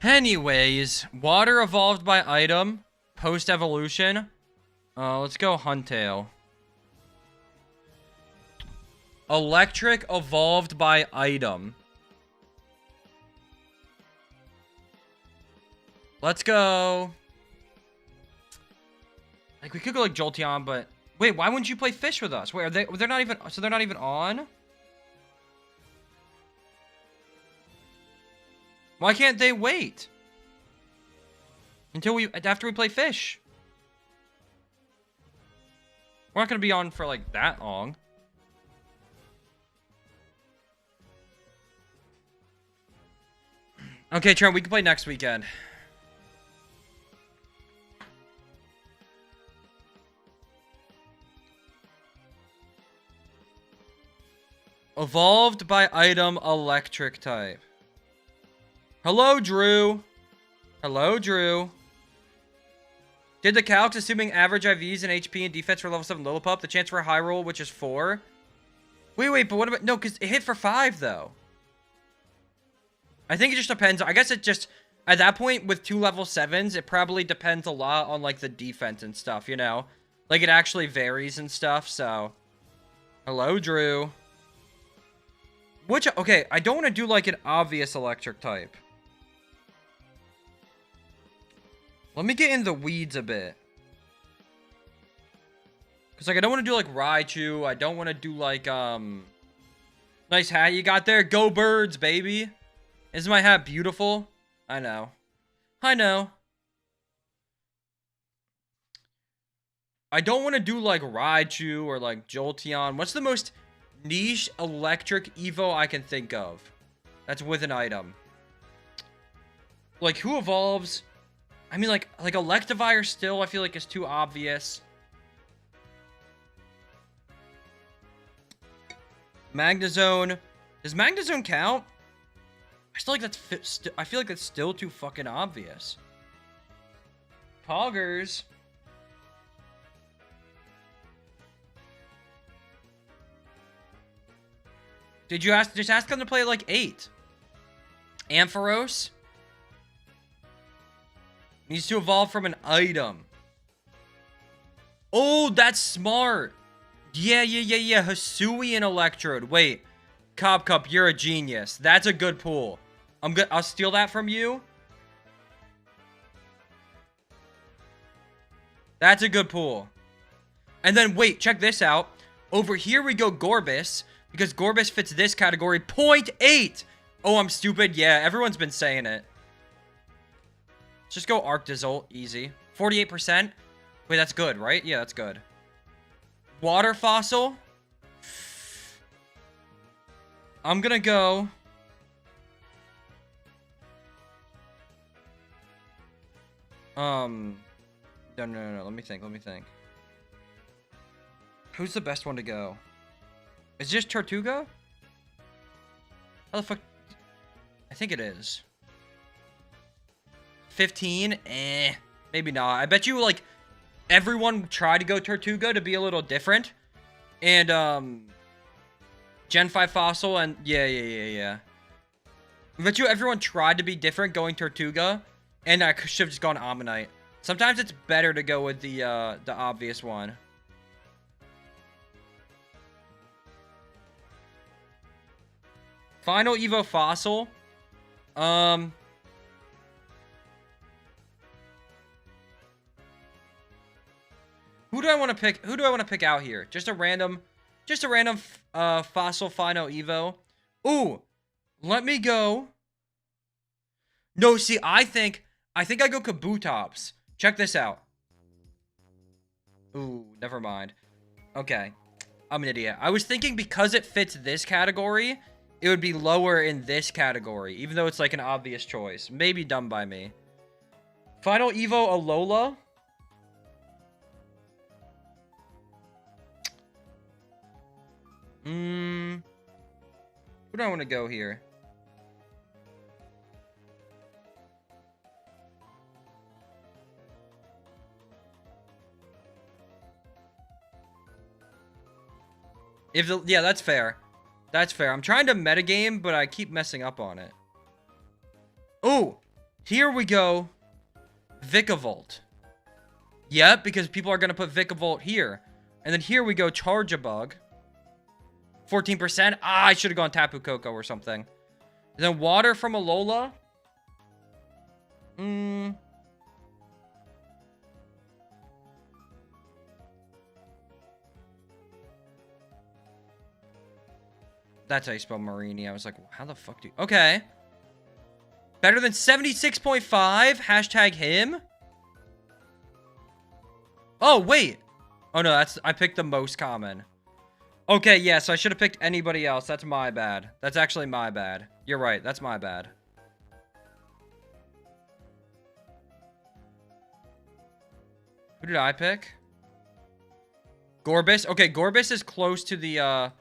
Anyways, water evolved by item, post-evolution. Let's go Huntail. Electric evolved by item. Let's go. Like, we could go like Jolteon, but wait, why wouldn't you play fish with us? Wait, they're not even, so they're not even on? Why can't they wait until after we play fish? We're not gonna be on for like that long. Okay, Trent, we can play next weekend. Evolved by item electric type. Hello, Drew. Hello, Drew. Did the calcs assuming average IVs and HP and defense for level 7 Lillipup? The chance for a high roll, which is 4? Wait, but what about... No, because it hit for 5, though. I think it just depends. I guess it just... At that point, with 2 level 7s, it probably depends a lot on, like, the defense and stuff, you know? Like, it actually varies and stuff, so... Hello, Drew. Which... Okay, I don't want to do, like, an obvious electric type. Let me get in the weeds a bit. Because, like, I don't want to do, like, Raichu. I don't want to do, like, Nice hat you got there. Go birds, baby. Isn't my hat beautiful? I know. I know. I don't want to do, like, Raichu or, like, Jolteon. What's the most niche electric Evo I can think of? That's with an item. Like, who evolves... I mean, like Electivire still, I feel like, is too obvious. Magnezone. Does Magnezone count? I still like I feel like that's still too fucking obvious. Poggers. Did you just ask them to play like 8? Ampharos. Needs to evolve from an item. Oh, that's smart. Yeah. Hisuian Electrode. Wait. Cop Cup, you're a genius. That's a good pull. I'll steal that from you. That's a good pull. And then, wait, check this out. Over here we go Gorbis, because Gorbis fits this category. 0.8! Oh, I'm stupid. Yeah, everyone's been saying it. Let's just go Arctazol. Easy. 48%. Wait, that's good, right? Yeah, that's good. Water Fossil. I'm gonna go... No. Let me think. Who's the best one to go? Is it just Tortuga? How the fuck? I think it is. 15? Maybe not. I bet you, like, everyone tried to go Tortuga to be a little different. And, Gen 5 Fossil and... Yeah. I bet you everyone tried to be different going Tortuga. And I should have just gone Ammonite. Sometimes it's better to go with the obvious one. Final Evo Fossil. Who do I want to pick? Who do I want to pick out here? Just a random Fossil Final Evo. Ooh, let me go. No, see, I think I go Kabutops. Check this out. Ooh, never mind. Okay, I'm an idiot. I was thinking because it fits this category, it would be lower in this category, even though it's like an obvious choice. Maybe dumb by me. Final Evo Alola. Who do I want to go here? Yeah, that's fair. That's fair. I'm trying to metagame, but I keep messing up on it. Oh, here we go. Vikavolt. Yep, because people are going to put Vikavolt here. And then here we go Charjabug. 14%. Ah, I should have gone Tapu Koko or something. And then Water from Alola. That's how you spell Marini. I was like, how the fuck do you... Okay. Better than 76.5? Hashtag him? Oh, wait. Oh, no, I picked the most common. Okay, yeah, so I should have picked anybody else. That's my bad. That's actually my bad. You're right. That's my bad. Who did I pick? Gorbis. Okay, Gorbis is close to the,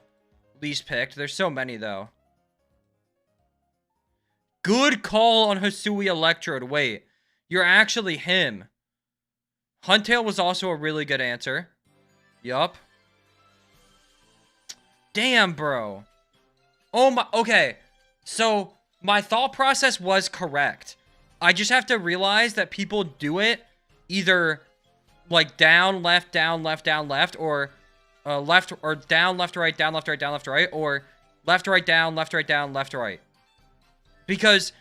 least picked. There's so many, though. Good call on Hisui Electrode. Wait, you're actually him. Huntail was also a really good answer. Yup. Damn, bro. Oh my... Okay, so my thought process was correct. I just have to realize that people do it either, like, down, left, or... left or down, left, right, down, left, right, down, left, right, or left, right, down, left, right. Because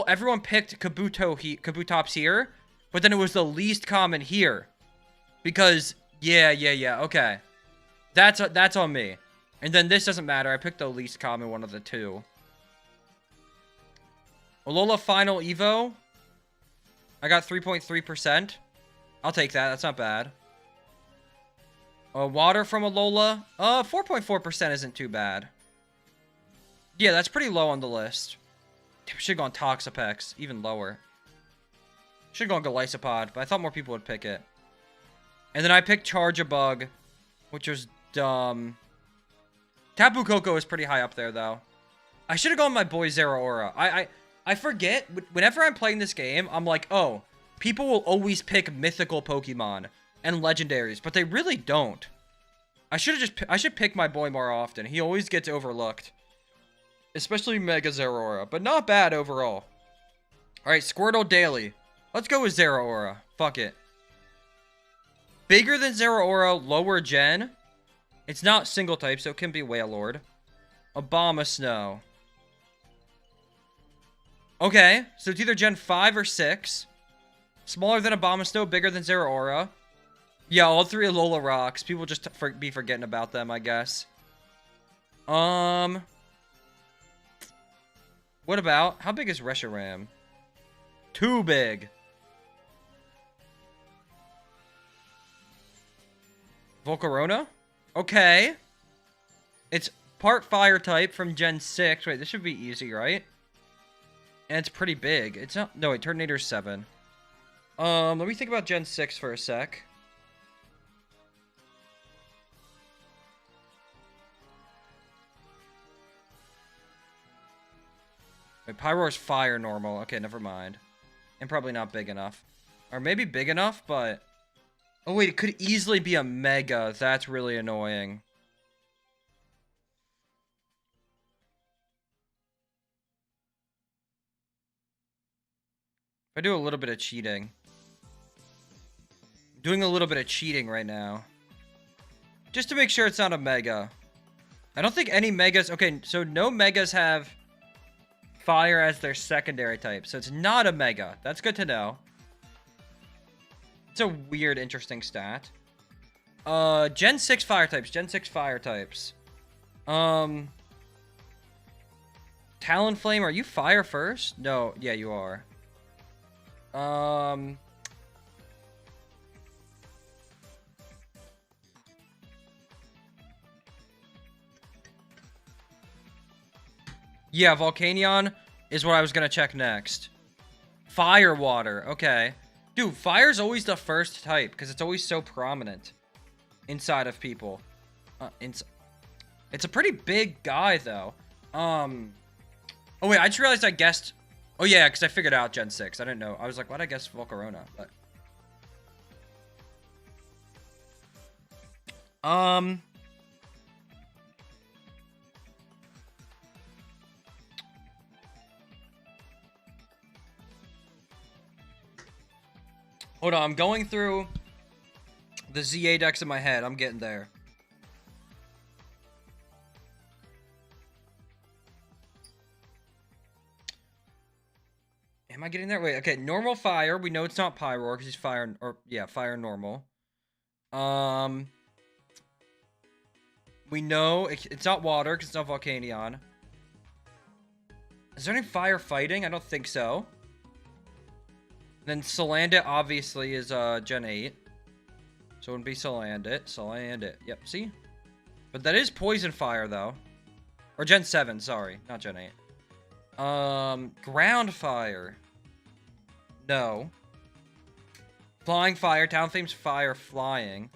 everyone picked Kabutops here, but then it was the least common here. Because, yeah, okay. That's on me. And then this doesn't matter. I picked the least common one of the two. Alola Final Evo. I got 3.3%. I'll take that. That's not bad. Water from Alola. 4.4% isn't too bad. Yeah, that's pretty low on the list. Damn, should have gone Toxapex. Even lower. Should have gone Golisopod, but I thought more people would pick it. And then I picked Charjabug, which was dumb. Tapu Koko is pretty high up there, though. I should have gone my boy Zeraora. I forget. Whenever I'm playing this game, I'm like, oh, people will always pick mythical Pokemon and legendaries, but they really don't. I should pick my boy more often. He always gets overlooked. Especially Mega Zeraora, but not bad overall. Alright, Squirtle Daily. Let's go with Zeraora. Fuck it. Bigger than Zeraora, lower gen. It's not single type, so it can be Whale Lord. Obama Snow. Okay, so it's either Gen 5 or 6. Smaller than Obama Snow, bigger than Zeraora. Yeah, all three Alola rocks. People just be forgetting about them, I guess. What about... How big is Reshiram? Too big. Volcarona? Okay. It's part fire type from Gen 6. Wait, this should be easy, right? And it's pretty big. It's not... No, wait, Turtonator's 7. Let me think about Gen 6 for a sec. Wait, Pyroar's fire normal. Okay, never mind. And probably not big enough. Or maybe big enough, but... Oh, wait, it could easily be a Mega. That's really annoying. If I do a little bit of cheating. I'm doing a little bit of cheating right now. Just to make sure it's not a Mega. I don't think any Megas... Okay, so no Megas have fire as their secondary type. So it's not a Mega. That's good to know. It's a weird, interesting stat. Gen 6 fire types. Gen 6 fire types. Talonflame, are you fire first? No, yeah, you are. Yeah, Volcanion is what I was gonna check next. Fire water, okay. Dude, fire's always the first type, because it's always so prominent inside of people. It's a pretty big guy, though. Oh, wait, I just realized I guessed... Oh, yeah, because I figured out Gen 6. I didn't know. I was like, why'd I guess Volcarona? But... Hold on, I'm going through the ZA decks in my head. I'm getting there. Am I getting there? Wait, okay. Normal fire. We know it's not Pyroar because he's fire, or yeah, fire normal. We know it's not water because it's not Volcanion. Is there any fire fighting? I don't think so. Then Salandit obviously is Gen 8. So it wouldn't be Salandit. Salandit. Yep, see? But that is Poison Fire, though. Or Gen 7, sorry. Not Gen 8. Ground Fire. No. Flying Fire. Talonflame's Fire Flying.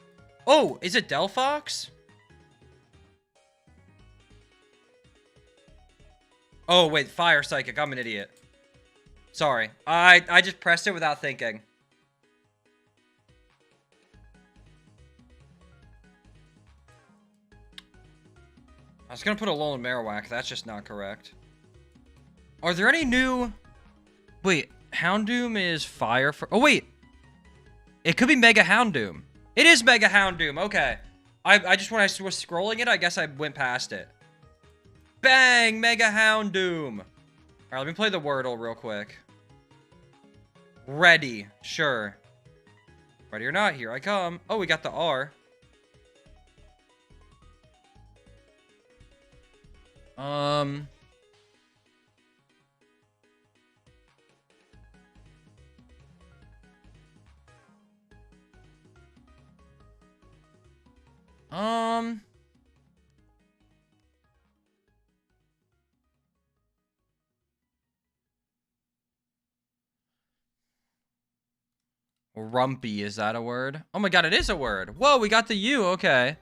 Oh, is it Delphox? Oh, wait. Fire Psychic. I'm an idiot. Sorry. I just pressed it without thinking. I was gonna put a Alolan Marowak. That's just not correct. Are there any new... Wait. Houndoom is fire for... Oh, wait. It could be Mega Houndoom. It is Mega Houndoom. Okay. I just, when I was scrolling it, I guess I went past it. Bang! Mega Houndoom. Alright, let me play the Wordle real quick. Ready. Sure. Ready or not, here I come. Oh, we got the R. Rumpy, is that a word? Oh my god, it is a word. Whoa, we got the U, okay.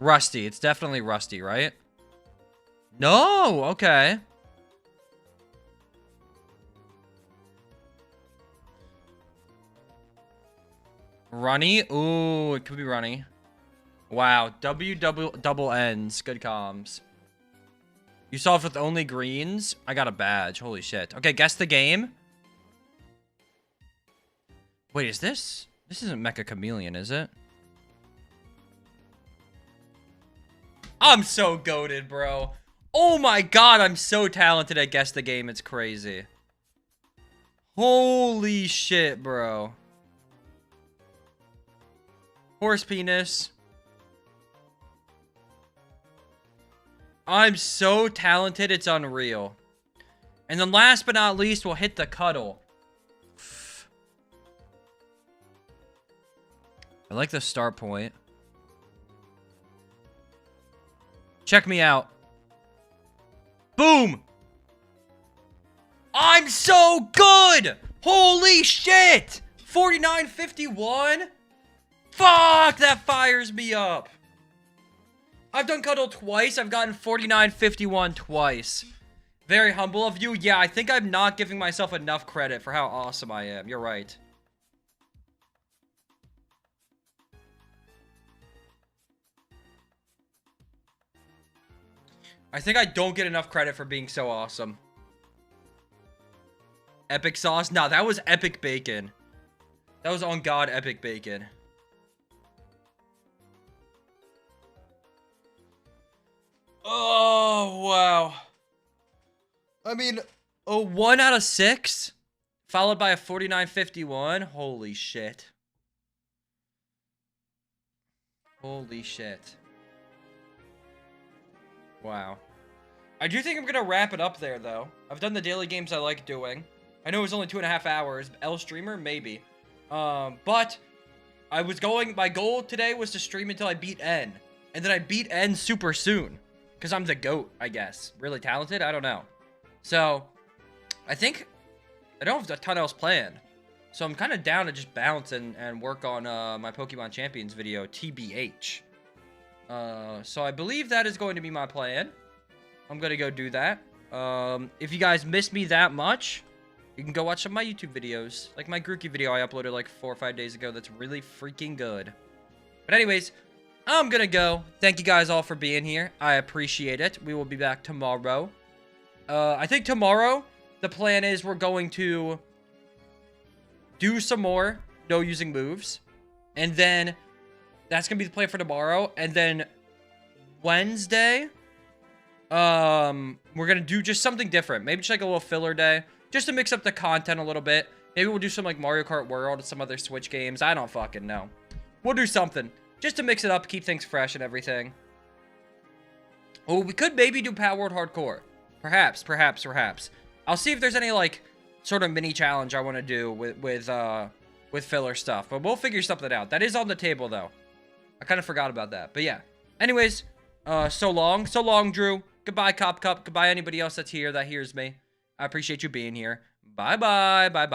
Rusty, it's definitely Rusty, right? No, okay. Runny? Ooh, it could be Runny. Wow, double N's. Good comms. You solved with only greens? I got a badge. Holy shit. Okay, guess the game. Wait, is this? This isn't Mecha Chameleon, is it? I'm so goated, bro. Oh my god, I'm so talented at Guess the Game. It's crazy. Holy shit, bro. Horse penis. I'm so talented, it's unreal. And then last but not least, we'll hit the cuddle. I like the start point. Check me out. Boom! I'm so good! Holy shit! 49.51? Fuck, that fires me up. I've done cuddle twice. I've gotten 49.51 twice. Very humble of you. Yeah, I think I'm not giving myself enough credit for how awesome I am. You're right. I think I don't get enough credit for being so awesome. Epic sauce? Nah, that was epic bacon. That was on God epic bacon. Oh, wow. I mean, a 1 out of 6 followed by a 49.51. Holy shit. Holy shit. Wow. I do think I'm going to wrap it up there, though. I've done the daily games I like doing. I know it was only 2.5 hours. L streamer? Maybe. But I was going... My goal today was to stream until I beat N. And then I beat N super soon. Because I'm the GOAT, I guess. Really talented? I don't know. So, I think... I don't have a ton else planned. So I'm kind of down to just bounce and work on my Pokemon Champions video, TBH. So I believe that is going to be my plan. I'm going to go do that. If you guys miss me that much, you can go watch some of my YouTube videos. Like my Grookey video I uploaded like 4 or 5 days ago. That's really freaking good. But anyways, I'm going to go. Thank you guys all for being here. I appreciate it. We will be back tomorrow. I think tomorrow, the plan is we're going to do some more no using moves. And then that's going to be the plan for tomorrow. And then Wednesday, we're going to do just something different. Maybe just like a little filler day. Just to mix up the content a little bit. Maybe we'll do some like Mario Kart World and some other Switch games. I don't fucking know. We'll do something. Just to mix it up, keep things fresh and everything. Oh, we could maybe do Power World Hardcore. Perhaps. I'll see if there's any like sort of mini challenge I want to do with filler stuff. But we'll figure something out. That is on the table though. I kind of forgot about that. But yeah. Anyways, so long, Drew. Goodbye, Cop Cup. Goodbye, anybody else that's here that hears me. I appreciate you being here. Bye-bye. Bye-bye.